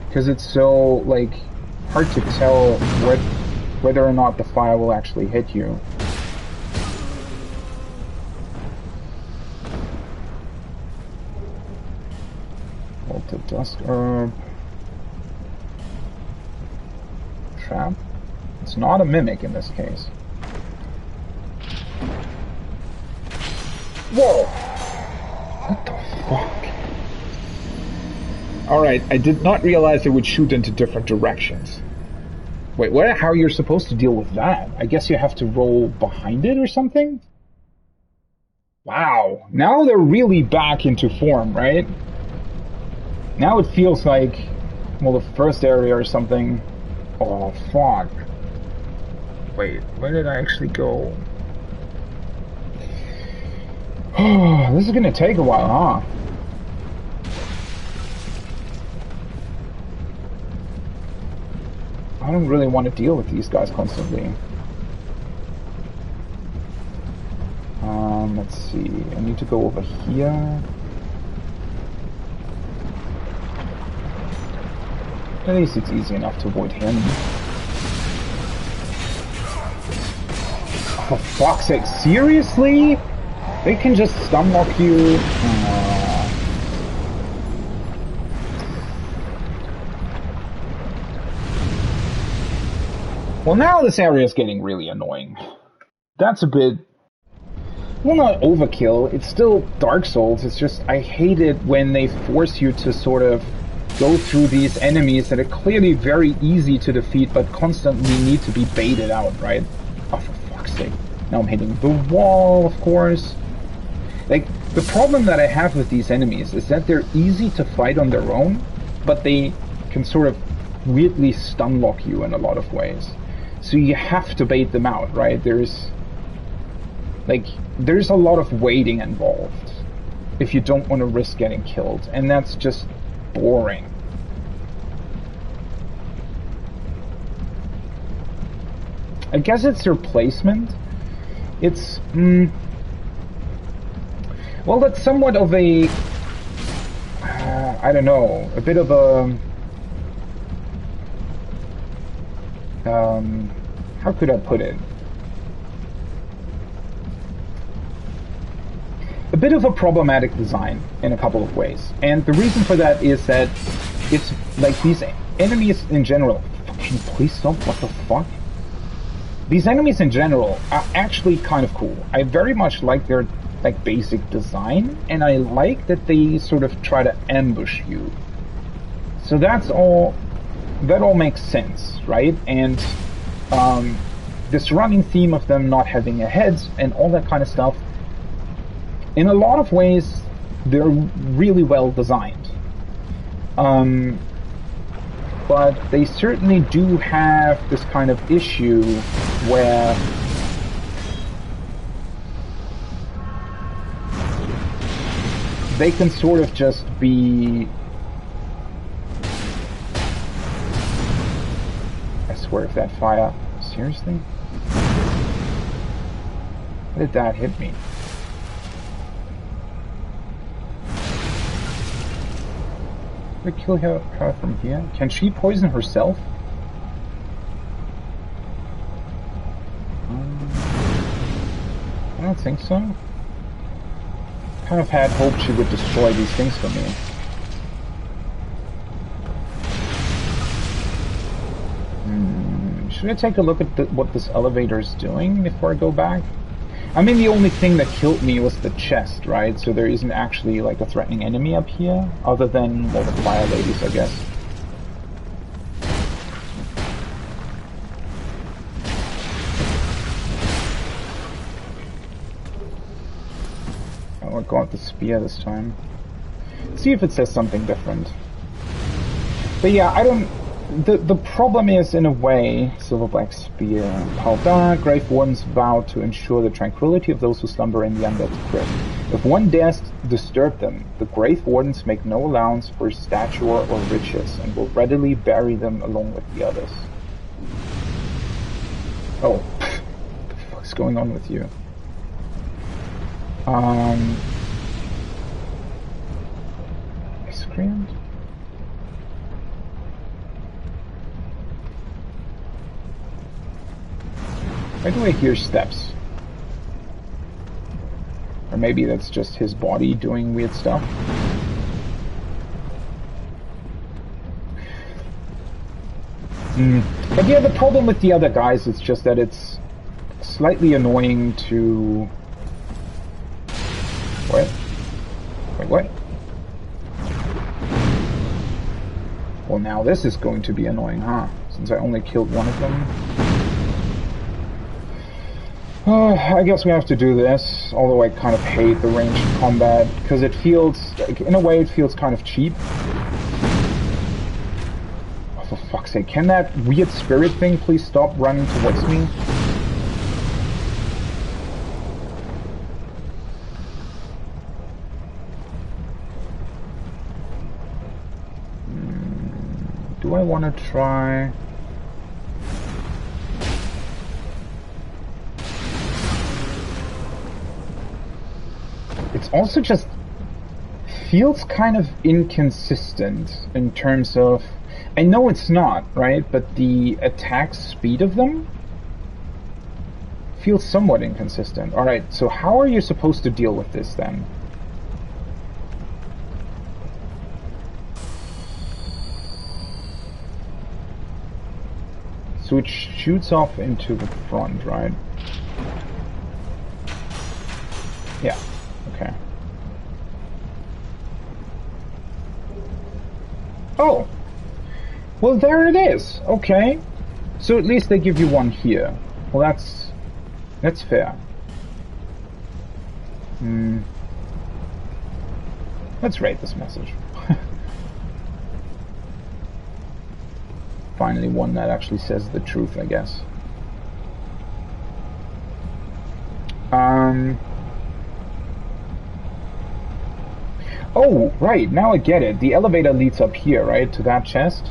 Speaker 1: Because it's so, like, hard to tell whether or not the fire will actually hit you. Volta Dust Herb. Trap. It's not a mimic in this case. Whoa! What the fuck? Alright, I did not realize it would shoot into different directions. Wait, how you're supposed to deal with that? I guess you have to roll behind it or something? Wow, now they're really back into form, right? Now it feels like, well, the first area or something. Oh, fuck. Wait, where did I actually go? Oh, this is gonna take a while, huh? I don't really want to deal with these guys constantly. Let's see. I need to go over here. At least it's easy enough to avoid him. Oh, for fuck's sake, seriously? They can just stun lock you? Well, now this area is getting really annoying. That's a bit... well, not overkill. It's still Dark Souls. It's just, I hate it when they force you to sort of go through these enemies that are clearly very easy to defeat, but constantly need to be baited out, right? Oh, for fuck's sake. Now I'm hitting the wall, of course. Like, the problem that I have with these enemies is that they're easy to fight on their own, but they can sort of weirdly stun lock you in a lot of ways. So you have to bait them out, right? There's a lot of waiting involved if you don't want to risk getting killed, and that's just boring. I guess it's their placement. It's, well, that's somewhat of a, I don't know, a bit of a, how could I put it? A bit of a problematic design in a couple of ways. And the reason for that is that it's like these enemies in general. Fucking please stop! What the fuck? These enemies in general are actually kind of cool. I very much like their like basic design, and I like that they sort of try to ambush you. So that's all. That all makes sense, right? And this running theme of them not having a head and all that kind of stuff. In a lot of ways, they're really well designed. But they certainly do have this kind of issue where they can sort of just be... I swear if that fire... Seriously? How did that hit me? Did I kill her from here? Can she poison herself? I don't think so. Kind of had hoped she would destroy these things for me. Should I take a look at what this elevator is doing before I go back? I mean, the only thing that killed me was the chest, right? So there isn't actually like a threatening enemy up here, other than, well, the fire ladies, I guess. Oh, I got the spear this time. Let's see if it says something different. But yeah, I don't... The problem is, in a way, Silver Black Spear. Paldar, Grave Wardens vow to ensure the tranquility of those who slumber in the undead crypt. If one dares disturb them, the Grave Wardens make no allowance for stature or riches, and will readily bury them along with the others. Oh, what the fuck's going on with you? Miscreant? Why do I hear steps? Or maybe that's just his body doing weird stuff. But yeah, the problem with the other guys is just that it's slightly annoying to... What? Wait, what? Well, now this is going to be annoying, huh? Since I only killed one of them. I guess we have to do this, although I kind of hate the ranged combat, because it feels, like, in a way it feels kind of cheap. Oh, for fuck's sake, can that weird spirit thing please stop running towards me? Do I want to try... It's also just feels kind of inconsistent in terms of... I know it's not, right? But the attack speed of them feels somewhat inconsistent. Alright, so how are you supposed to deal with this then? So it shoots off into the front, right? Yeah. Okay. Oh! Well, there it is! Okay. So at least they give you one here. Well, that's fair. Let's rate this message. Finally one that actually says the truth, I guess. Oh, right, now I get it. The elevator leads up here, right, to that chest?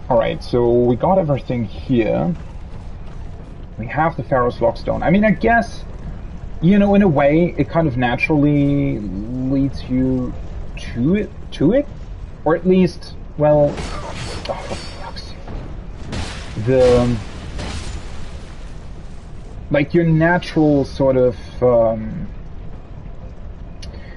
Speaker 1: Alright, so we got everything here. We have the Pharaoh's Lockstone. I mean, I guess, you know, in a way, it kind of naturally leads you to it? Or at least, well... Oh, for fuck's sake. Like, your natural sort of...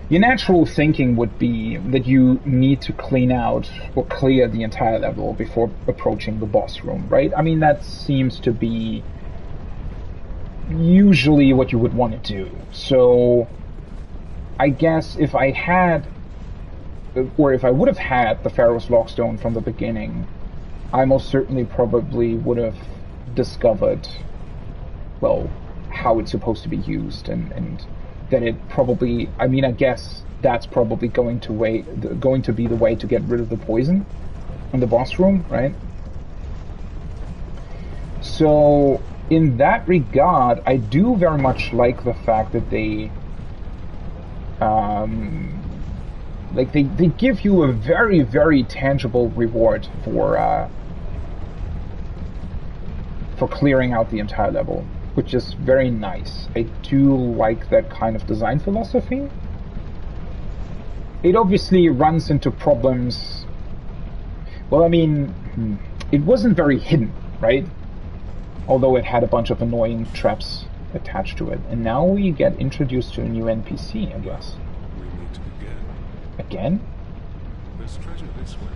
Speaker 1: Your natural thinking would be that you need to clean out or clear the entire level before approaching the boss room, right? I mean, that seems to be usually what you would want to do. So I guess if I had, or if I would have had the Pharaoh's Lockstone from the beginning, I most certainly probably would have discovered, well, how it's supposed to be used, and that it probably, I mean, I guess that's probably going to be the way to get rid of the poison in the boss room, right? So in that regard, I do very much like the fact that they they give you a very, very tangible reward for clearing out the entire level, which is very nice. I do like that kind of design philosophy. It obviously runs into problems. Well, I mean, it wasn't very hidden, right? Although it had a bunch of annoying traps attached to it. And now we get introduced to a new NPC, I guess.
Speaker 2: We meet again.
Speaker 1: Again?
Speaker 2: There's treasure this way,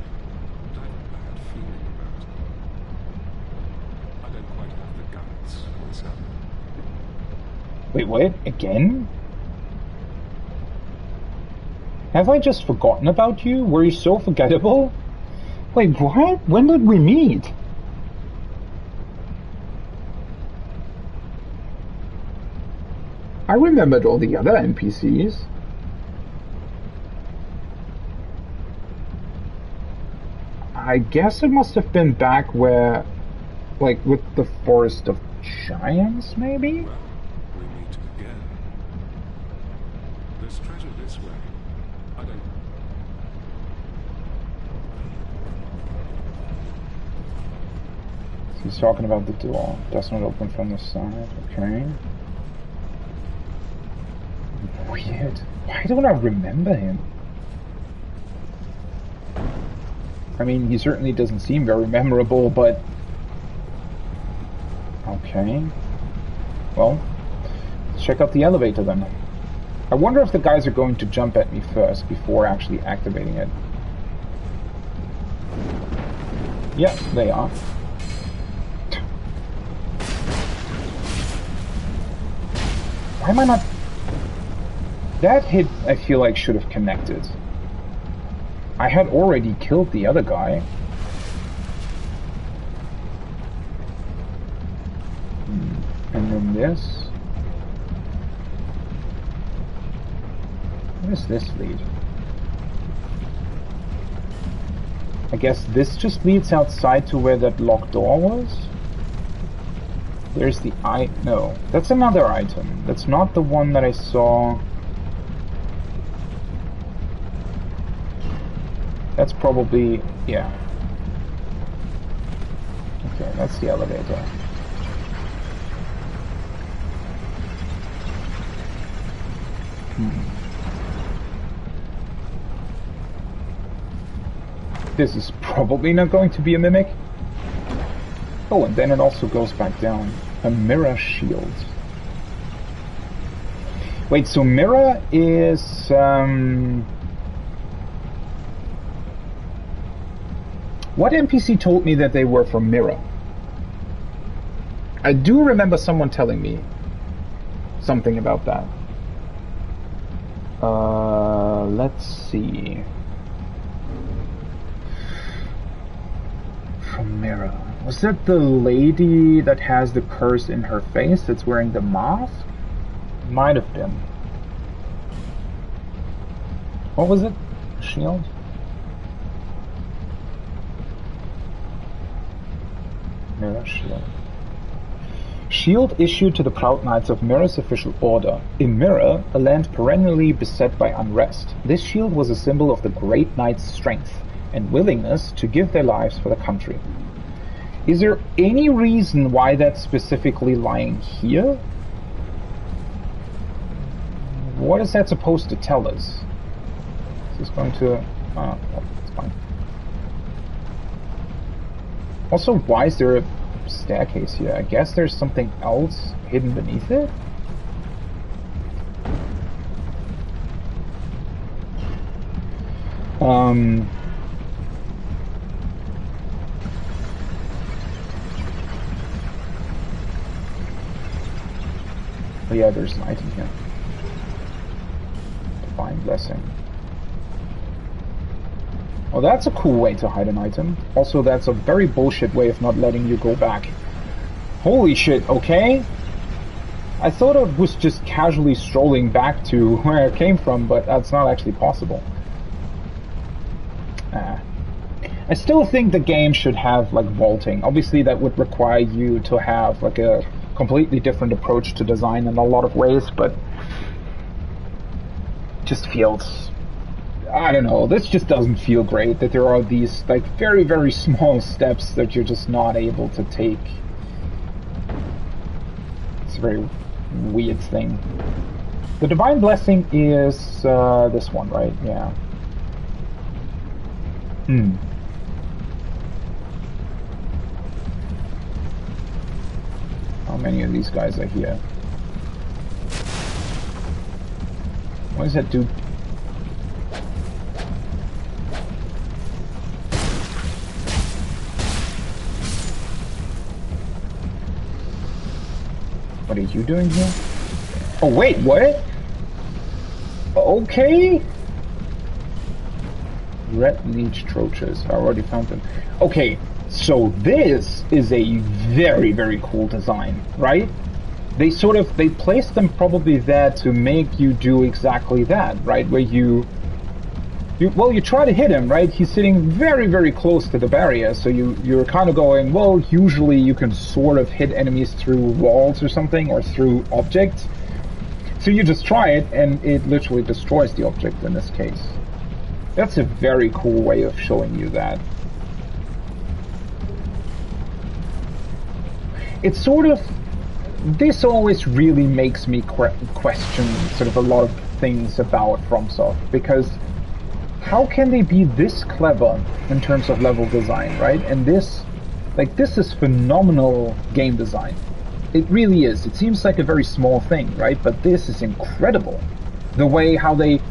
Speaker 2: but I have a bad feeling about it. I don't quite have the guts myself.
Speaker 1: Wait, what? Again? Have I just forgotten about you? Were you so forgettable? Wait, what? When did we meet? I remembered all the other NPCs. I guess it must have been back where, like, with the Forest of Giants, maybe?
Speaker 2: Well, we meet again. There's treasure this way. I don't...
Speaker 1: He's talking about the door. Does not open from the side. Okay. Weird. Why don't I remember him? I mean, he certainly doesn't seem very memorable, but... Okay. Well, let's check out the elevator then. I wonder if the guys are going to jump at me first before actually activating it. Yes, they are. Why am I not... That hit, I feel like, should have connected. I had already killed the other guy. And then this. Where does this lead? I guess this just leads outside to where that locked door was? There's the no, that's another item. That's not the one that I saw. That's probably, yeah. Okay, that's the elevator. This is probably not going to be a mimic. Oh, and then it also goes back down. A mirror shield. Wait, so mirror is... What NPC told me that they were from Mirror? I do remember someone telling me something about that. Let's see. From Mirror. Was that the lady that has the curse in her face that's wearing the mask? Might have been. What was it? Shield? Mirror shield. Shield issued to the Proud Knights of Mirror's official order. In Mirror, a land perennially beset by unrest, this shield was a symbol of the Great Knight's strength and willingness to give their lives for the country. Is there any reason why that's specifically lying here? What is that supposed to tell us? Is this going to... oh, it's fine. Also, why is there a staircase here? I guess there's something else hidden beneath it? Um, but yeah, there's an item here. Divine Blessing. Well, that's a cool way to hide an item. Also, that's a very bullshit way of not letting you go back. Holy shit, okay? I thought I was just casually strolling back to where I came from, but that's not actually possible. I still think the game should have, like, vaulting. Obviously, that would require you to have, like, a completely different approach to design in a lot of ways, but just feels... I don't know, this just doesn't feel great, that there are these, like, very, very small steps that you're just not able to take. It's a very weird thing. The Divine Blessing is this one, right? Yeah. How many of these guys are here? What does that do? What are you doing here? Oh wait, what? Okay. Red leech troches. I already found them. Okay, so this is a very, very cool design, right? They placed them probably there to make you do exactly that, right? Where you try to hit him, right? He's sitting very, very close to the barrier, so you're kind of going, well, usually you can sort of hit enemies through walls or something, or through objects. So you just try it, and it literally destroys the object in this case. That's a very cool way of showing you that. It's sort of... This always really makes me question sort of a lot of things about FromSoft, because how can they be this clever in terms of level design, right? And this is phenomenal game design. It really is. It seems like a very small thing, right? But this is incredible. The way how they,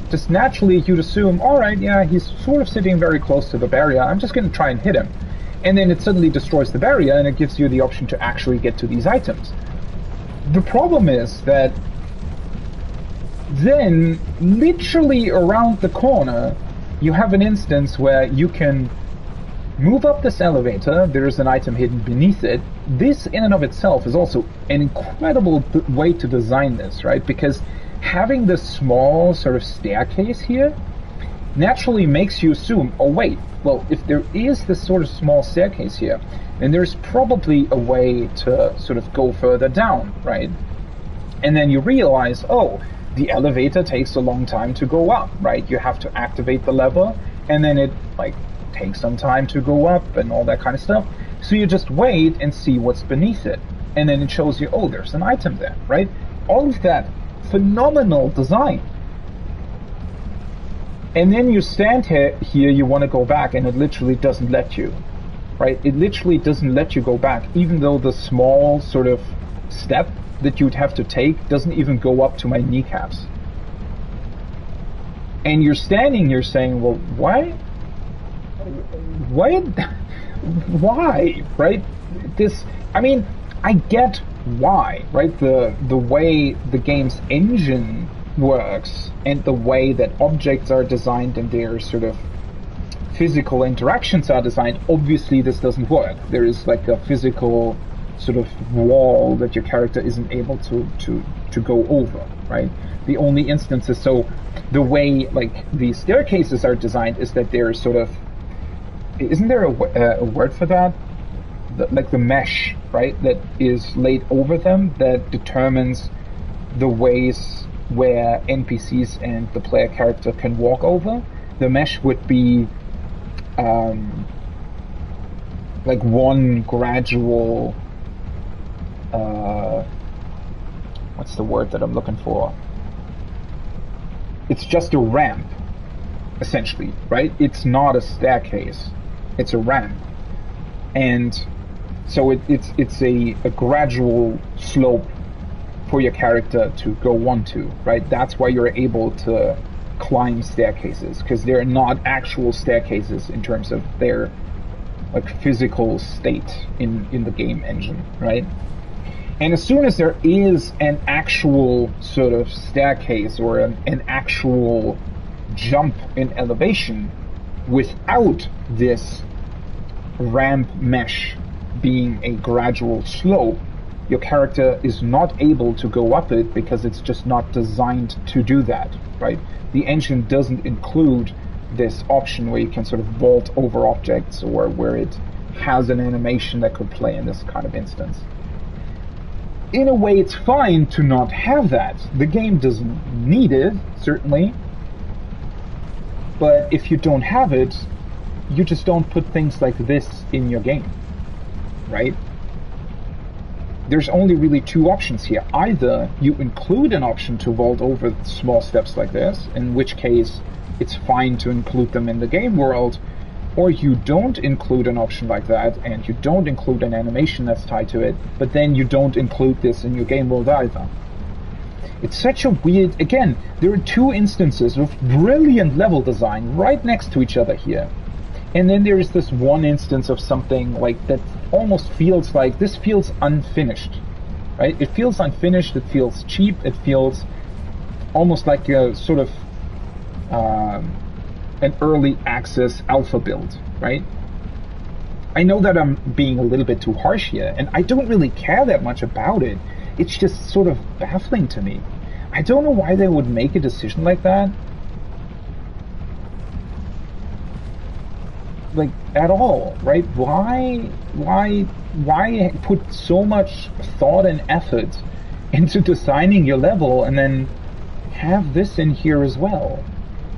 Speaker 1: just naturally you'd assume, alright, yeah, he's sort of sitting very close to the barrier, I'm just going to try and hit him. And then it suddenly destroys the barrier, and it gives you the option to actually get to these items. The problem is that then, literally around the corner, you have an instance where you can move up this elevator, there's an item hidden beneath it. This in and of itself is also an incredible way to design this, right? Because having this small sort of staircase here naturally makes you assume, oh wait, well, if there is this sort of small staircase here, then there's probably a way to sort of go further down, right? And then you realize, oh, the elevator takes a long time to go up, right? You have to activate the lever, and then it, takes some time to go up and all that kind of stuff. So you just wait and see what's beneath it. And then it shows you, oh, there's an item there, right? All of that phenomenal design. And then you stand here, you want to go back, and it literally doesn't let you, right? It literally doesn't let you go back, even though the small sort of step that you'd have to take doesn't even go up to my kneecaps. And you're standing here saying, well, why? Why, right? I get why, right? The way the game's engine works and the way that objects are designed and their sort of physical interactions are designed, obviously this doesn't work. There is like a physical sort of wall that your character isn't able to go over, right? The only instances, so the way the staircases are designed is that they're sort of, isn't there a word for that? The mesh, right, that is laid over them that determines the ways where NPCs and the player character can walk over. The mesh would be one gradual, what's the word that I'm looking for? It's just a ramp, essentially, right? It's not a staircase, it's a ramp. And so it's a gradual slope for your character to go onto, right? That's why you're able to climb staircases, because they're not actual staircases in terms of their like physical state in the game engine, right? And as soon as there is an actual sort of staircase or an actual jump in elevation without this ramp mesh being a gradual slope, your character is not able to go up it because it's just not designed to do that, right? The engine doesn't include this option where you can sort of vault over objects, or where it has an animation that could play in this kind of instance. In a way, it's fine to not have that. The game doesn't need it, certainly. But if you don't have it, you just don't put things like this in your game, right? There's only really two options here. Either you include an option to vault over small steps like this, in which case it's fine to include them in the game world, or you don't include an option like that, and you don't include an animation that's tied to it, but then you don't include this in your game world either. It's such a weird... Again, there are two instances of brilliant level design right next to each other here. And then there is this one instance of something like that almost feels like... This feels unfinished, right? It feels unfinished, it feels cheap, it feels almost like a sort of... an early access alpha build, right? I know that I'm being a little bit too harsh here, and I don't really care that much about it. It's just sort of baffling to me. I don't know why they would make a decision like that. Like, at all, right? Why put so much thought and effort into designing your level and then have this in here as well?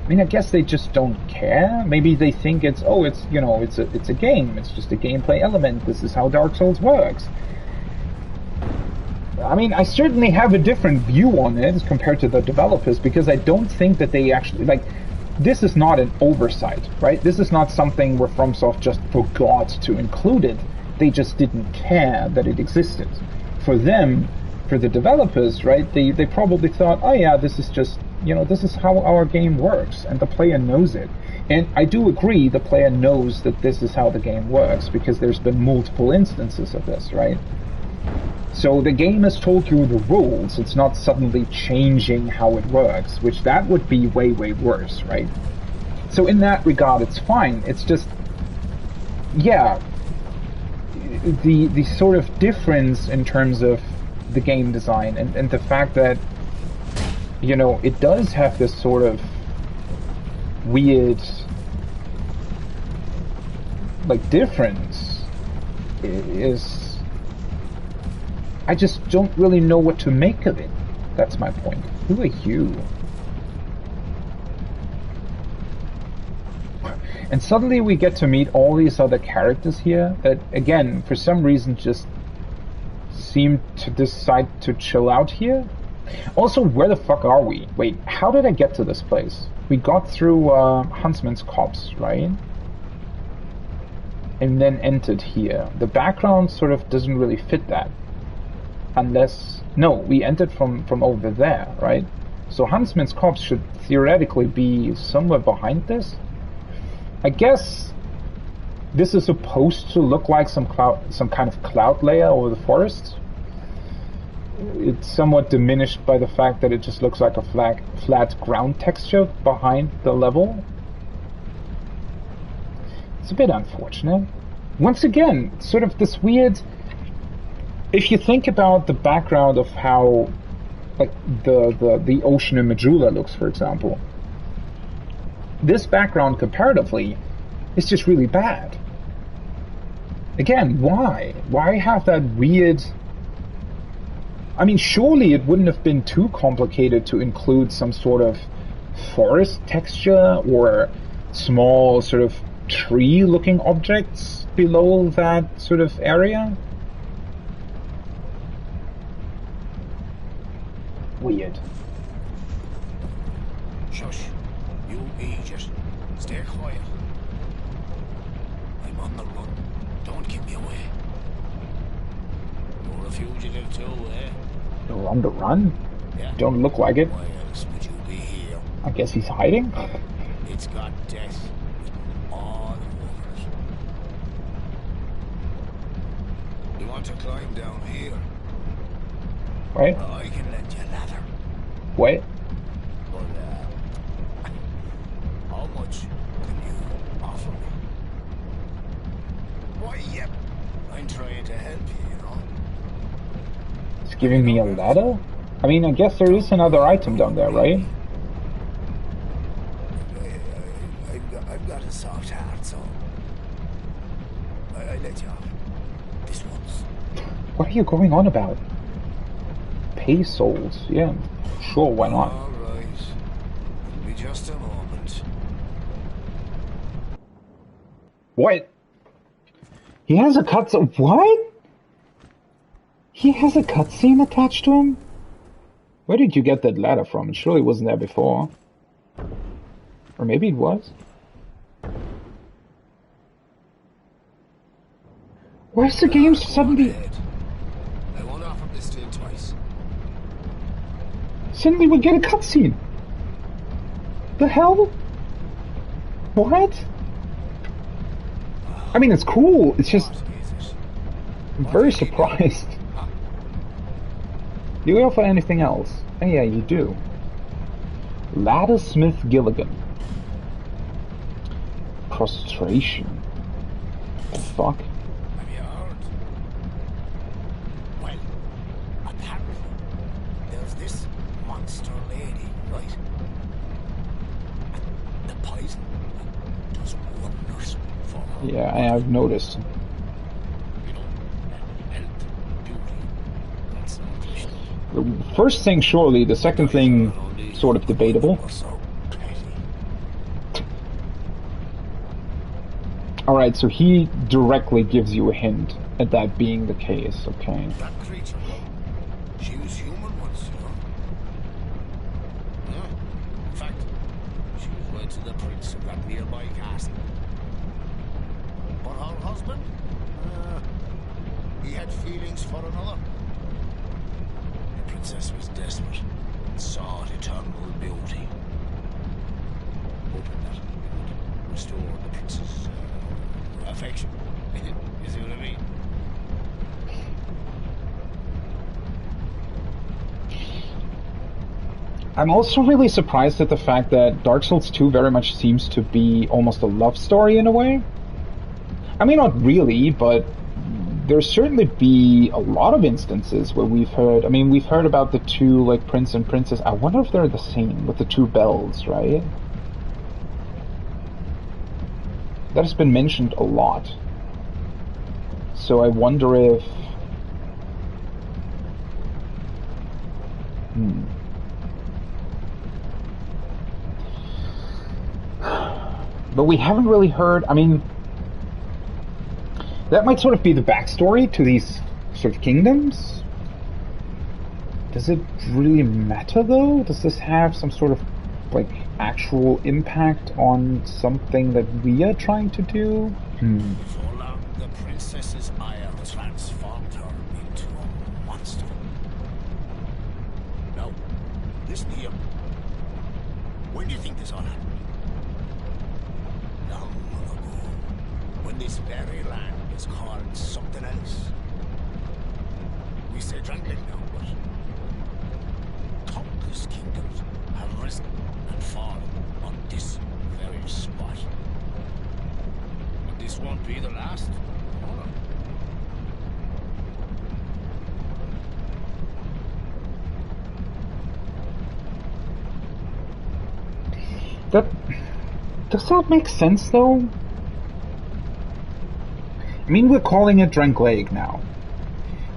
Speaker 1: I mean, I guess they just don't care. Maybe they think it's it's a game. It's just a gameplay element. This is how Dark Souls works. I mean, I certainly have a different view on it compared to the developers, because I don't think that they actually, like, this is not an oversight, right? This is not something where FromSoft just forgot to include it. They just didn't care that it existed. For them, for the developers, right, they probably thought, oh yeah, this is just, this is how our game works, and the player knows it. And I do agree the player knows that this is how the game works, because there's been multiple instances of this, right? So the game has told you the rules, it's not suddenly changing how it works, which that would be way, way worse, right? So in that regard, it's fine. It's just, yeah, the sort of difference in terms of the game design and the fact that, it does have this sort of weird, like, difference is... I just don't really know what to make of it. That's my point. Who are you? And suddenly we get to meet all these other characters here that, again, for some reason just seem to decide to chill out here. Also, where the fuck are we? Wait, how did I get to this place? We got through Huntsman's Copse, right? And then entered here. The background sort of doesn't really fit that. Unless... No, we entered from over there, right? So Huntsman's Copse should theoretically be somewhere behind this. I guess this is supposed to look like some kind of cloud layer over the forest. It's somewhat diminished by the fact that it just looks like a flat ground texture behind the level. It's a bit unfortunate. Once again, sort of this weird... If you think about the background of how, like, the ocean in Majula looks, for example, this background comparatively is just really bad. Again, why? Why have that weird... I mean, surely it wouldn't have been too complicated to include some sort of forest texture or small sort of tree-looking objects below that sort of area. Weird.
Speaker 3: Shush. You idiot. Stay quiet. I'm on the run. Don't give me away. You're a fugitive too, eh?
Speaker 1: You're on the run?
Speaker 3: Yeah.
Speaker 1: Don't look like it.
Speaker 3: Why else would you be here?
Speaker 1: I guess he's hiding?
Speaker 3: It's got death written all over it. You want to climb down here?
Speaker 1: Wait,
Speaker 3: I can lend you a ladder.
Speaker 1: wait.
Speaker 3: But, how much can you offer me? Why, yep. I'm trying to help you, you know?
Speaker 1: He's giving me a ladder? I mean, I guess there is another item down there, right?
Speaker 3: I've got a soft heart, so I let you off. This once.
Speaker 1: What are you going on about? Pay souls, yeah. Sure, why not?
Speaker 3: All right. It'll be just a moment.
Speaker 1: What? He has a cutscene. What? He has a cutscene attached to him? Where did you get that ladder from? It surely wasn't there before. Or maybe it was? Where's the game suddenly?
Speaker 3: I won't offer this to you twice.
Speaker 1: Suddenly we get a cutscene. The hell? What? I mean, it's cool. It's just...
Speaker 3: What is it?
Speaker 1: I'm very surprised. Do you offer anything else? Oh yeah, you do. Laddersmith Gilligan. Prostration. The fuck?
Speaker 3: Have you heard? Well, apparently, there's this monster lady, right? And the poison does wonders for her.
Speaker 1: Yeah, I have noticed.
Speaker 3: You know, health, beauty, that's no question.
Speaker 1: The first thing, surely. The second thing, sort of debatable.
Speaker 3: So petty.
Speaker 1: Alright, so he directly gives you a hint at that being the case, okay.
Speaker 3: That creature, she was human once, you know. Yeah. In fact, she was wed to the prince of that nearby castle. But her husband, he had feelings for another. The princess was desperate and sought eternal beauty, hoping that it would restore the prince's affection. You see what I mean?
Speaker 1: I'm also really surprised at the fact that Dark Souls 2 very much seems to be almost a love story in a way. I mean, not really, but there's certainly be a lot of instances where we've heard, I mean, we've heard about the two, like, prince and princess. I wonder if they're the same, with the two bells, right? That has been mentioned a lot. So I wonder if... But we haven't really heard, I mean... That might sort of be the backstory to these sort of kingdoms. Does it really matter, though? Does this have some sort of, like, actual impact on something that we are trying to do?
Speaker 3: Before long, the princess's ire transformed her into a monster. Now, listen here. When do you think this all happened? Long ago, when this very land was called something else. We say Drangleic now, but countless kingdoms have risen and fallen on this very spot. But this won't be the last. Hold on.
Speaker 1: Does that make sense, though? I mean, we're calling it Drangleic now.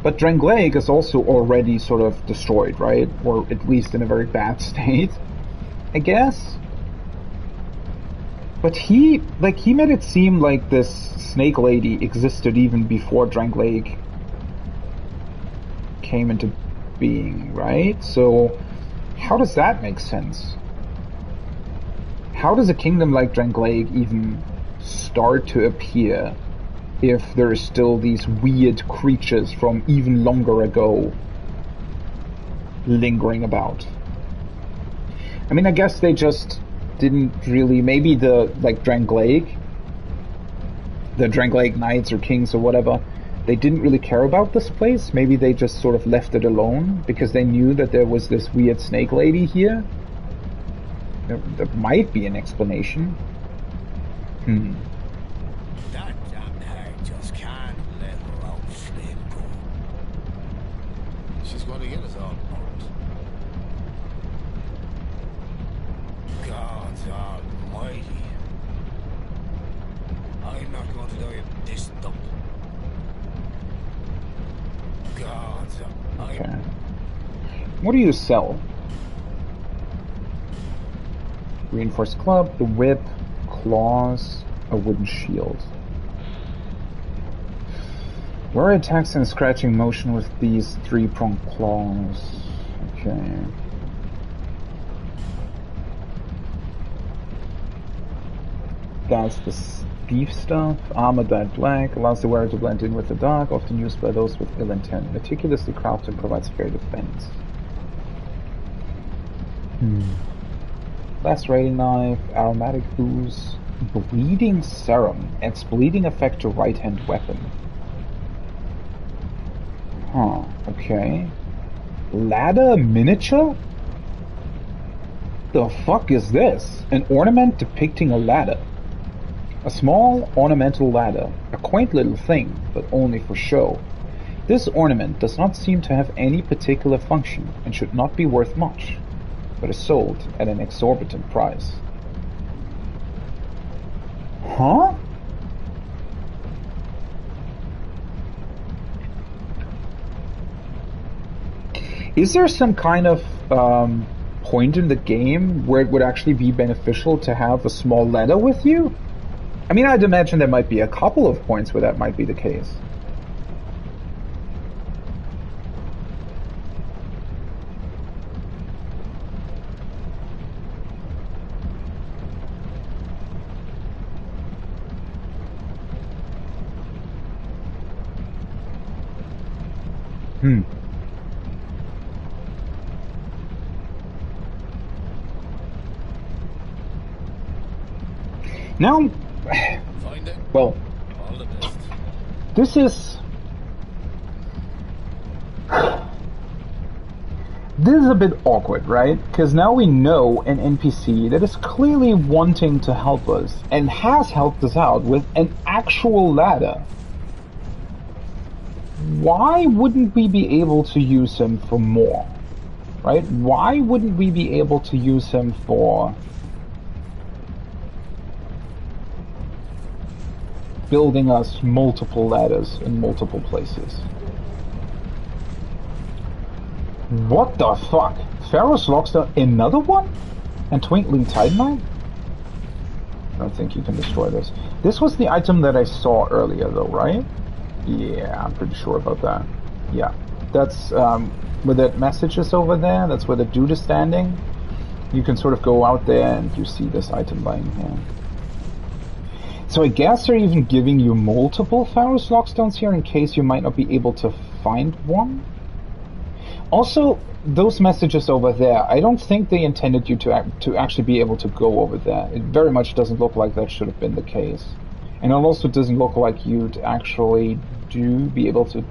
Speaker 1: But Drangleic is also already sort of destroyed, right? Or at least in a very bad state, I guess. But he made it seem like this snake lady existed even before Drangleic came into being, right? So, how does that make sense? How does a kingdom like Drangleic even start to appear if there are still these weird creatures from even longer ago lingering about? I mean, I guess they just didn't really... Maybe the, like, Drangleic, the Drangleic Knights or Kings or whatever, they didn't really care about this place. Maybe they just sort of left it alone because they knew that there was this weird snake lady here. There might be an explanation.
Speaker 3: That damn hag just can't let her own flame go. She's going to get us all burnt. God almighty. I'm not going to die in this dump. God,
Speaker 1: Okay. What do you sell? Reinforced club, the whip, claws, a wooden shield. Where attacks and scratching motion with these three-pronged claws. Okay. That's the thief stuff. Armor dyed black, allows the wearer to blend in with the dark, often used by those with ill intent. Meticulously crafted, provides fair defense. Lacerating knife, aromatic ooze, bleeding serum, adds bleeding effect to right-hand weapon. Huh, okay. Ladder miniature? The fuck is this? An ornament depicting a ladder. A small ornamental ladder, a quaint little thing, but only for show. This ornament does not seem to have any particular function and should not be worth much, but is sold at an exorbitant price. Huh? Is there some kind of point in the game where it would actually be beneficial to have a small ladder with you? I mean, I'd imagine there might be a couple of points where that might be the case. Now, well, this is a bit awkward, right? Because now we know an NPC that is clearly wanting to help us and has helped us out with an actual ladder. Why wouldn't we be able to use him for more? Right? Why wouldn't we be able to use him for building us multiple ladders in multiple places? What the fuck? Pharaoh's Lockstone, another one? And Twinkling Titanite? I don't think you can destroy this. This was the item that I saw earlier though, right? Yeah, I'm pretty sure about that. Yeah. That's, where that message is over there, that's where the dude is standing. You can sort of go out there and you see this item lying here. So I guess they're even giving you multiple Pharaoh's Lockstones here in case you might not be able to find one. Also, those messages over there, I don't think they intended you to actually be able to go over there. It very much doesn't look like that should have been the case. And it also doesn't look like you'd actually be able to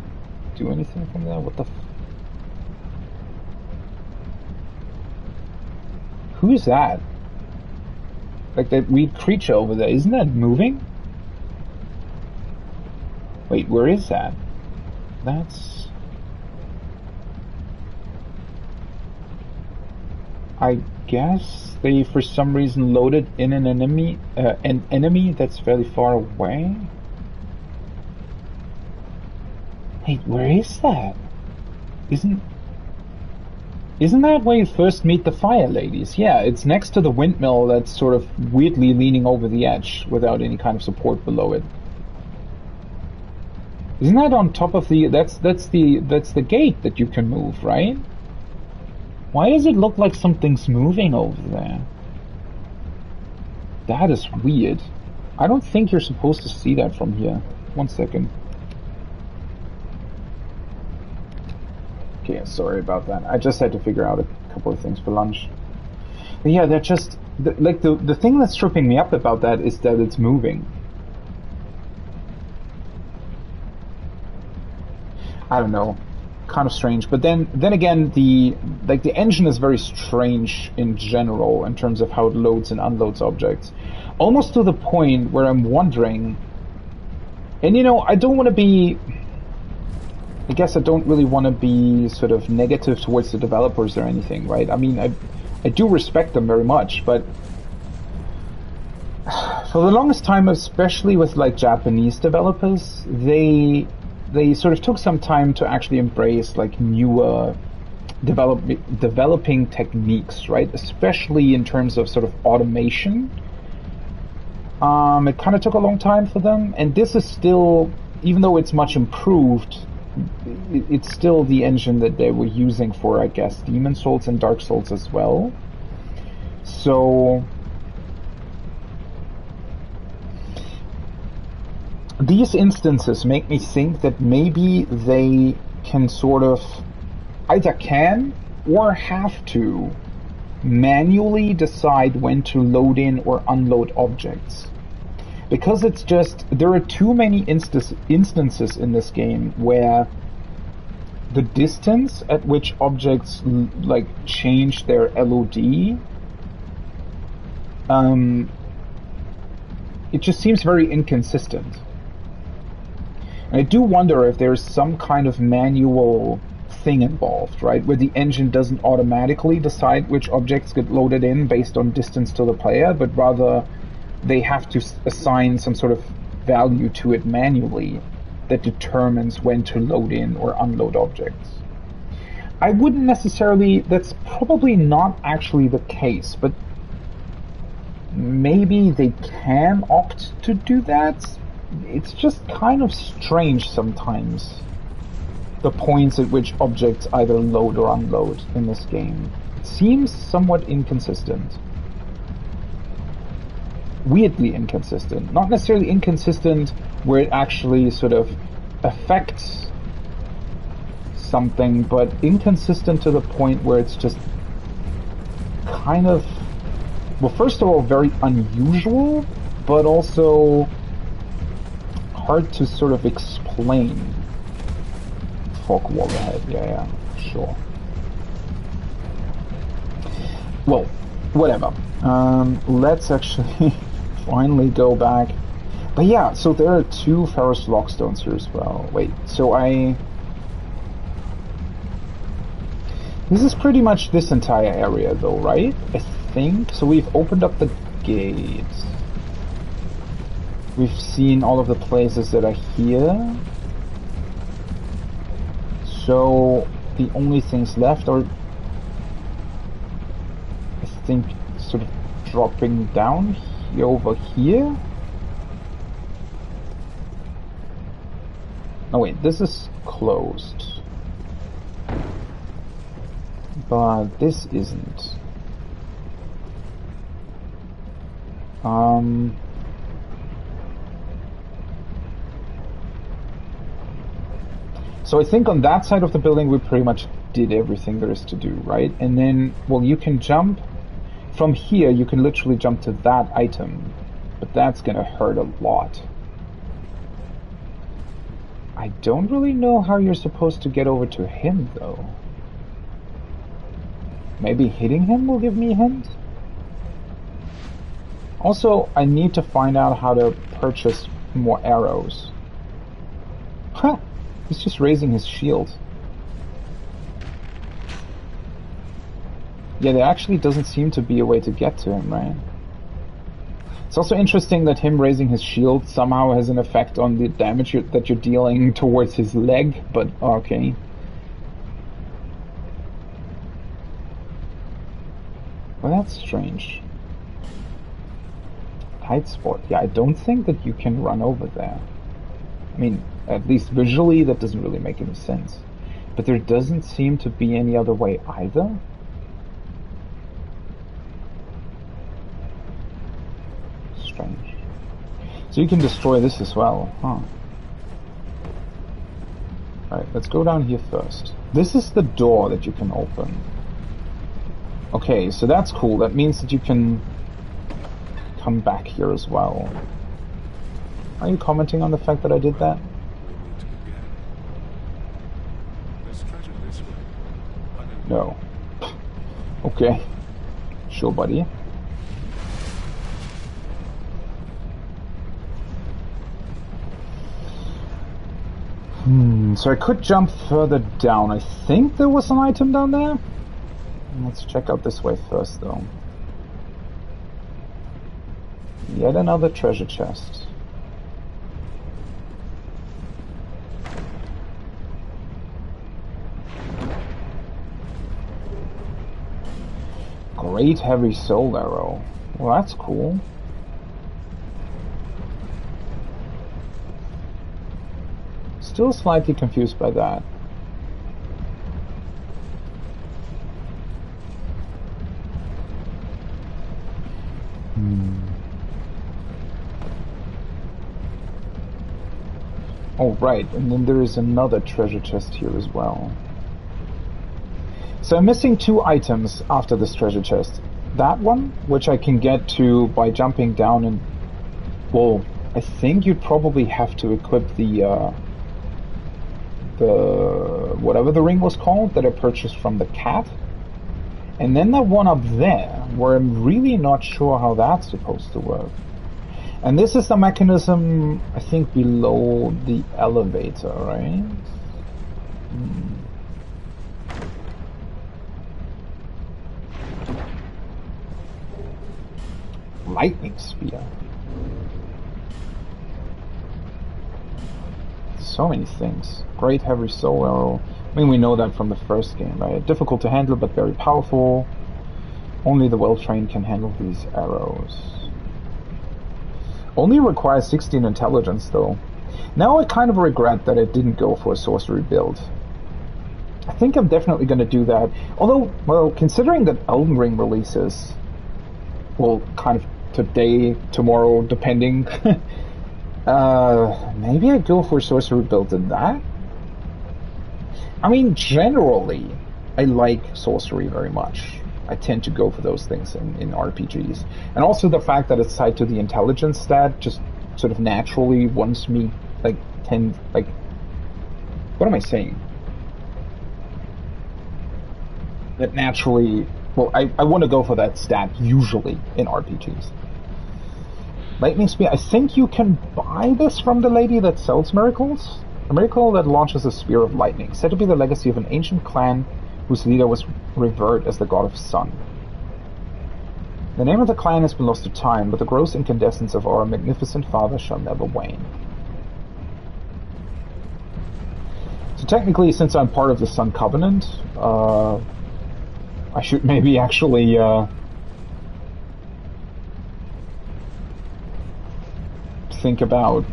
Speaker 1: do anything from there. What the Who is that? Like that weird creature over there, isn't that moving? Wait, where is that? That's... I guess they for some reason loaded in an enemy that's fairly far away? Wait, where is that? Isn't that where you first meet the fire ladies? Yeah, it's next to the windmill that's sort of weirdly leaning over the edge without any kind of support below it. Isn't that on top of the... That's the gate that you can move, right? Why does it look like something's moving over there? That is weird. I don't think you're supposed to see that from here. 1 second. Okay, sorry about that. I just had to figure out a couple of things for lunch. But yeah, they're just like the thing that's tripping me up about that is that it's moving. I don't know, kind of strange. But then again, the engine is very strange in general in terms of how it loads and unloads objects, almost to the point where I'm wondering. And you know, I don't want to be. I guess I don't really want to be sort of negative towards the developers or anything, right? I mean, I do respect them very much, but for the longest time, especially with like Japanese developers, they sort of took some time to actually embrace like newer developing techniques, right? Especially in terms of sort of automation. It kind of took a long time for them, and this is still, even though it's much improved, it's still the engine that they were using for, I guess, Demon Souls and Dark Souls as well. So these instances make me think that maybe they can sort of either can or have to manually decide when to load in or unload objects. Because it's just, there are too many instances in this game where the distance at which objects like change their LOD, it just seems very inconsistent. And I do wonder if there's some kind of manual thing involved, right, where the engine doesn't automatically decide which objects get loaded in based on distance to the player, but rather they have to assign some sort of value to it manually that determines when to load in or unload objects. I wouldn't necessarily, that's probably not actually the case, but maybe they can opt to do that. It's just kind of strange sometimes, the points at which objects either load or unload in this game. It seems somewhat inconsistent. Weirdly inconsistent. Not necessarily inconsistent where it actually sort of affects something, but inconsistent to the point where it's just kind of, well, first of all, very unusual, but also hard to sort of explain. Fog wall ahead, yeah, sure. Well, whatever. Let's actually finally go back. But yeah, so there are 2 Ferrous Lockstones here as well. Wait, so this is pretty much this entire area though, right? I think. So we've opened up the gates. We've seen all of the places that are here. So the only things left are, I think, sort of dropping down here, over here. Oh wait, this is closed. But this isn't. So I think on that side of the building we pretty much did everything there is to do, right? And then, well, you can jump from here, you can literally jump to that item, but that's gonna hurt a lot. I don't really know how you're supposed to get over to him though. Maybe hitting him will give me a hint? Also, I need to find out how to purchase more arrows. Huh! He's just raising his shield. Yeah, there actually doesn't seem to be a way to get to him, right? It's also interesting that him raising his shield somehow has an effect on the damage that you're dealing towards his leg, but okay. Well, that's strange. Tight spot. Yeah, I don't think that you can run over there. I mean, at least visually, that doesn't really make any sense. But there doesn't seem to be any other way either. Strange. So you can destroy this as well, huh? Alright, let's go down here first. This is the door that you can open. Okay, so that's cool. That means that you can come back here as well. Are you commenting on the fact that I did that?
Speaker 2: We'll meet again. There's treasure this way. I don't
Speaker 1: No. Okay. Sure, buddy. So I could jump further down. I think there was an item down there. Let's check out this way first, though. Yet another treasure chest. Great heavy soul arrow. Well, that's cool. Still slightly confused by that. Oh, right, and then there is another treasure chest here as well. So I'm missing 2 items after this treasure chest. That one, which I can get to by jumping down and... Well, I think you'd probably have to equip the whatever the ring was called that I purchased from the cat. And then that one up there, where I'm really not sure how that's supposed to work. And this is the mechanism, I think, below the elevator, right? Lightning spear. So many things. Great heavy soul arrow. I mean, we know that from the first game, right? Difficult to handle, but very powerful. Only the well-trained can handle these arrows. Only requires 16 intelligence, though. Now I kind of regret that I didn't go for a sorcery build. I think I'm definitely going to do that. Although, well, considering that Elden Ring releases, well, kind of today, tomorrow, depending, maybe I go for a sorcery build in that? I mean, generally, I like sorcery very much. I tend to go for those things in RPGs. And also the fact that it's tied to the intelligence stat just sort of naturally wants me, what am I saying? That naturally, well, I want to go for that stat usually in RPGs. Lightning Spear, I think you can buy this from the lady that sells miracles. A miracle that launches a spear of lightning, said to be the legacy of an ancient clan whose leader was revered as the god of sun. The name of the clan has been lost to time, but the gross incandescence of our magnificent father shall never wane. So technically, since I'm part of the Sun Covenant, I should maybe actually think about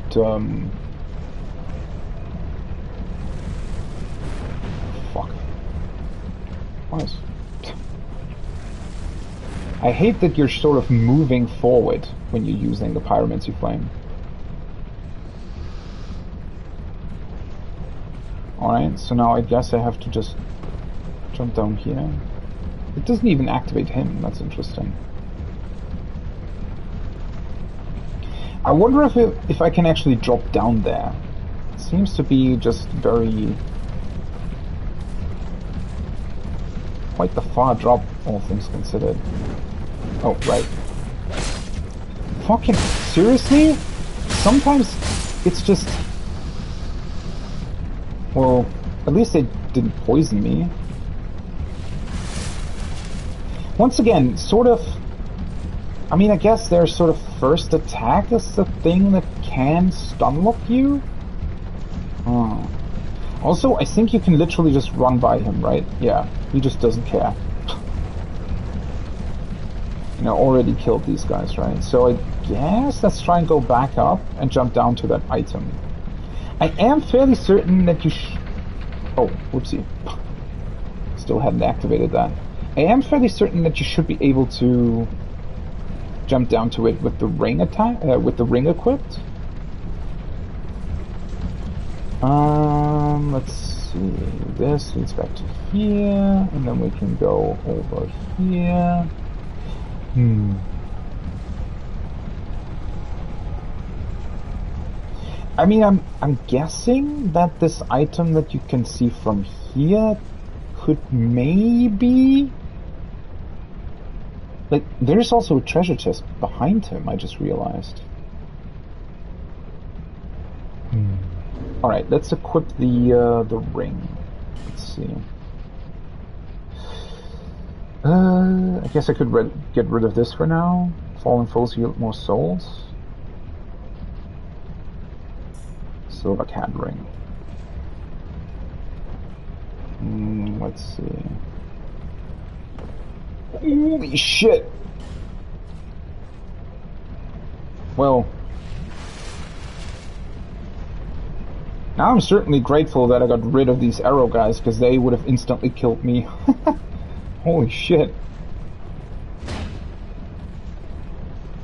Speaker 1: Nice. I hate that you're sort of moving forward when you're using the Pyromancy Flame. Alright, so now I guess I have to just jump down here. It doesn't even activate him, that's interesting. I wonder if I can actually drop down there. It seems to be just very... quite the far drop, all things considered. Oh, right. Fucking seriously? Sometimes it's just... Well, at least they didn't poison me. Once again, sort of... I mean, I guess their sort of first attack is the thing that can stun-lock you? Oh. Also, I think you can literally just run by him, right? Yeah, he just doesn't care. You know, already killed these guys, right? So I guess let's try and go back up and jump down to that item. I am fairly certain that you oh, whoopsie. Still hadn't activated that. I am fairly certain that you should be able to jump down to it with the ring attack, with the ring equipped. Let's see. This leads back to here, and then we can go over here. I mean, I'm guessing that this item that you can see from here could maybe... Like, there's also a treasure chest behind him, I just realized. Alright, let's equip the ring. Let's see. I guess I could get rid of this for now. Fallen foes yield more souls. Silver cat ring. Let's see. Holy shit! Well, now I'm certainly grateful that I got rid of these arrow guys, because they would have instantly killed me. Holy shit.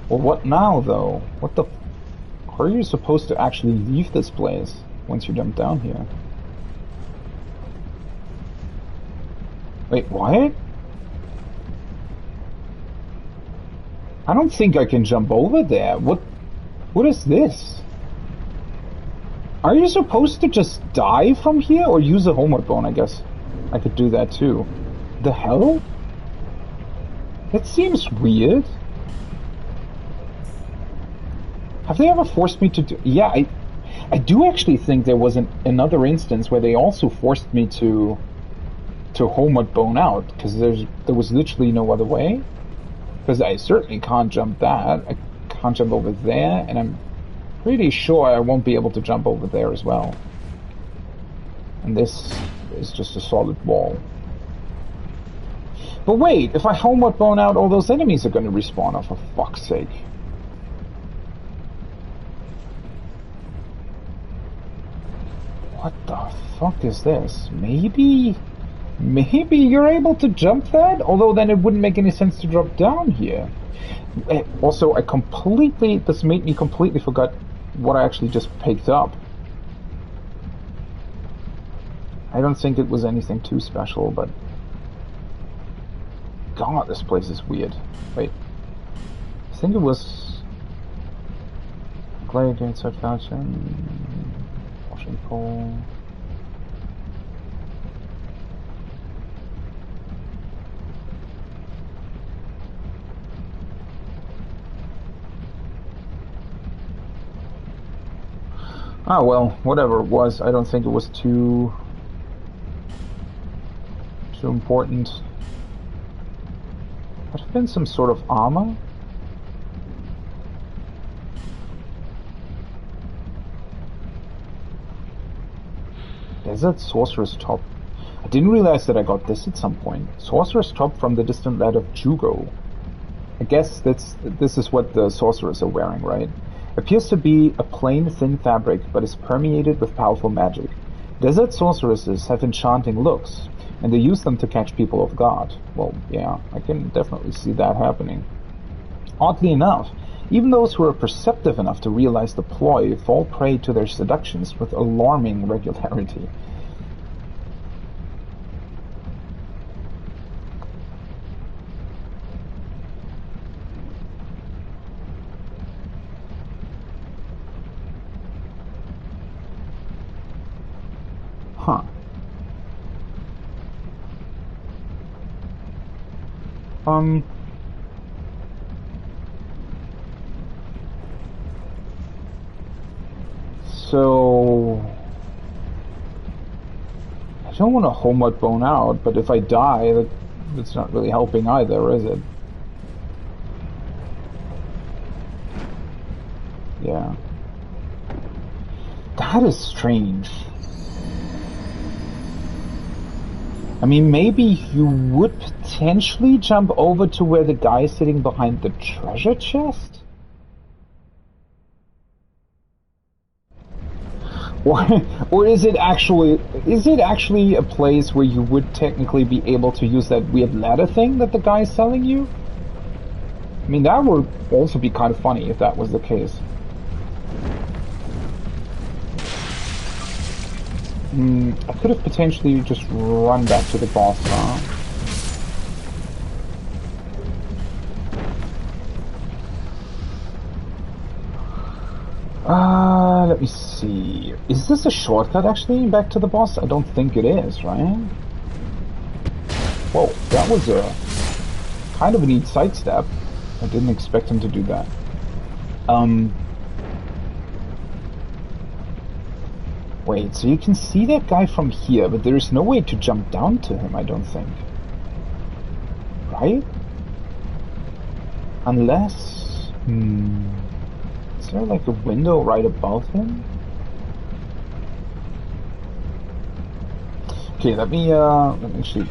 Speaker 1: Well, what now, though? What the... How are you supposed to actually leave this place once you jump down here? Wait, what? I don't think I can jump over there. What is this? Are you supposed to just die from here? Or use a homeward bone, I guess. I could do that too. The hell? That seems weird. Have they ever forced me to do... Yeah, I do actually think there was another instance where they also forced me to homeward bone out, because there was literally no other way. Because I certainly can't jump that. I can't jump over there, and I'm pretty sure I won't be able to jump over there as well. And this is just a solid wall. But wait, if I homeward bone out, all those enemies are going to respawn, oh, for fuck's sake. What the fuck is this? Maybe you're able to jump that? Although then it wouldn't make any sense to drop down here. Also, this made me completely forgot what I actually just picked up. I don't think it was anything too special, but... God, this place is weird. Wait. I think it was... Gladiator inside fountain... Washing pole... Ah, well, whatever it was, I don't think it was too important. Could have been some sort of armor? Desert Sorcerer's Top. I didn't realize that I got this at some point. Sorcerer's Top from the distant land of Jugo. I guess this is what the sorcerers are wearing, right? Appears to be a plain, thin fabric, but is permeated with powerful magic. Desert sorceresses have enchanting looks, and they use them to catch people off guard. Well, yeah, I can definitely see that happening. Oddly enough, even those who are perceptive enough to realize the ploy fall prey to their seductions with alarming regularity. Huh. So... I don't want to homeward bone out, but if I die, that's not really helping either, is it? Yeah. That is strange. I mean, maybe you would potentially jump over to where the guy is sitting behind the treasure chest? Or is it actually a place where you would technically be able to use that weird ladder thing that the guy is selling you? I mean, that would also be kind of funny if that was the case. I could have potentially just run back to the boss, huh? Let me see. Is this a shortcut, actually, back to the boss? I don't think it is, right? Whoa, that was a kind of a neat sidestep. I didn't expect him to do that. Wait, so you can see that guy from here, but there is no way to jump down to him, I don't think. Right? Unless... Is there like a window right above him? Okay, let me actually...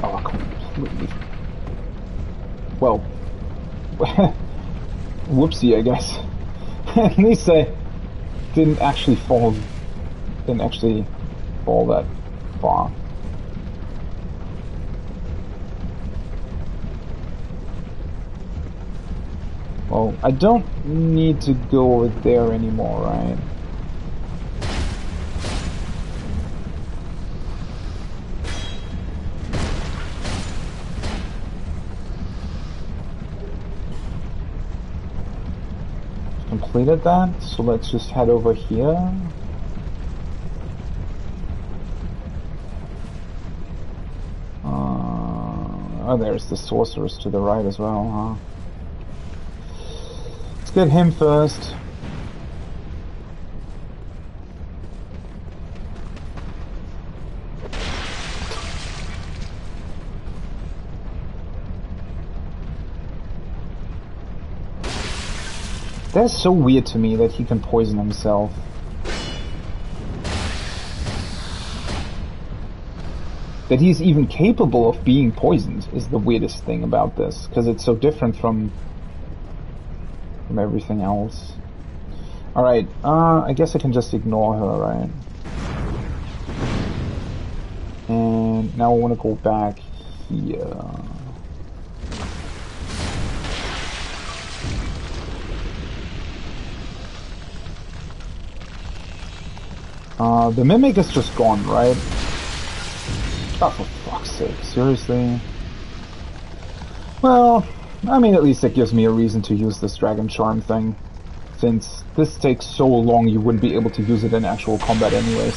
Speaker 1: Oh, completely... Well... Whoopsie, I guess. At least I didn't actually fall that far. Well, I don't need to go over there anymore, right? Completed that, so let's just head over here. Oh, there's the sorceress to the right as well, huh? Let's get him first. That's so weird to me that he can poison himself. That he's even capable of being poisoned is the weirdest thing about this, because it's so different from everything else. Alright, I guess I can just ignore her, right? And now I want to go back here. The Mimic is just gone, right? Oh, for fuck's sake, seriously? Well, I mean, at least it gives me a reason to use this Dragon Charm thing. Since this takes so long, you wouldn't be able to use it in actual combat anyways.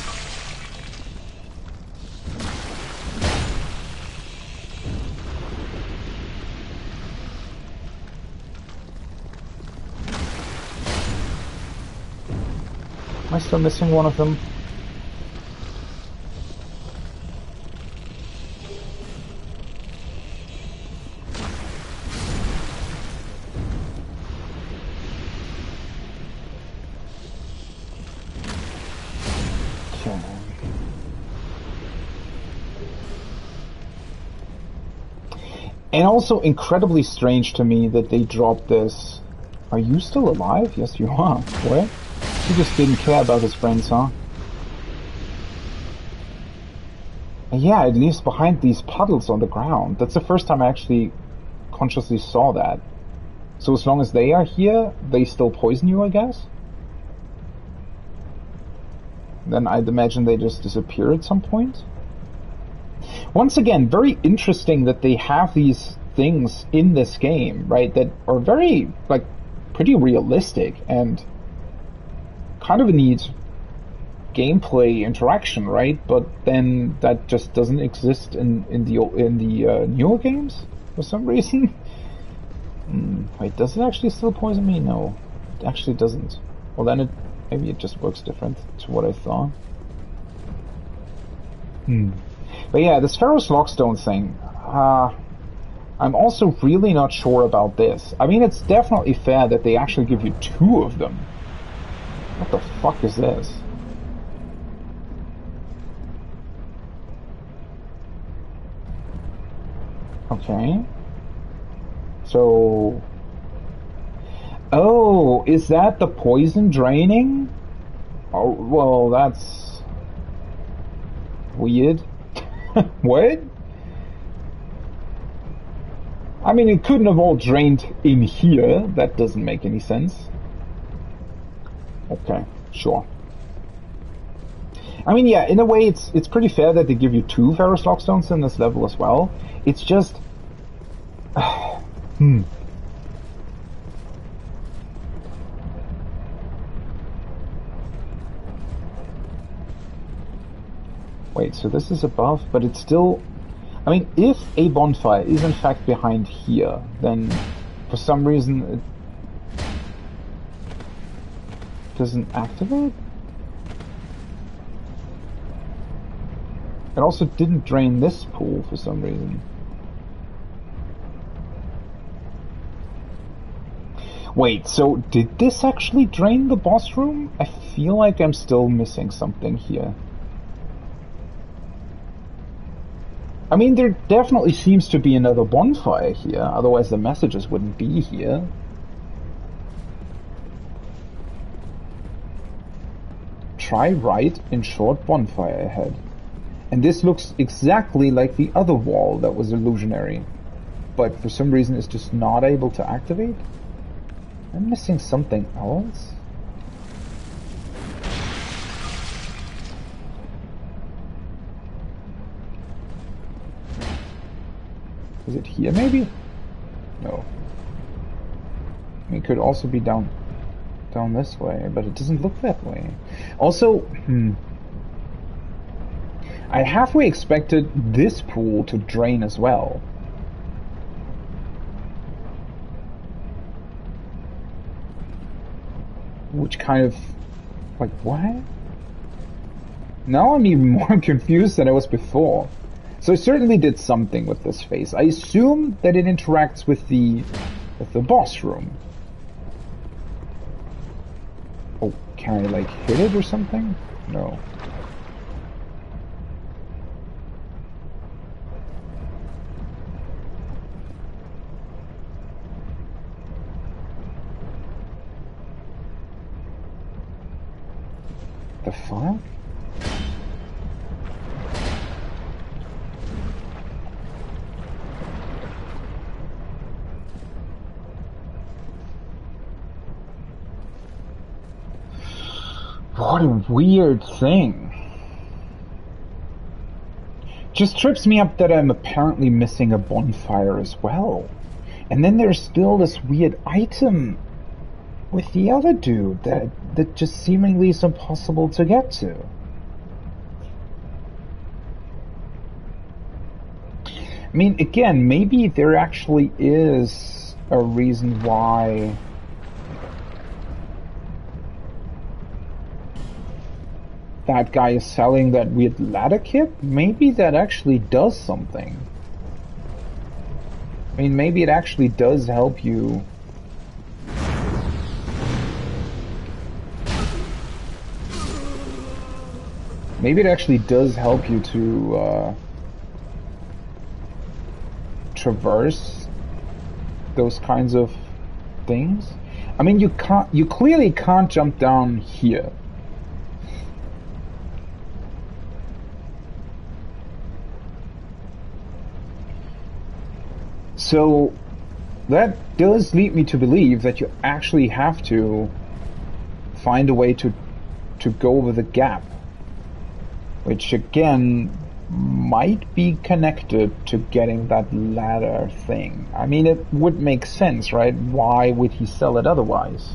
Speaker 1: Am I still missing one of them? And also incredibly strange to me that they dropped this. Are you still alive? Yes, you are. What? He just didn't care about his friends, huh? And yeah, it leaves behind these puddles on the ground. That's the first time I actually consciously saw that. So as long as they are here, they still poison you, I guess? Then I'd imagine they just disappear at some point. Once again, very interesting that they have these things in this game, right, that are very, like, pretty realistic and kind of a neat gameplay interaction, right? But then that just doesn't exist in the newer games for some reason. Wait, does it actually still poison me? No, it actually doesn't. Well, then maybe it just works different to what I thought. But yeah, this Pharaoh's Lockstone thing, I'm also really not sure about this. I mean, it's definitely fair that they actually give you 2 of them. What the fuck is this? Okay. So... Oh, is that the poison draining? Oh, well, that's... weird. What? I mean, it couldn't have all drained in here. That doesn't make any sense. Okay, sure. I mean, yeah, in a way, it's pretty fair that they give you 2 Ferrous Lockstones in this level as well. It's just... Wait, so this is above, but it's still... I mean, if a bonfire is in fact behind here, then for some reason it doesn't activate? It also didn't drain this pool for some reason. Wait, so did this actually drain the boss room? I feel like I'm still missing something here. I mean, there definitely seems to be another bonfire here, otherwise the messages wouldn't be here. Try right in short bonfire ahead. And this looks exactly like the other wall that was illusionary, but for some reason it's just not able to activate? I'm missing something else? Is it here maybe? No. I mean, it could also be down this way, but it doesn't look that way. Also, I halfway expected this pool to drain as well. Which kind of... like, what? Now I'm even more confused than I was before. So I certainly did something with this face. I assume that it interacts with the boss room. Oh, can I like hit it or something? No. The fuck? What a weird thing. Just trips me up that I'm apparently missing a bonfire as well. And then there's still this weird item with the other dude that just seemingly is impossible to get to. I mean, again, maybe there actually is a reason why that guy is selling that weird ladder kit. Maybe that actually does something. I mean, maybe it actually does help you. Maybe it actually does help you to traverse those kinds of things. I mean, you clearly can't jump down here. So that does lead me to believe that you actually have to find a way to go over the gap, which again might be connected to getting that ladder thing. I mean, it would make sense, right? Why would he sell it otherwise?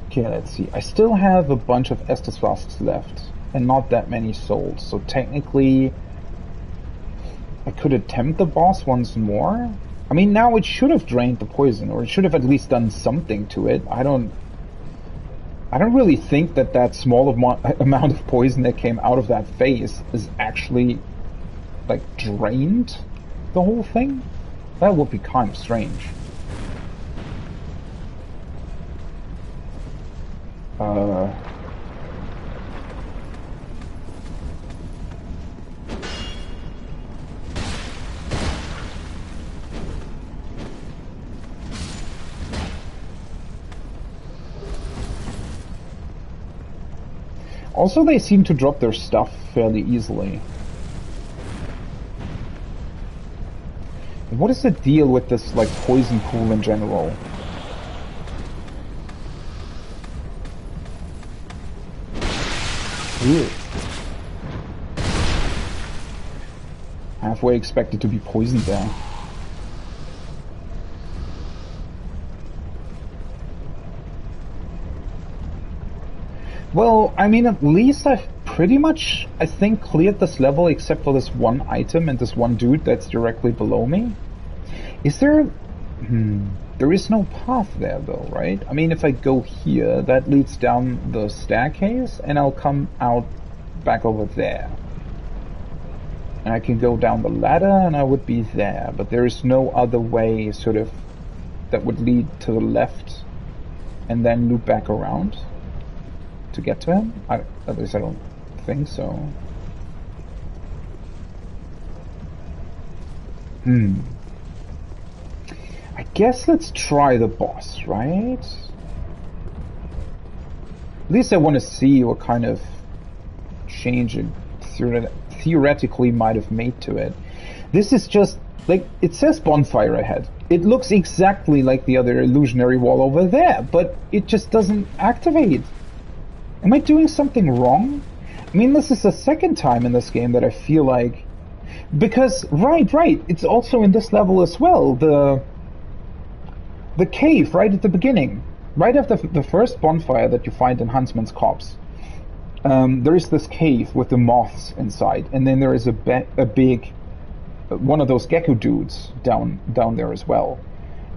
Speaker 1: Okay, let's see. I still have a bunch of Estus flasks left, and not that many sold, so technically I could attempt the boss once more. I mean, now it should have drained the poison, or it should have at least done something to it. I don't really think that small amount of poison that came out of that face is actually like drained the whole thing. That would be kind of strange. Also, they seem to drop their stuff fairly easily. What is the deal with this, like, poison pool in general? Ugh. Halfway expected to be poisoned there. Well, I mean, at least I've pretty much, I think, cleared this level except for this one item and this one dude that's directly below me. Is there... there is no path there, though, right? I mean, if I go here, that leads down the staircase, and I'll come out back over there. And I can go down the ladder, and I would be there. But there is no other way, sort of, that would lead to the left, and then loop back around to get to him? At least I don't think so. I guess let's try the boss, right? At least I want to see what kind of change it theoretically might have made to it. This is just, like, it says bonfire ahead. It looks exactly like the other illusionary wall over there, but it just doesn't activate. Am I doing something wrong? I mean, this is the second time in this game that I feel like... Because, right, it's also in this level as well, the cave right at the beginning. Right after the first bonfire that you find in Huntsman's Copse. There is this cave with the moths inside, and then there is a big... one of those gecko dudes down there as well.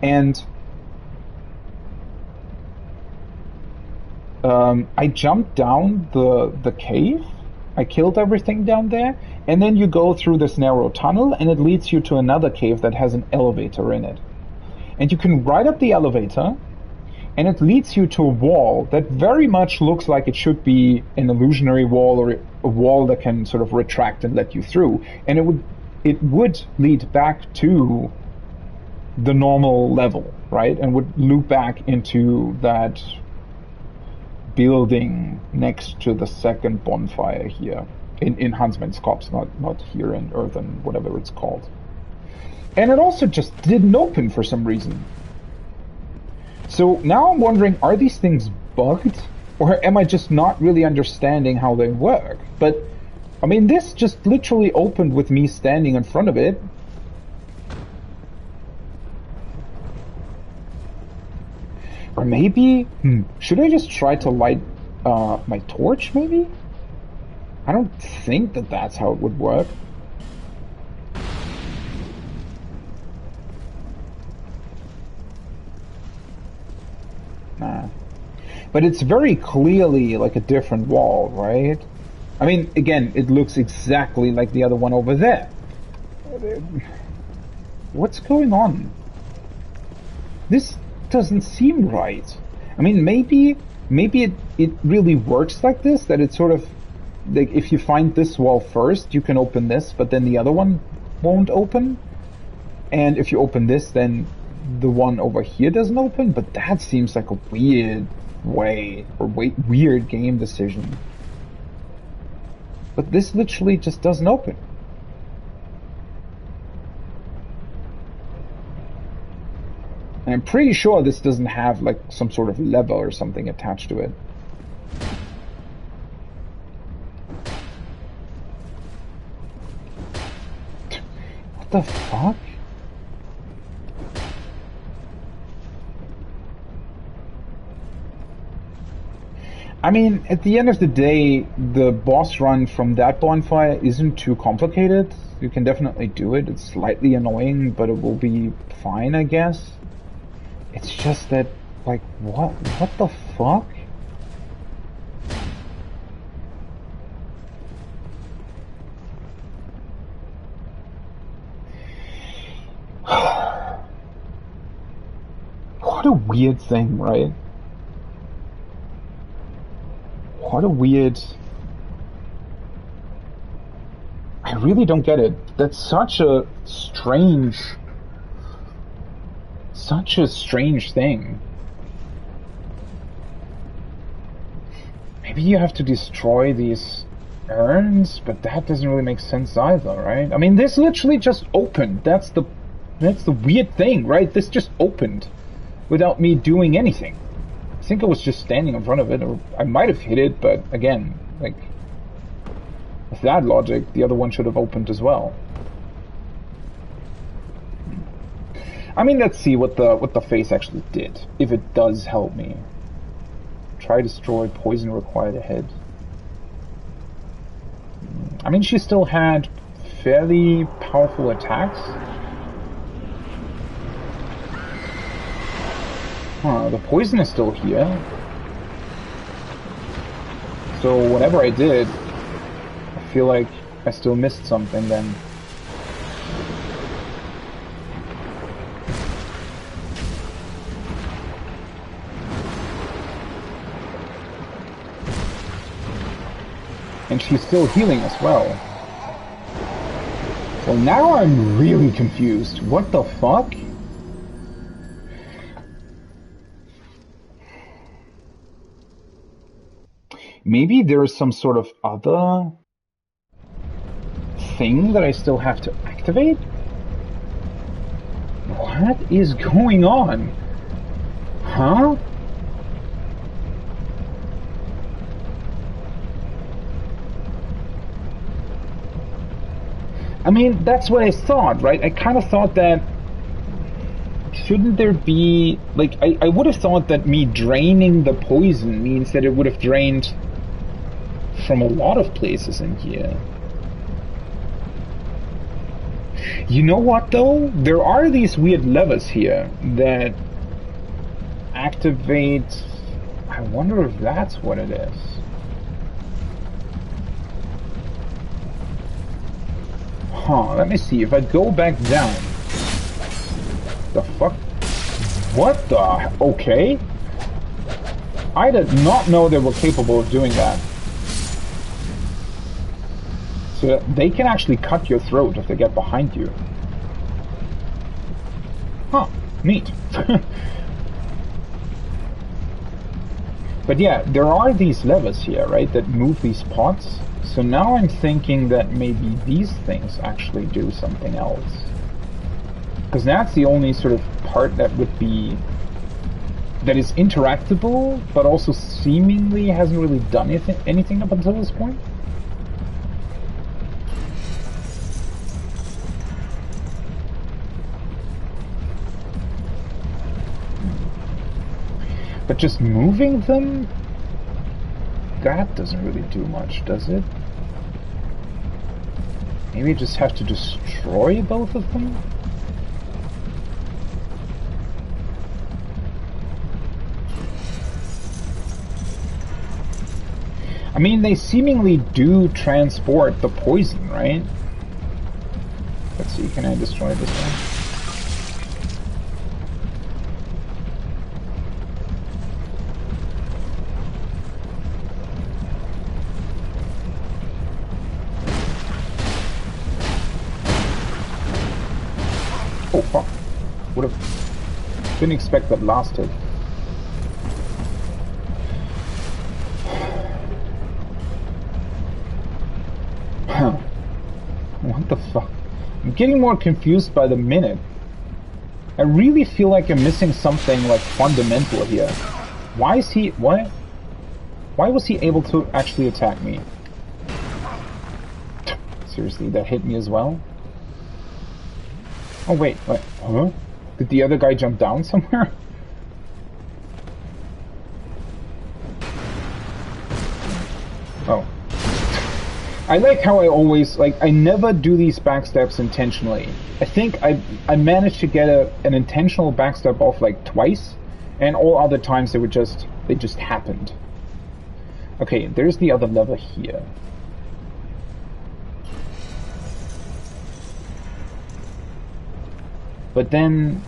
Speaker 1: And... I jumped down the cave, I killed everything down there, and then you go through this narrow tunnel, and it leads you to another cave that has an elevator in it. And you can ride up the elevator, and it leads you to a wall that very much looks like it should be an illusionary wall, or a wall that can sort of retract and let you through. And it would lead back to the normal level, right? And would loop back into that building next to the second bonfire here in Huntsman's Copse, not here in Earthen, whatever it's called. And it also just didn't open for some reason. So now I'm wondering, are these things bugged? Or am I just not really understanding how they work? But, I mean, this just literally opened with me standing in front of it. Or maybe, should I just try to light my torch, maybe? I don't think that that's how it would work. Nah. But it's very clearly like a different wall, right? I mean, again, it looks exactly like the other one over there. What's going on? This doesn't seem right. I mean, maybe it really works like this, that it's sort of like if you find this wall first, you can open this, but then the other one won't open. And if you open this, then the one over here doesn't open. But that seems like a weird way, or weird game decision. But this literally just doesn't open. And I'm pretty sure this doesn't have like some sort of lever or something attached to it. What the fuck? I mean, at the end of the day, the boss run from that bonfire isn't too complicated. You can definitely do it. It's slightly annoying, but it will be fine, I guess. It's just that, like, what the fuck? What a weird thing, right? What a weird... I really don't get it. That's such a strange thing. Maybe you have to destroy these urns, but that doesn't really make sense either, right? I mean, this literally just opened. That's the weird thing, right? This just opened without me doing anything. I think I was just standing in front of it, or I might have hit it, but again, like, with that logic, the other one should have opened as well. I mean, let's see what the face actually did, if it does help me. Try destroy, poison required ahead. I mean, she still had fairly powerful attacks. Huh, the poison is still here. So whatever I did, I feel like I still missed something then. And she's still healing as well. Well, now I'm really confused. What the fuck? Maybe there's some sort of other thing that I still have to activate? What is going on? Huh? I mean, that's what I thought, right? I kind of thought that shouldn't there be, like, I would have thought that me draining the poison means that it would have drained from a lot of places in here. You know what, though? There are these weird levers here that activate... I wonder if that's what it is. Huh, let me see. If I go back down... The fuck? What the... Okay. I did not know they were capable of doing that. So they can actually cut your throat if they get behind you. Huh, neat. But yeah, there are these levers here, right, that move these pots. So now I'm thinking that maybe these things actually do something else. Because that's the only sort of part that would be... that is interactable, but also seemingly hasn't really done anything up until this point. But just moving them, that doesn't really do much, does it? Maybe just have to destroy both of them? I mean, they seemingly do transport the poison, right? Let's see, can I destroy this one? Oh fuck. Would have... Didn't expect that last hit. What the fuck? I'm getting more confused by the minute. I really feel like I'm missing something like fundamental here. Why is he... What? Why was he able to actually attack me? Seriously, that hit me as well? Oh wait, huh? Did the other guy jump down somewhere? Oh. I like how I always, like, I never do these backstabs intentionally. I think I managed to get an intentional backstab off like twice, and all other times they just happened. Okay, there's the other lever here. But then,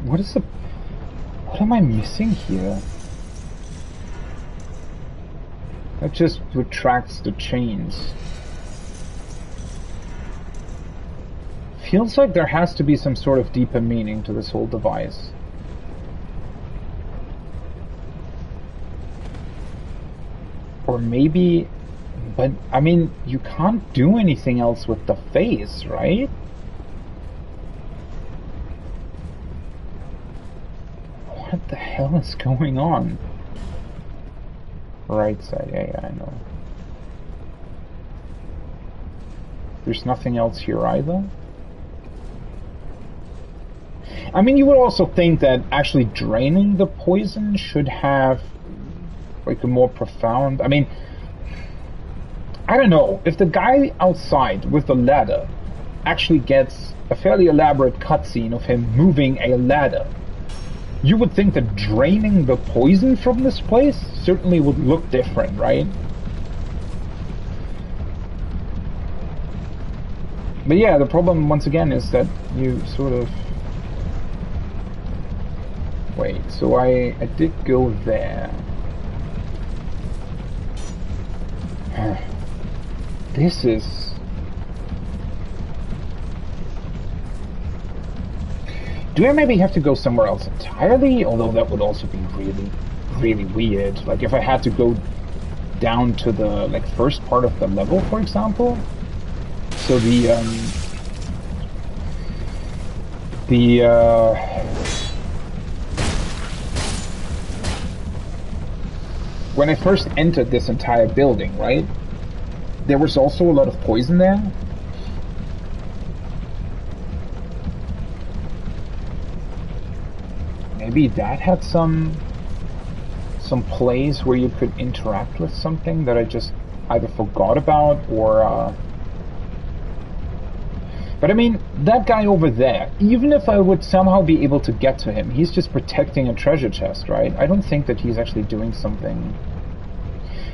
Speaker 1: what am I missing here? That just retracts the chains. Feels like there has to be some sort of deeper meaning to this whole device. Or maybe, but I mean, you can't do anything else with the face, right? hell is going on? Right side, yeah, I know. There's nothing else here either? I mean, you would also think that actually draining the poison should have, like, a more profound... I mean, I don't know. If the guy outside with the ladder actually gets a fairly elaborate cutscene of him moving a ladder, you would think that draining the poison from this place certainly would look different, right? But yeah, the problem, once again, is that you sort of... Wait, so I did go there. This is... Do I maybe have to go somewhere else entirely? Although that would also be really, really weird. Like if I had to go down to the like first part of the level, for example. So when I first entered this entire building, right? There was also a lot of poison there. Maybe that had some place where you could interact with something that I just either forgot about or... But I mean, that guy over there, even if I would somehow be able to get to him, he's just protecting a treasure chest, right? I don't think that he's actually doing something...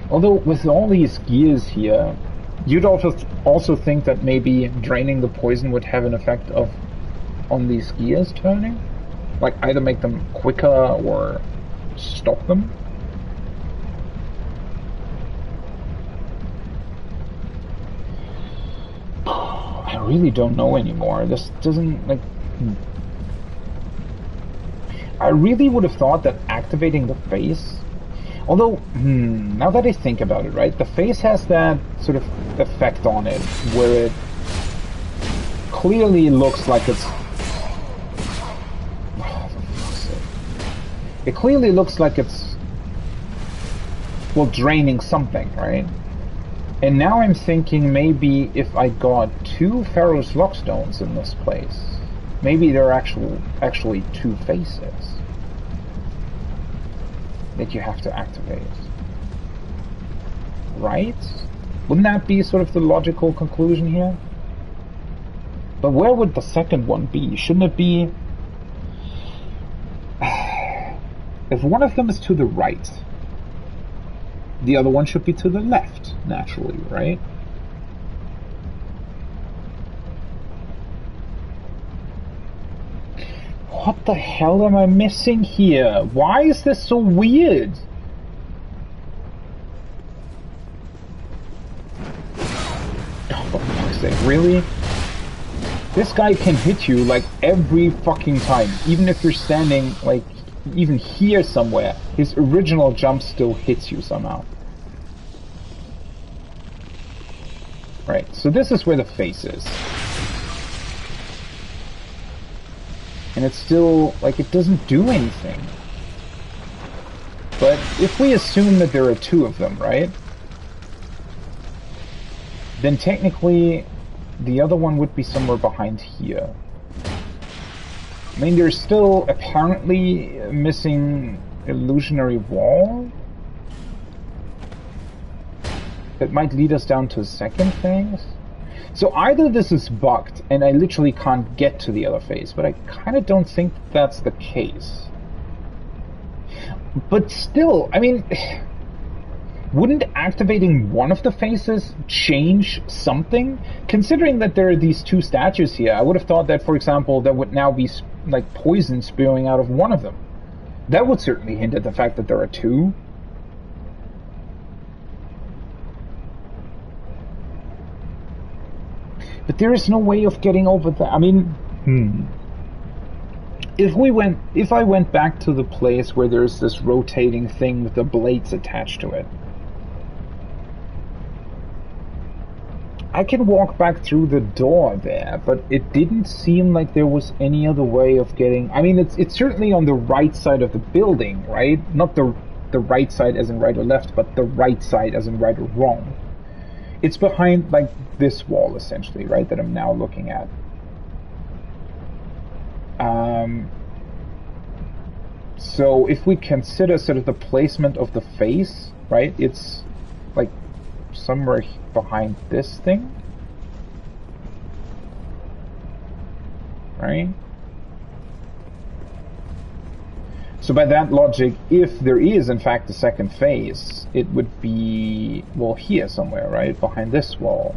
Speaker 1: Although, with all these gears here, you'd also think that maybe draining the poison would have an effect on these gears turning? Like, either make them quicker or stop them? I really don't know anymore. This doesn't, like... I really would have thought that activating the face... Although, now that I think about it, right, the face has that sort of effect on it, where it clearly looks like it's... It clearly looks like it's, well, draining something, right? And now I'm thinking maybe if I got 2 Pharaoh's Lockstones in this place, maybe there are actually 2 faces that you have to activate. Right? Wouldn't that be sort of the logical conclusion here? But where would the second one be? Shouldn't it be... If one of them is to the right, the other one should be to the left, naturally, right? What the hell am I missing here? Why is this so weird? Oh, for fuck's sake, really? This guy can hit you, like, every fucking time. Even if you're standing, like, even here somewhere, his original jump still hits you somehow. Right, so this is where the face is. And it's still, like, it doesn't do anything. But if we assume that there are 2 of them, right? Then technically, the other one would be somewhere behind here. I mean, there's still apparently a missing illusionary wall that might lead us down to second phase. So either this is bugged and I literally can't get to the other phase, but I kind of don't think that's the case. But still, I mean, wouldn't activating one of the phases change something? Considering that there are these 2 statues here, I would have thought that, for example, there would now be like poison spewing out of one of them. That would certainly hint at the fact that there are 2. But there is no way of getting over that. I mean, If I went back to the place where there's this rotating thing with the blades attached to it, I can walk back through the door there, but it didn't seem like there was any other way of getting... I mean, it's certainly on the right side of the building, right? Not the right side as in right or left, but the right side as in right or wrong. It's behind, like, this wall, essentially, right, that I'm now looking at. So if we consider sort of the placement of the face, right, it's, like, somewhere behind this thing, right? So by that logic, if there is in fact a second phase, it would be, well, here somewhere, right, behind this wall.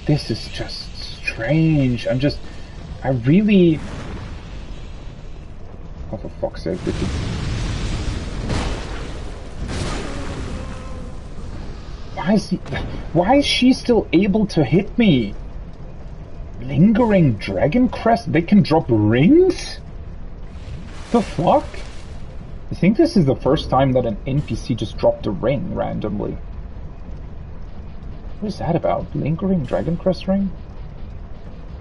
Speaker 1: This is just strange. I really... Oh, for fuck's sake, this is... Why is she still able to hit me? Lingering Dragon Crest? They can drop rings? The fuck? I think this is the first time that an NPC just dropped a ring randomly. What is that about? Lingering Dragon Crest ring?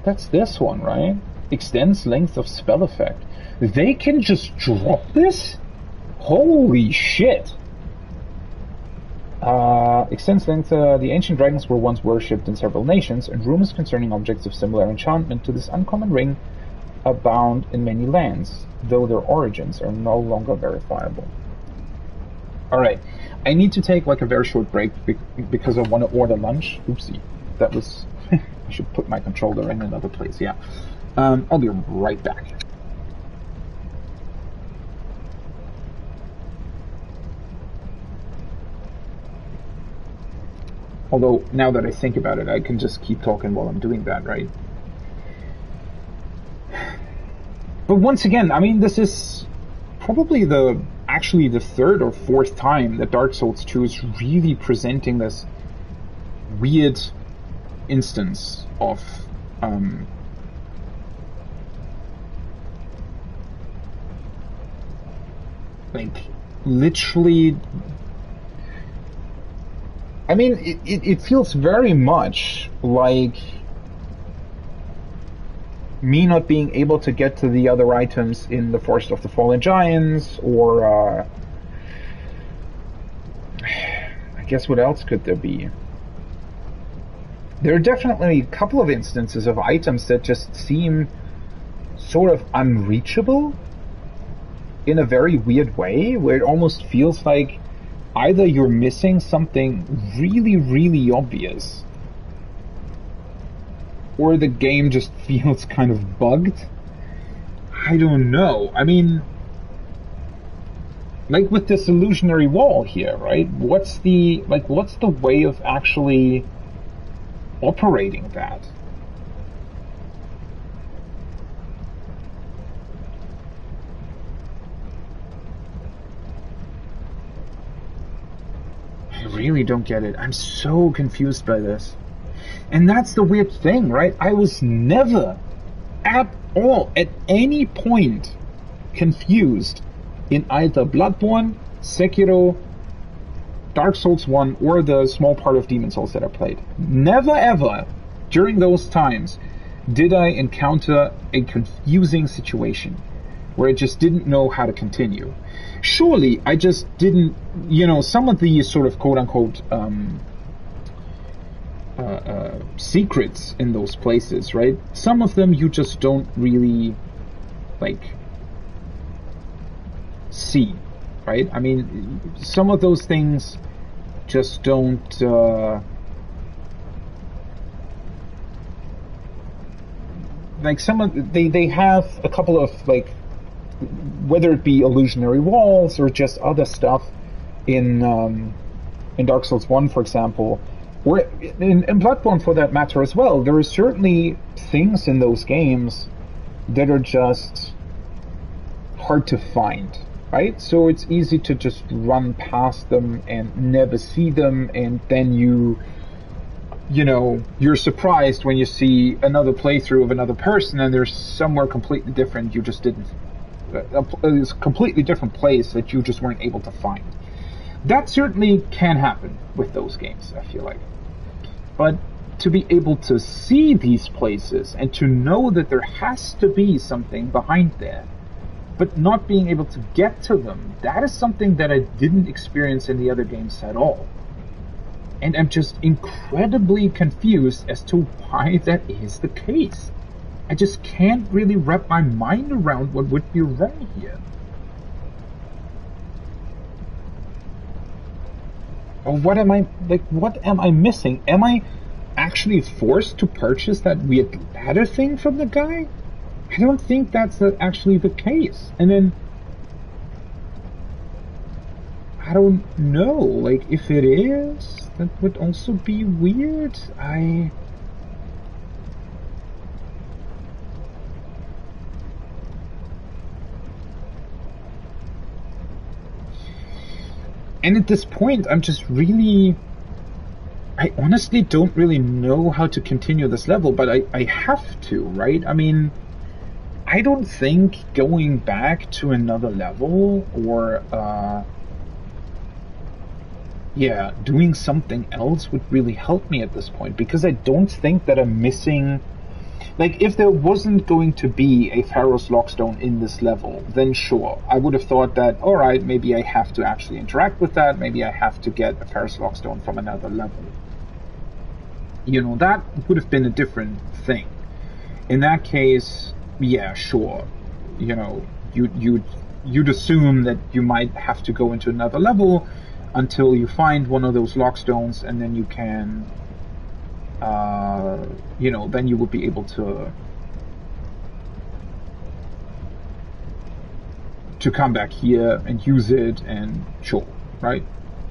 Speaker 1: That's this one, right? Extends length of spell effect. They can just drop this? Holy shit! Extends length. The ancient dragons were once worshipped in several nations, and rumors concerning objects of similar enchantment to this uncommon ring abound in many lands, though their origins are no longer verifiable. Alright, I need to take like a very short break because I want to order lunch. Oopsie, that was... I should put my controller in another place, yeah. I'll be right back. Although, now that I think about it, I can just keep talking while I'm doing that, right? But once again, I mean, this is probably actually the third or fourth time that Dark Souls 2 is really presenting this weird instance of like literally, I mean, it feels very much like me not being able to get to the other items in the Forest of the Fallen Giants, or I guess what else could there be? There are definitely a couple of instances of items that just seem sort of unreachable in a very weird way, where it almost feels like either you're missing something really, really obvious, or the game just feels kind of bugged. I don't know. I mean, like with this illusionary wall here, right? What's the way of actually operating that? I really don't get it. I'm so confused by this. And that's the weird thing, right? I was never at all, at any point, confused in either Bloodborne, Sekiro, Dark Souls 1, or the small part of Demon Souls that I played. Never ever, during those times, did I encounter a confusing situation where I just didn't know how to continue. Surely, I just didn't, some of these sort of quote-unquote secrets in those places, right? Some of them you just don't really, see, right? I mean, some of those things just don't, they have a couple of, whether it be illusionary walls or just other stuff in Dark Souls 1, for example, or in Bloodborne for that matter as well. There are certainly things in those games that are just hard to find, right? So it's easy to just run past them and never see them, and then you're surprised when you see another playthrough of another person and they're somewhere completely different you just didn't a completely different place that you just weren't able to find. That certainly can happen with those games, I feel like. But to be able to see these places and to know that there has to be something behind there, but not being able to get to them, that is something that I didn't experience in the other games at all. And I'm just incredibly confused as to why that is the case. I just can't really wrap my mind around what would be wrong here. Or what am I missing? Am I actually forced to purchase that weird ladder thing from the guy? I don't think that's actually the case. And then, I don't know, like, if it is, that would also be weird. And at this point, I'm just really... I honestly don't really know how to continue this level, but I have to, right? I mean, I don't think going back to another level or, doing something else would really help me at this point, because I don't think that I'm missing... Like, if there wasn't going to be a Pharaoh's Lockstone in this level, then sure, I would have thought that, alright, maybe I have to actually interact with that, maybe I have to get a Pharaoh's Lockstone from another level. You know, that would have been a different thing. In that case, yeah, sure. You know, you'd assume that you might have to go into another level until you find one of those Lockstones, and then you can... then you would be able to come back here and use it, and sure, right?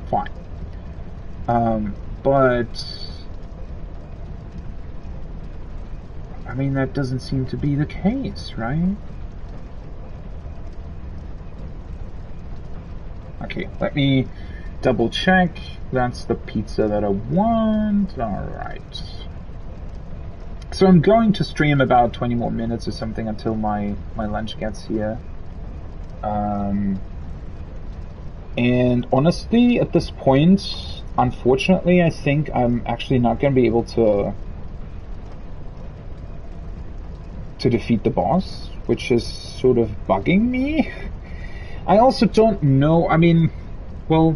Speaker 1: Fine. But I mean, that doesn't seem to be the case, right? Okay, let me double check. That's the pizza that I want. Alright. So I'm going to stream about 20 more minutes or something until my lunch gets here. And honestly, at this point, unfortunately, I think I'm actually not going to be able to defeat the boss, which is sort of bugging me. I also don't know, I mean, well,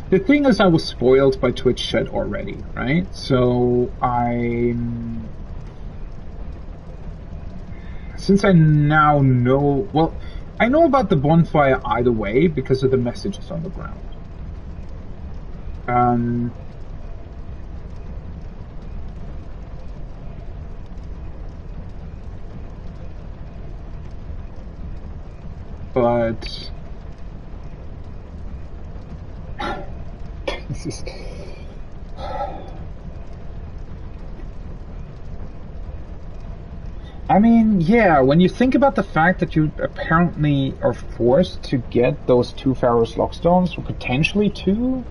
Speaker 1: the thing is I was spoiled by Twitch chat already, right? So since I now know, well, I know about the bonfire either way because of the messages on the ground. But this is... I mean, yeah, when you think about the fact that you apparently are forced to get those 2 Pharaoh's Lockstones, or potentially 2...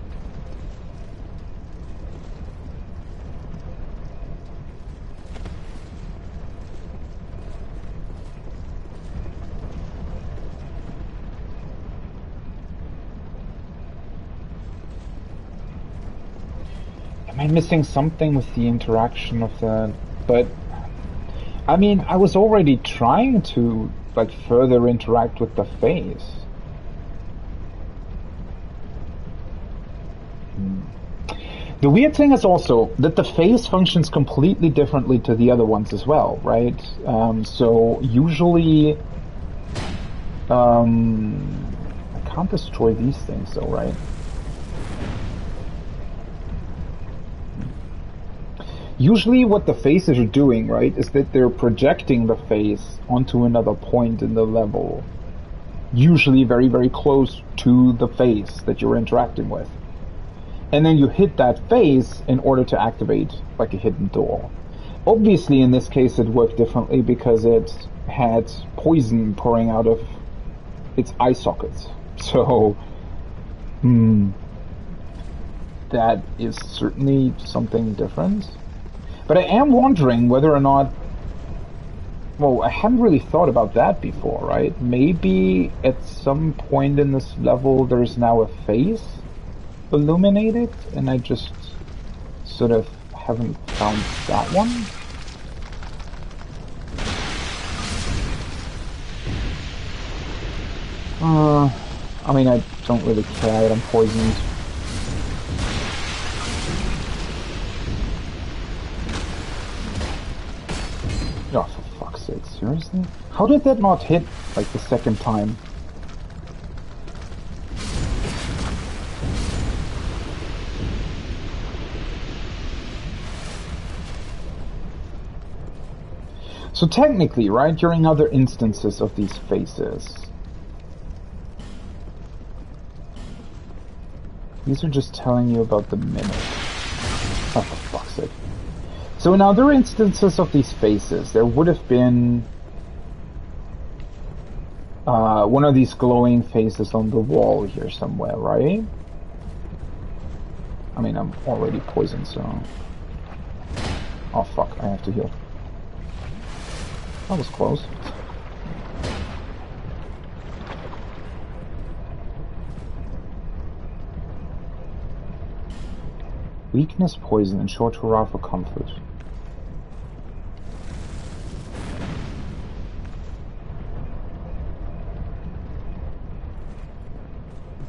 Speaker 1: Am I missing something with the interaction of that? But I mean, I was already trying to, like, further interact with the face. The weird thing is also that the face functions completely differently to the other ones as well, right? So usually, I can't destroy these things though, right? Usually what the faces are doing, right, is that they're projecting the face onto another point in the level. Usually very, very close to the face that you're interacting with. And then you hit that face in order to activate, like, a hidden door. Obviously, in this case, it worked differently because it had poison pouring out of its eye sockets. So, that is certainly something different. But I am wondering whether or not Well, I hadn't really thought about that before, right? Maybe at some point in this level there's now a face illuminated, and I just sort of haven't found that one. I mean, I don't really care that I'm poisoned. Oh, for fuck's sake, seriously? How did that not hit, like, the second time? So technically, right, during other instances of these faces, these are just telling you about the minute. Oh, for fuck's sake. So in other instances of these faces, there would have been one of these glowing faces on the wall here somewhere, right? I mean, I'm already poisoned, so... Oh fuck, I have to heal. That was close. Weakness, poison, and short hurrah for comfort.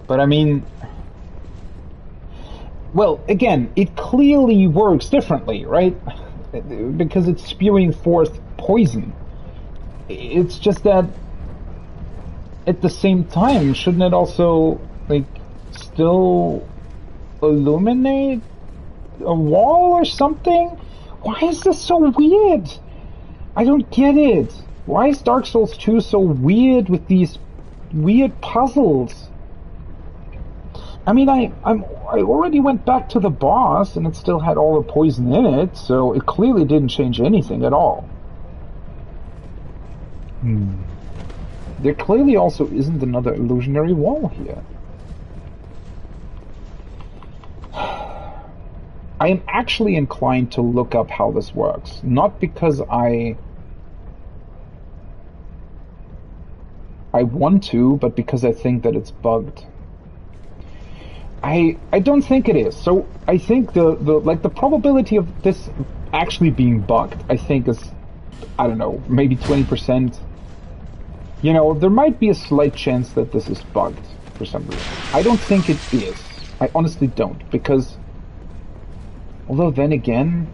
Speaker 1: But I mean, well, again, it clearly works differently, right? Because it's spewing forth poison. It's just that at the same time, shouldn't it also, like, still illuminate a wall or something? Why is this so weird? I don't get it. Why is Dark Souls 2 so weird with these weird puzzles? I mean, I already went back to the boss and it still had all the poison in it, so it clearly didn't change anything at all. There clearly also isn't another illusionary wall here. I am actually inclined to look up how this works. Not because I want to, but because I think that it's bugged. I don't think it is. So I think the probability of this actually being bugged, I think is, I don't know, maybe 20%. You know, there might be a slight chance that this is bugged for some reason. I don't think it is. I honestly don't, because although then again,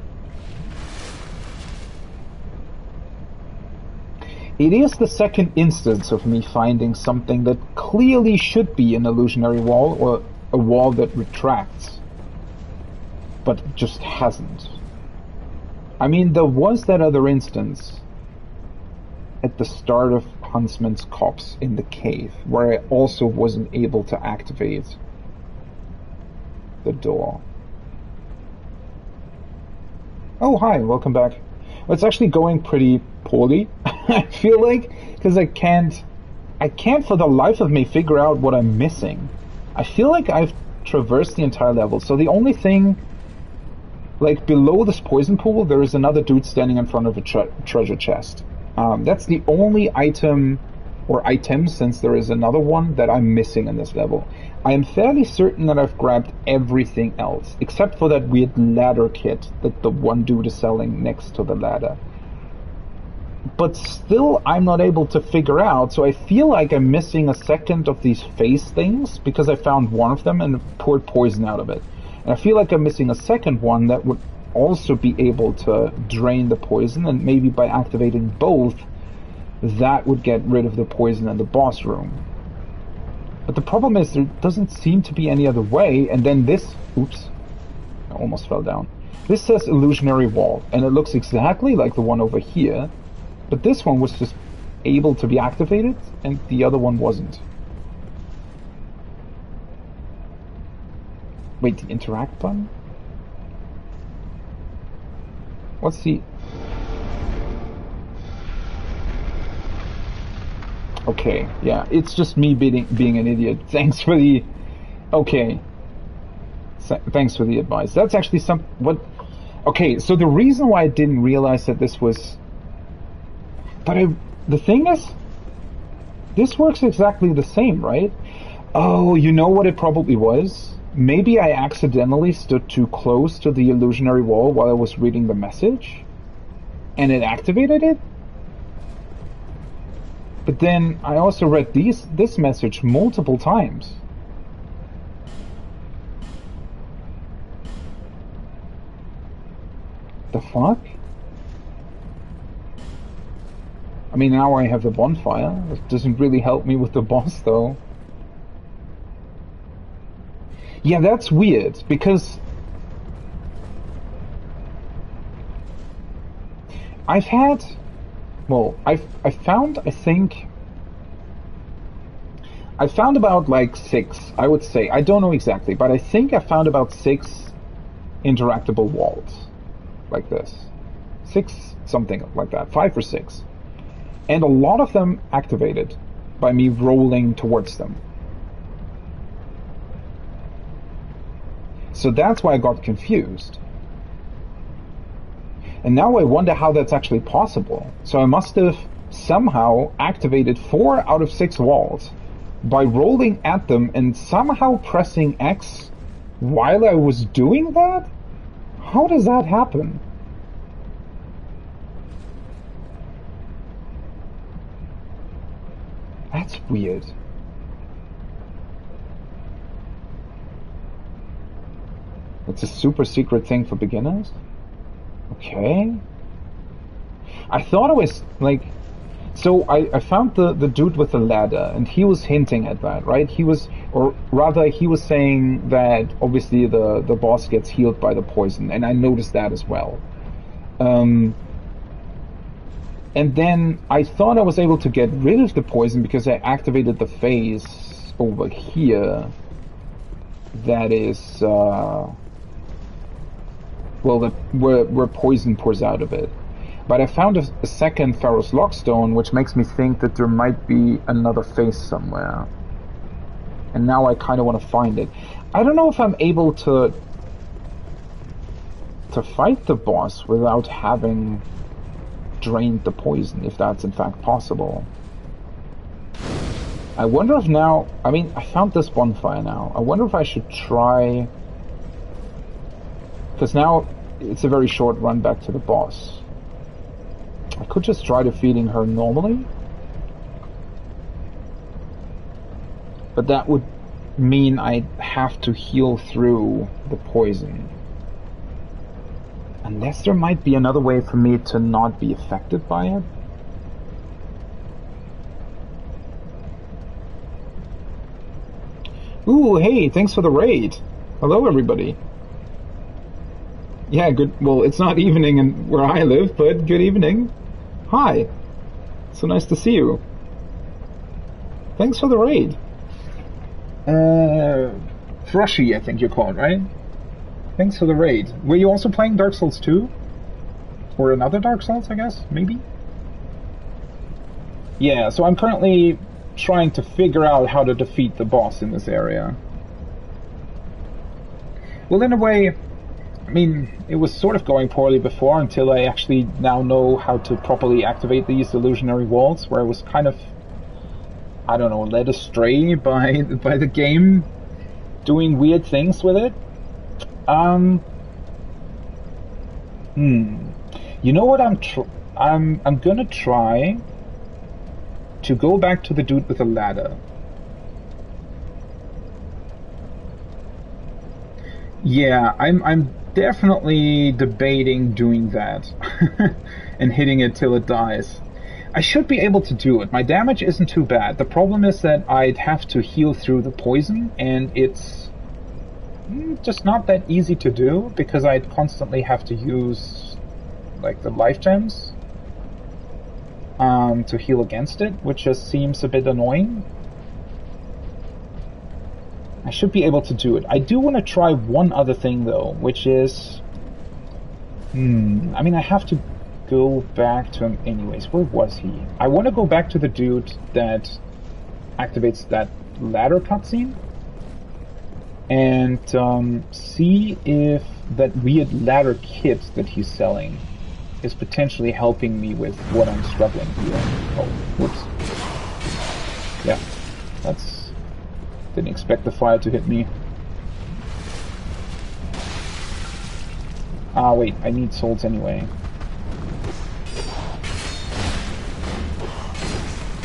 Speaker 1: it is the second instance of me finding something that clearly should be an illusionary wall, or a wall that retracts, but just hasn't. I mean, there was that other instance at the start of Huntsman's Copse in the cave, where I also wasn't able to activate the door. Oh, hi, welcome back. Well, it's actually going pretty poorly, I feel like, because I can't for the life of me figure out what I'm missing. I feel like I've traversed the entire level, so the only thing, like below this poison pool, there is another dude standing in front of a treasure chest. That's the only item, or items, since there is another one, that I'm missing in this level. I am fairly certain that I've grabbed everything else, except for that weird ladder kit that the one dude is selling next to the ladder. But still, I'm not able to figure out, so I feel like I'm missing a second of these face things, because I found one of them and poured poison out of it. And I feel like I'm missing a second one that would also be able to drain the poison, and maybe by activating both, that would get rid of the poison in the boss room. But the problem is, there doesn't seem to be any other way, and then this... Oops. I almost fell down. This says illusionary wall, and it looks exactly like the one over here, but this one was just able to be activated, and the other one wasn't. Wait, the interact button? What's the... Okay, yeah, it's just me being an idiot. Thanks for the... Okay. Thanks for the advice. That's actually what... Okay, so the reason why I didn't realize that this was... But the thing is, this works exactly the same, right? Oh, you know what it probably was? Maybe I accidentally stood too close to the illusionary wall while I was reading the message, and it activated it? But then I also read this message multiple times. The fuck? I mean, now I have the bonfire. It doesn't really help me with the boss, though. Yeah, that's weird, because I've had... Well, I found about like 6, I would say. I don't know exactly, but I think I found about 6 interactable walls. Like this. 6, something like that. 5 or 6. And a lot of them activated by me rolling towards them. So that's why I got confused. And now I wonder how that's actually possible. So I must have somehow activated 4 out of 6 walls by rolling at them and somehow pressing X while I was doing that? How does that happen? That's weird. It's a super secret thing for beginners? Okay. I thought it was like... So I found the dude with the ladder, and he was hinting at that, right? He was, or rather, he was saying that obviously the boss gets healed by the poison, and I noticed that as well. And then I thought I was able to get rid of the poison because I activated the phase over here. That is, well, where poison pours out of it. But I found a second Pharaoh's Lockstone, which makes me think that there might be another phase somewhere. And now I kind of want to find it. I don't know if I'm able to fight the boss without having drained the poison, if that's in fact possible. I wonder if now... I mean, I found this bonfire now. I wonder if I should try... Because now it's a very short run back to the boss. I could just try defeating her normally. But that would mean I'd have to heal through the poison. Unless there might be another way for me to not be affected by it. Ooh, hey, thanks for the raid. Hello, everybody. Yeah, good. Well, it's not evening where I live, but good evening. Hi. So nice to see you. Thanks for the raid. Froshy, I think you're called, right? Thanks for the raid. Were you also playing Dark Souls 2? Or another Dark Souls, I guess? Maybe? Yeah, so I'm currently trying to figure out how to defeat the boss in this area. Well, in a way... I mean, it was sort of going poorly before until I actually now know how to properly activate these illusionary walls, where I was kind of, I don't know, led astray by the game doing weird things with it. You know what I'm gonna try to go back to the dude with the ladder. Yeah, I'm definitely debating doing that and hitting it till it dies. I should be able to do it. My damage isn't too bad. The problem is that I'd have to heal through the poison, and it's just not that easy to do because I'd constantly have to use like the life gems to heal against it, which just seems a bit annoying. I should be able to do it. I do want to try one other thing, though, which is... I mean, I have to go back to him anyways. Where was he? I want to go back to the dude that activates that ladder cutscene and see if that weird ladder kit that he's selling is potentially helping me with what I'm struggling here. Oh, whoops. Yeah, that's... Didn't expect the fire to hit me. Ah, wait, I need souls anyway.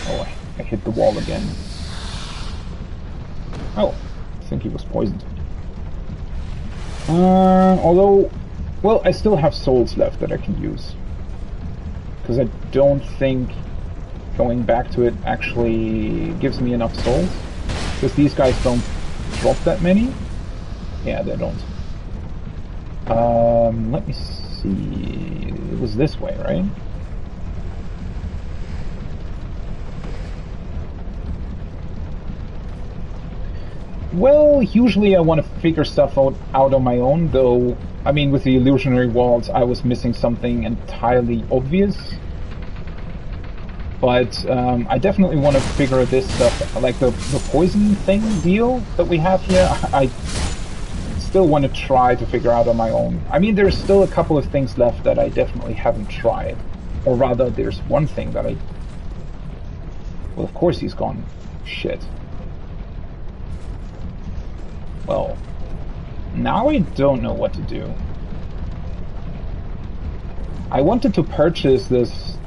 Speaker 1: Oh, I hit the wall again. Oh, I think he was poisoned. Although, well, I still have souls left that I can use. Because I don't think going back to it actually gives me enough souls. Because these guys don't drop that many. Yeah, they don't. Let me see. It was this way, right? Well, usually I want to figure stuff out on my own, though, I mean, with the illusionary walls, I was missing something entirely obvious. But I definitely want to figure this stuff, like the poison thing deal that we have here, I still want to try to figure out on my own. I mean, there's still a couple of things left that I definitely haven't tried. Or rather, there's one thing that I... Well, of course he's gone. Shit. Well, now I don't know what to do. I wanted to purchase this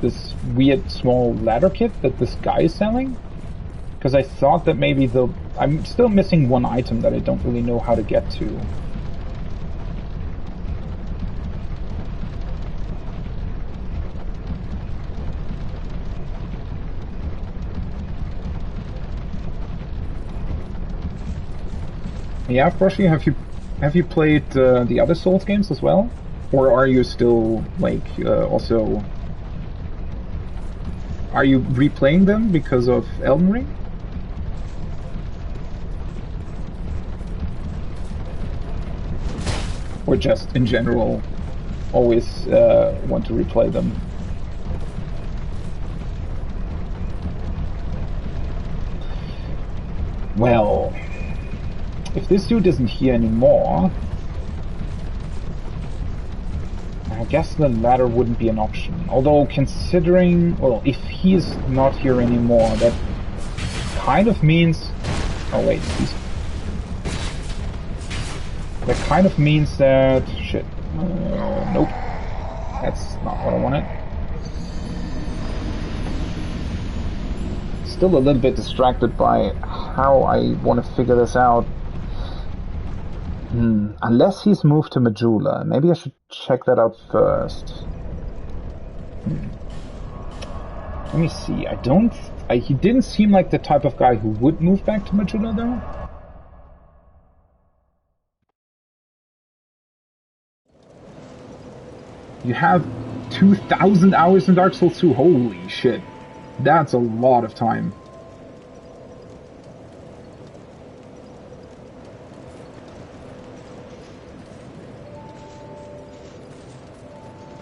Speaker 1: weird small ladder kit that this guy is selling, because I thought that maybe I'm still missing one item that I don't really know how to get to. Yeah, Frosty, have you played the other Souls games as well? Or are you still, like, also... Are you replaying them because of Elden Ring? Or just, in general, always want to replay them? Well... If this dude isn't here anymore... I guess the ladder wouldn't be an option. Although, considering... Well, if he's not here anymore, that kind of means... Oh wait, that kind of means that... Shit. Nope. That's not what I wanted. Still a little bit distracted by how I want to figure this out. Unless he's moved to Majula. Maybe I should check that out first. Let me see. He didn't seem like the type of guy who would move back to Majula, though. You have 2,000 hours in Dark Souls 2? Holy shit. That's a lot of time.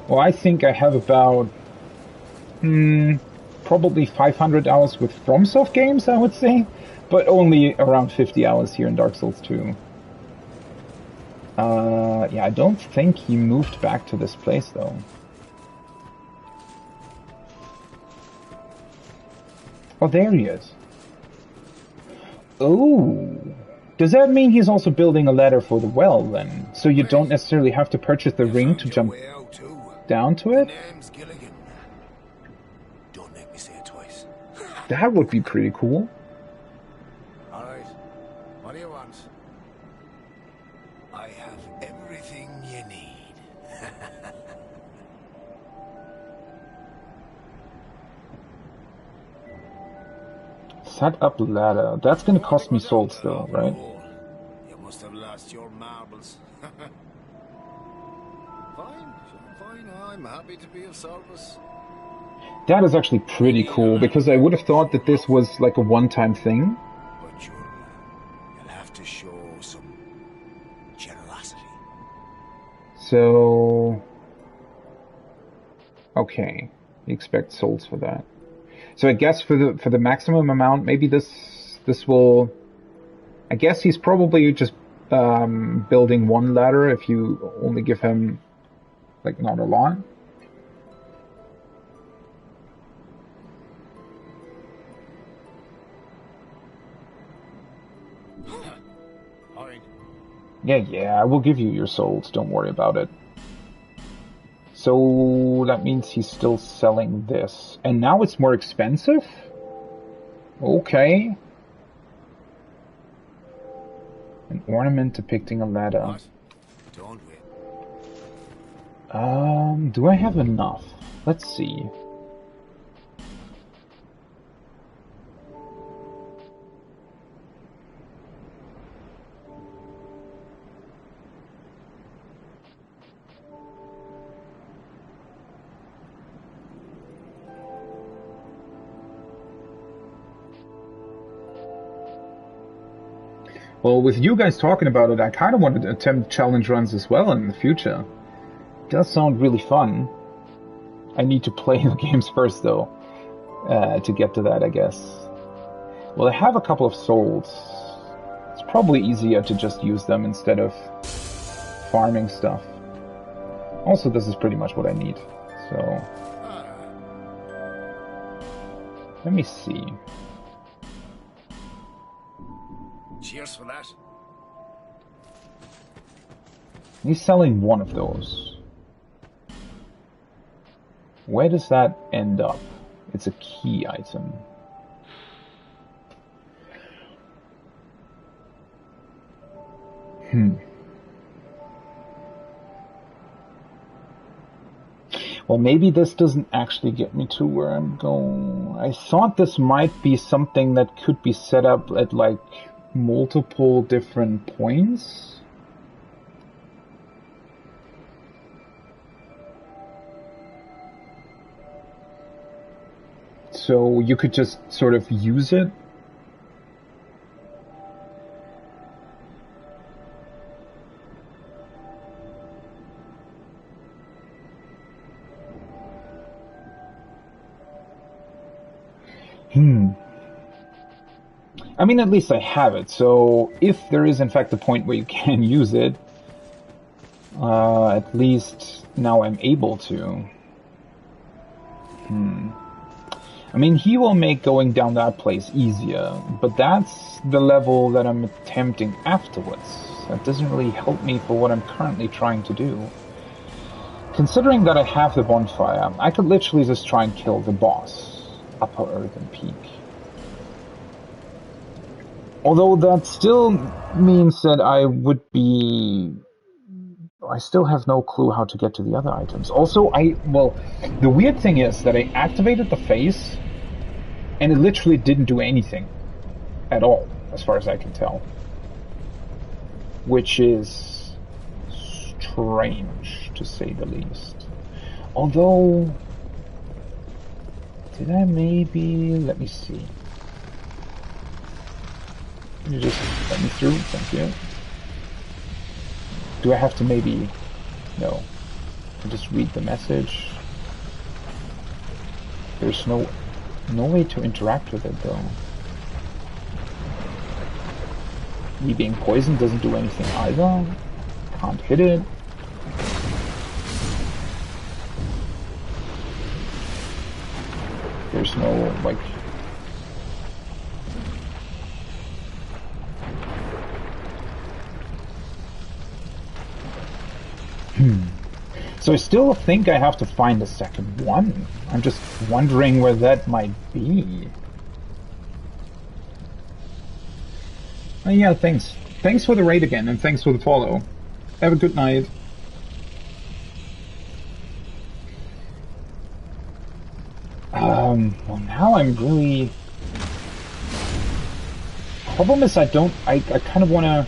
Speaker 1: Well, I think I have about... probably 500 hours with FromSoft games, I would say. But only around 50 hours here in Dark Souls 2. Yeah, I don't think he moved back to this place, though. Oh, there he is. Oh. Does that mean he's also building a ladder for the well, then? So you don't necessarily have to purchase the ring to jump down to it?
Speaker 3: Don't make me say it twice.
Speaker 1: That would be pretty cool.
Speaker 3: Alright. What do you want? I have everything you need.
Speaker 1: Set up ladder. That's gonna cost me souls though, right?
Speaker 3: You must have lost your marbles. Fine, I'm happy to be of service.
Speaker 1: That is actually pretty cool, because I would have thought that this was like a one-time thing.
Speaker 3: But you'll have to show some generosity.
Speaker 1: So... Okay. You expect souls for that. So I guess for the maximum amount, maybe this will... I guess he's probably just building one ladder if you only give him, like, not a lot.
Speaker 3: Fine.
Speaker 1: Yeah, I will give you your souls, don't worry about it. So that means he's still selling this. And now it's more expensive? Okay. An ornament depicting a ladder.
Speaker 3: What? Don't we?
Speaker 1: Do I have enough? Let's see. Well, with you guys talking about it, I kind of want to attempt challenge runs as well in the future. It does sound really fun. I need to play the games first, though, to get to that, I guess. Well, I have a couple of souls. It's probably easier to just use them instead of farming stuff. Also, this is pretty much what I need, so... Let me see.
Speaker 3: Cheers for that.
Speaker 1: He's selling one of those. Where does that end up? It's a key item. Well, maybe this doesn't actually get me to where I'm going. I thought this might be something that could be set up at, like, multiple different points. So you could just sort of use it. I mean, at least I have it, so if there is in fact a point where you can use it, at least now I'm able to. I mean, he will make going down that place easier, but that's the level that I'm attempting afterwards. That doesn't really help me for what I'm currently trying to do. Considering that I have the bonfire, I could literally just try and kill the boss, Upper Earthen Peak. Although that still means that I still have no clue how to get to the other items. Also, the weird thing is that I activated the face, and it literally didn't do anything at all, as far as I can tell. Which is strange, to say the least. Although, did I maybe... Let me see. You just let me through, thank you. Do I have to maybe... No. I just read the message. There's no way to interact with it, though. Me being poisoned doesn't do anything either. Can't hit it. There's no, like... So I still think I have to find a second one. I'm just wondering where that might be. Oh yeah, thanks. Thanks for the raid again, and thanks for the follow. Have a good night. Well, now I'm really... Problem is I kind of want to...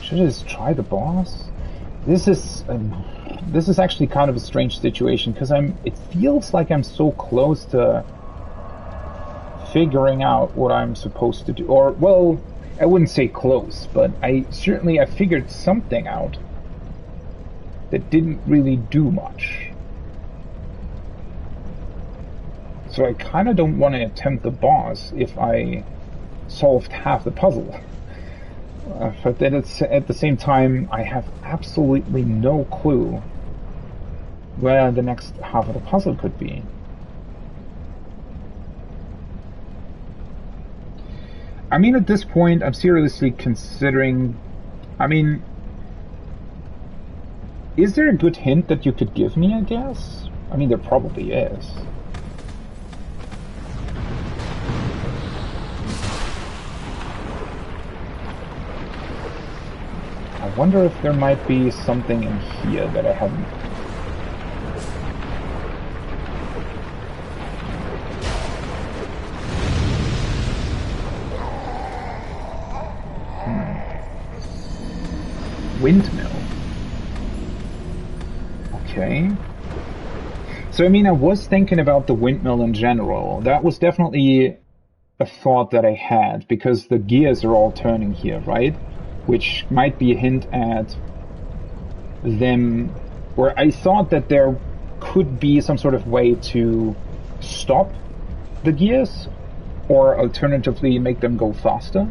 Speaker 1: Should I just try the boss? This is actually kind of a strange situation, because it feels like I'm so close to figuring out what I'm supposed to do. Or, well, I wouldn't say close, but I figured something out that didn't really do much. So I kind of don't want to attempt the boss if I solved half the puzzle. But then at the same time, I have absolutely no clue where the next half of the puzzle could be. I mean, at this point, I'm seriously considering... I mean... Is there a good hint that you could give me, I guess? I mean, there probably is. I wonder if there might be something in here that I haven't... Windmill. Okay. So, I mean, I was thinking about the windmill in general. That was definitely a thought that I had, because the gears are all turning here, right? Which might be a hint at them, where I thought that there could be some sort of way to stop the gears, or alternatively make them go faster.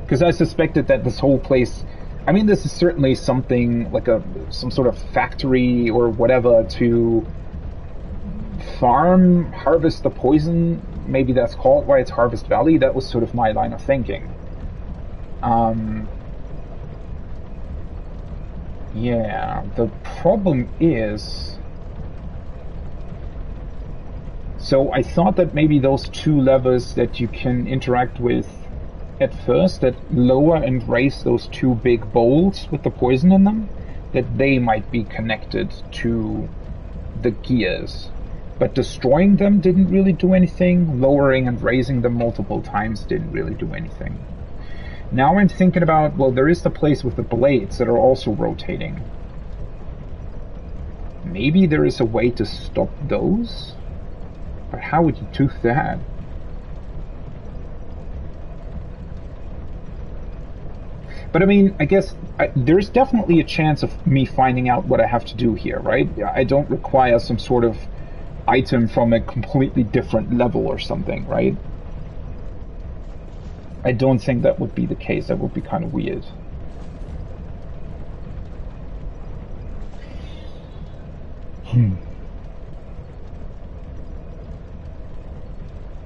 Speaker 1: Because I suspected that this whole place... I mean, this is certainly something like some sort of factory or whatever to farm, harvest the poison. Maybe that's called why it's Harvest Valley. That was sort of my line of thinking. Yeah, the problem is... So I thought that maybe those two levers that you can interact with at first, that lower and raise those two big bowls with the poison in them, that they might be connected to the gears. But destroying them didn't really do anything. Lowering and raising them multiple times didn't really do anything. Now I'm thinking about, well, there is the place with the blades that are also rotating. Maybe there is a way to stop those? But how would you do that? But I mean, I guess there's definitely a chance of me finding out what I have to do here, right? I don't require some sort of item from a completely different level or something, right? I don't think that would be the case. That would be kind of weird.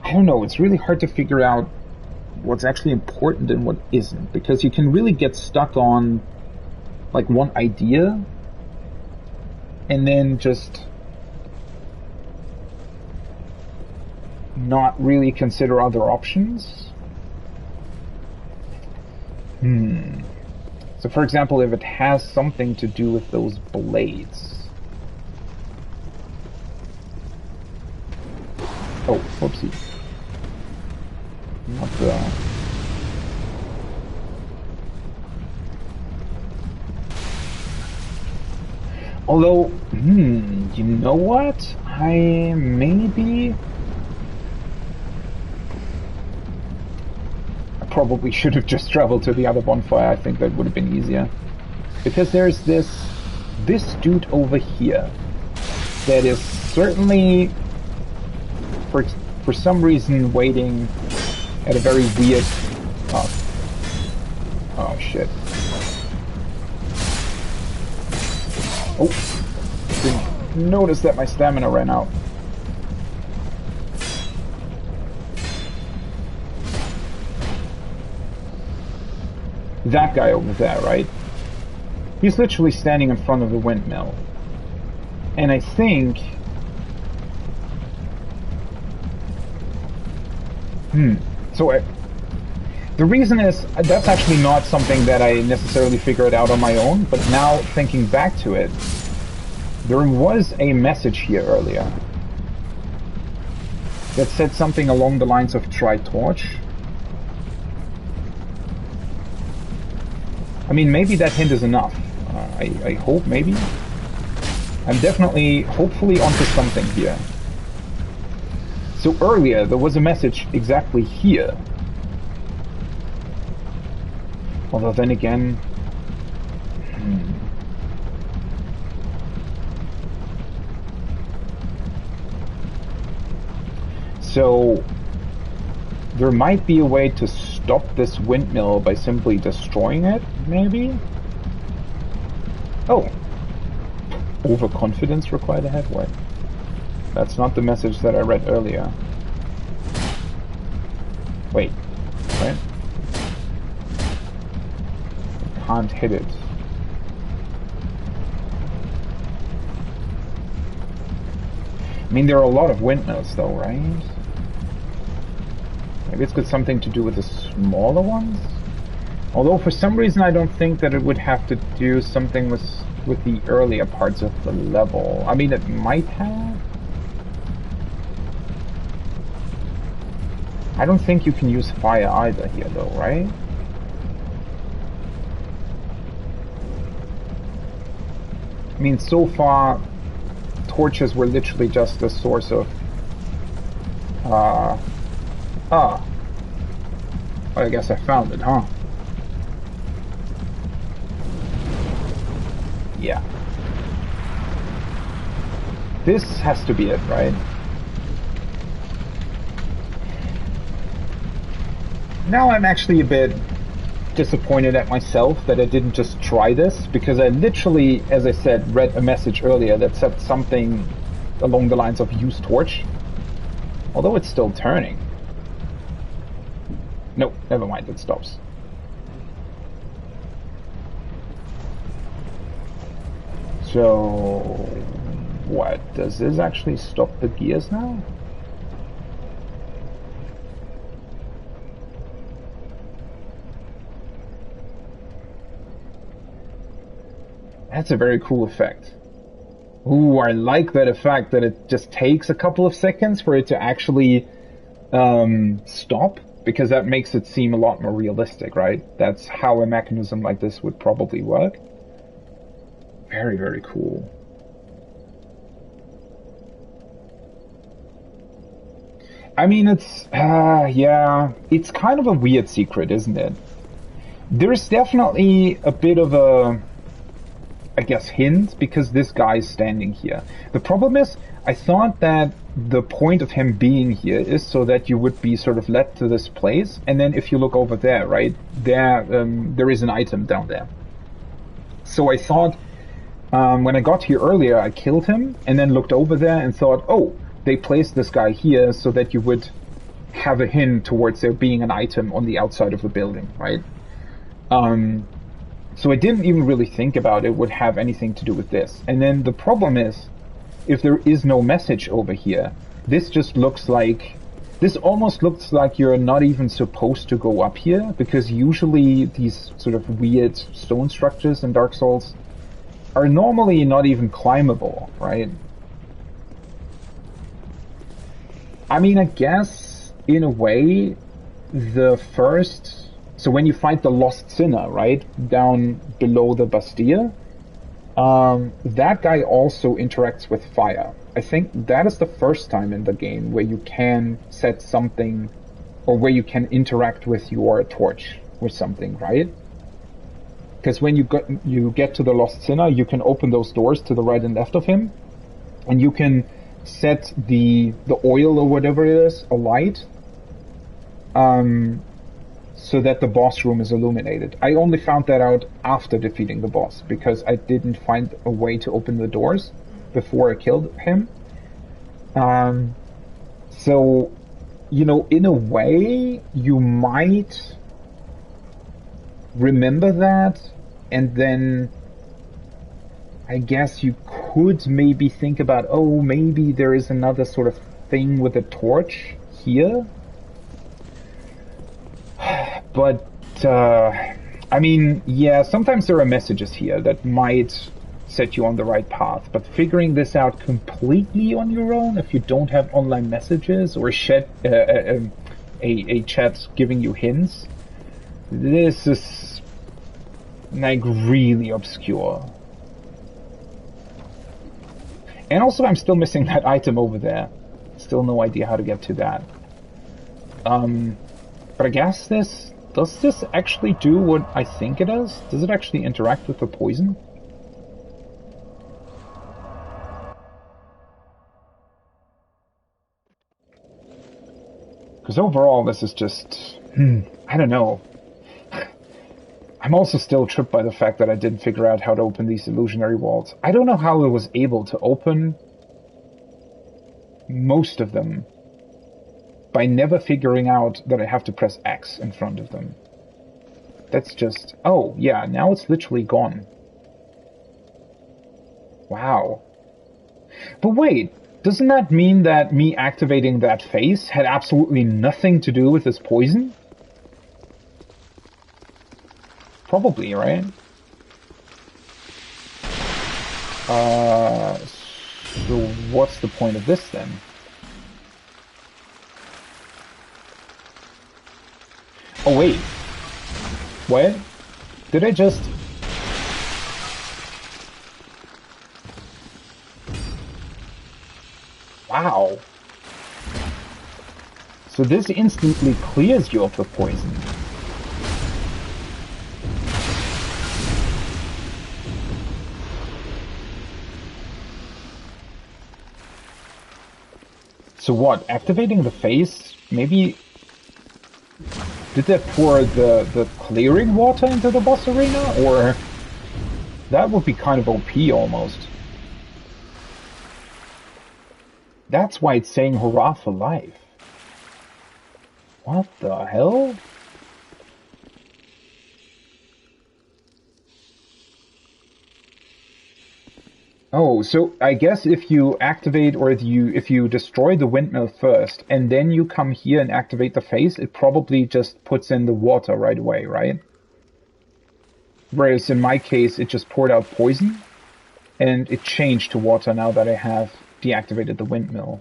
Speaker 1: I don't know. It's really hard to figure out what's actually important and what isn't, because you can really get stuck on like one idea and then just not really consider other options. So for example, if it has something to do with those blades. Oh, whoopsie. Not the... Although, you know what? I probably should have just traveled to the other bonfire. I think that would have been easier. Because there's this dude over here that is certainly, for some reason, waiting at a very weird... Oh shit. Oh, didn't notice that my stamina ran out. That guy over there, right? He's literally standing in front of the windmill. And I think... So the reason is, that's actually not something that I necessarily figured out on my own, but now thinking back to it, there was a message here earlier that said something along the lines of try torch. I mean, maybe that hint is enough. I hope, maybe. I'm definitely, hopefully, onto something here. So earlier, there was a message exactly here. Although then again... So, there might be a way to stop this windmill by simply destroying it, maybe? Oh! Overconfidence required a headway. That's not the message that I read earlier. Wait, right? can't hit it. I mean, there are a lot of windmills though, right? Maybe it's got something to do with the smaller ones? Although for some reason I don't think that it would have to do something with the earlier parts of the level. I mean, it might have. I don't think you can use fire either here though, right? I mean, so far, torches were literally just a source of... well, I guess I found it, huh? Yeah. This has to be it, right? Now I'm actually a bit disappointed at myself that I didn't just try this, because I literally, as I said, read a message earlier that said something along the lines of use torch. Although it's still turning. No, never mind, it stops. So, what? Does this actually stop the gears now? That's a very cool effect. Ooh, I like that effect, that it just takes a couple of seconds for it to actually stop, because that makes it seem a lot more realistic, right? That's how a mechanism like this would probably work. Very, very cool. I mean, it's, yeah, it's kind of a weird secret, isn't it? There's definitely a bit of a, I guess, hint, because this guy's standing here. The problem is, I thought that the point of him being here is so that you would be sort of led to this place, and then if you look over there, right, there is an item down there. So I thought, when I got here earlier, I killed him, and then looked over there and thought, oh, they placed this guy here so that you would have a hint towards there being an item on the outside of the building, right? So I didn't even really think about it would have anything to do with this. And then the problem is, if there is no message over here, this just looks like... This almost looks like you're not even supposed to go up here, because usually these sort of weird stone structures in Dark Souls are normally not even climbable, right? I mean, I guess, in a way, the first... So when you fight the Lost Sinner, right, down below the Bastille, that guy also interacts with fire. I think that is the first time in the game where you can set something, or where you can interact with your torch with something, right? Because when you get to the Lost Sinner, you can open those doors to the right and left of him, and you can set the oil or whatever it is alight, so that the boss room is illuminated. I only found that out after defeating the boss, because I didn't find a way to open the doors before I killed him. So, you know, in a way, you might remember that, and then I guess you could maybe think about, oh, maybe there is another sort of thing with a torch here. But, I mean, yeah, sometimes there are messages here that might set you on the right path, but figuring this out completely on your own, if you don't have online messages or a chat giving you hints, this is, like, really obscure. And also, I'm still missing that item over there. Still no idea how to get to that. But I guess does this actually do what I think it does? Does it actually interact with the poison? Because overall, this is just... I don't know. I'm also still tripped by the fact that I didn't figure out how to open these illusionary walls. I don't know how I was able to open most of them by never figuring out that I have to press X in front of them. That's just... Oh, yeah, now it's literally gone. Wow. But wait, doesn't that mean that me activating that face had absolutely nothing to do with this poison? Probably, right? So what's the point of this then? Oh wait. What? Did I just... Wow. So this instantly clears you of the poison. So what? Activating the face? Maybe... Did that pour the clearing water into the boss arena? Or... That would be kind of OP almost. That's why it's saying hurrah for life. What the hell? Oh, so I guess if you activate or if you destroy the windmill first and then you come here and activate the face, it probably just puts in the water right away, right? Whereas in my case, it just poured out poison and it changed to water now that I have deactivated the windmill.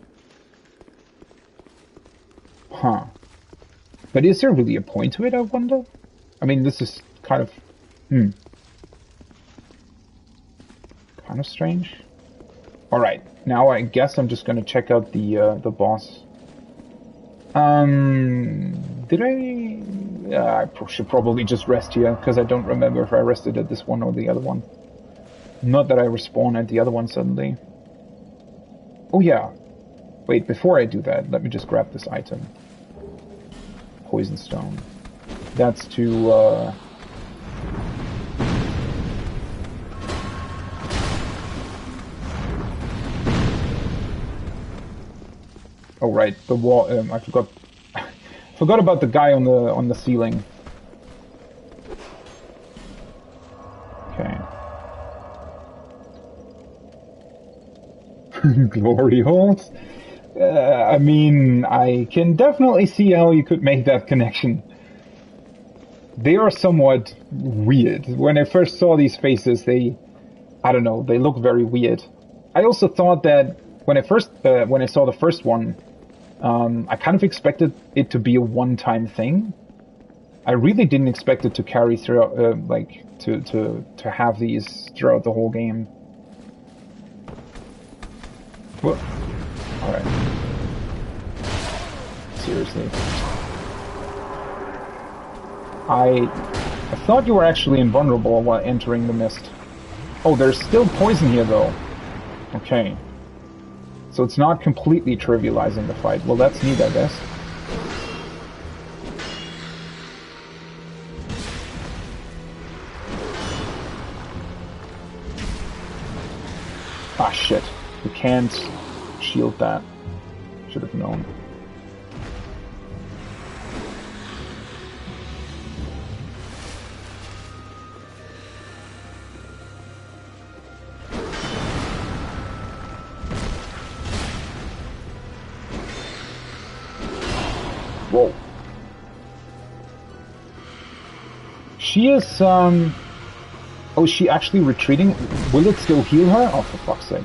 Speaker 1: Huh. But is there really a point to it, I wonder? I mean, this is kind of... Kind of strange. Alright, now I guess I'm just gonna check out the boss. Did I... I should probably just rest here, because I don't remember if I rested at this one or the other one. Not that I respawn at the other one suddenly. Oh yeah. Wait, before I do that, let me just grab this item. Poison stone. That's to, Oh right, the wall. I forgot. Forgot about the guy on the ceiling. Okay. Glory holes. I mean, I can definitely see how you could make that connection. They are somewhat weird. When I first saw these faces, I don't know, they look very weird. I also thought that when I saw the first one, I kind of expected it to be a one-time thing. I really didn't expect it to carry through, like, to have these throughout the whole game. What? Alright. Seriously. I thought you were actually invulnerable while entering the mist. Oh, there's still poison here, though. Okay. So it's not completely trivializing the fight. Well, that's neat, I guess. Ah, shit. You can't shield that. Should have known. Whoa. She is, Oh, is she actually retreating? Will it still heal her? Oh, for fuck's sake.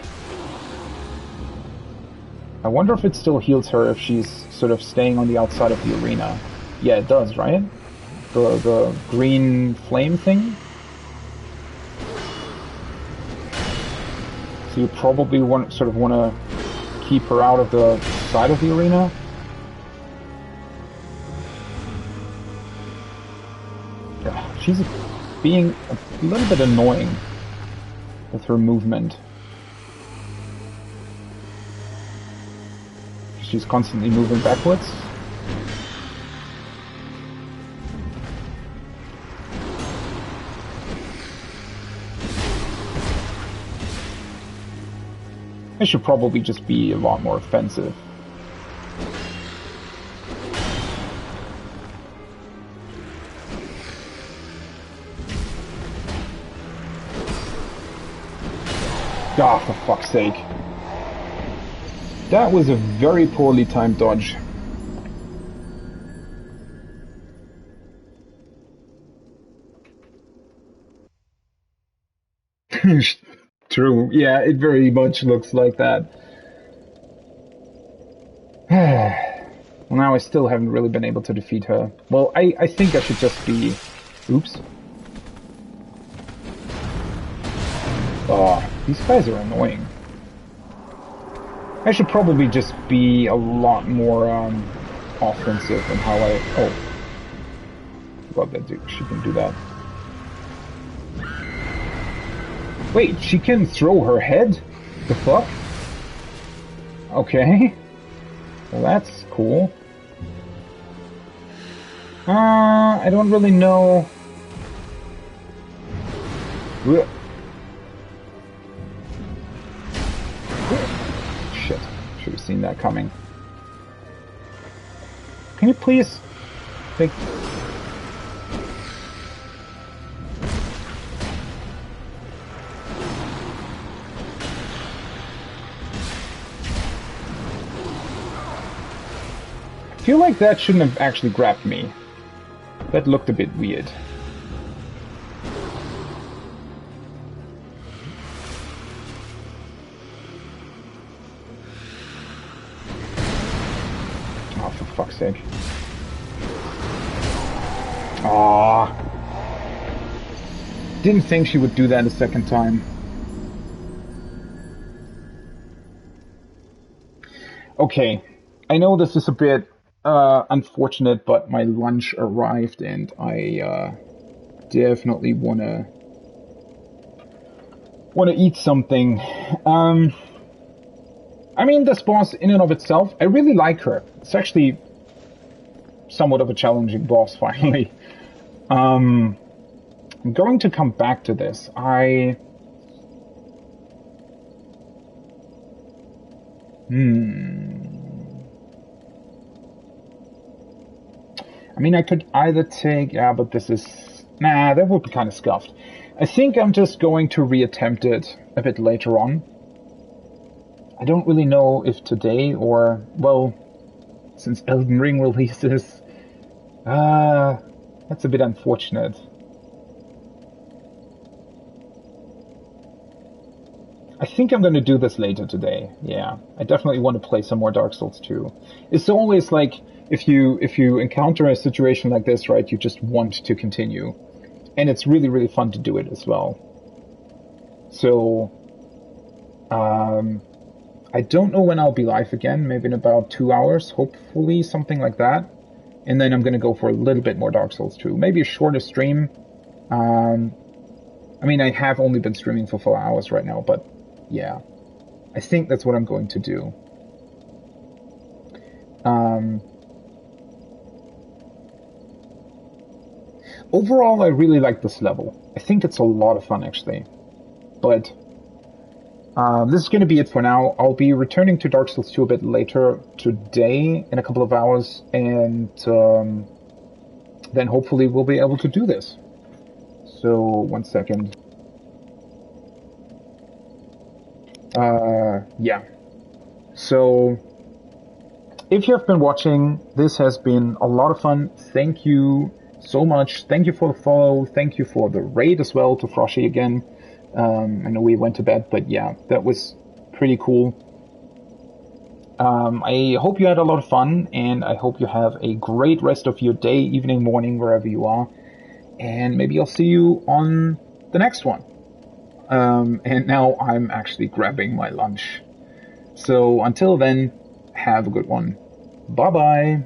Speaker 1: I wonder if it still heals her if she's sort of staying on the outside of the arena. Yeah, it does, right? The green flame thing? So you probably want to keep her out of the side of the arena? Yeah, she's being a little bit annoying with her movement. She's constantly moving backwards. I should probably just be a lot more offensive. Ah, for fuck's sake. That was a very poorly timed dodge. True, yeah, it very much looks like that. Well, now I still haven't really been able to defeat her. Well, I think I should just be... Oops. Oh, these guys are annoying. I should probably just be a lot more offensive in how I... Oh. Forgot that she can do that. Wait, she can throw her head? The fuck? Okay. Well, that's cool. I don't really know. Shit. Should have seen that coming. Can you please take... I feel like that shouldn't have actually grabbed me. That looked a bit weird. Oh, for fuck's sake. Aww. Didn't think she would do that a second time. Okay. I know this is a bit unfortunate, but my lunch arrived and I definitely wanna eat something. I mean, this boss in and of itself, I really like her. It's actually somewhat of a challenging boss, finally. I'm going to come back to this. I mean, I could either take... Yeah, but this is... Nah, that would be kind of scuffed. I think I'm just going to reattempt it a bit later on. I don't really know if today or... Well, since Elden Ring releases... that's a bit unfortunate. I think I'm going to do this later today. Yeah, I definitely want to play some more Dark Souls 2. It's always like... If you encounter a situation like this, right, you just want to continue. And it's really, really fun to do it as well. So, I don't know when I'll be live again, maybe in about 2 hours, hopefully, something like that. And then I'm going to go for a little bit more Dark Souls 2. Maybe a shorter stream. I mean, I have only been streaming for 4 hours right now, but yeah. I think that's what I'm going to do. Overall, I really like this level. I think it's a lot of fun, actually. But this is going to be it for now. I'll be returning to Dark Souls 2 a bit later today, in a couple of hours, and then hopefully we'll be able to do this. So, 1 second. Yeah. So, if you have been watching, this has been a lot of fun. Thank you so much. Thank you for the follow. Thank you for the raid as well to Froshy again. I know we went to bed, but yeah, that was pretty cool. I hope you had a lot of fun, and I hope you have a great rest of your day, evening, morning, wherever you are. And maybe I'll see you on the next one. And now I'm actually grabbing my lunch. So until then, have a good one. Bye-bye.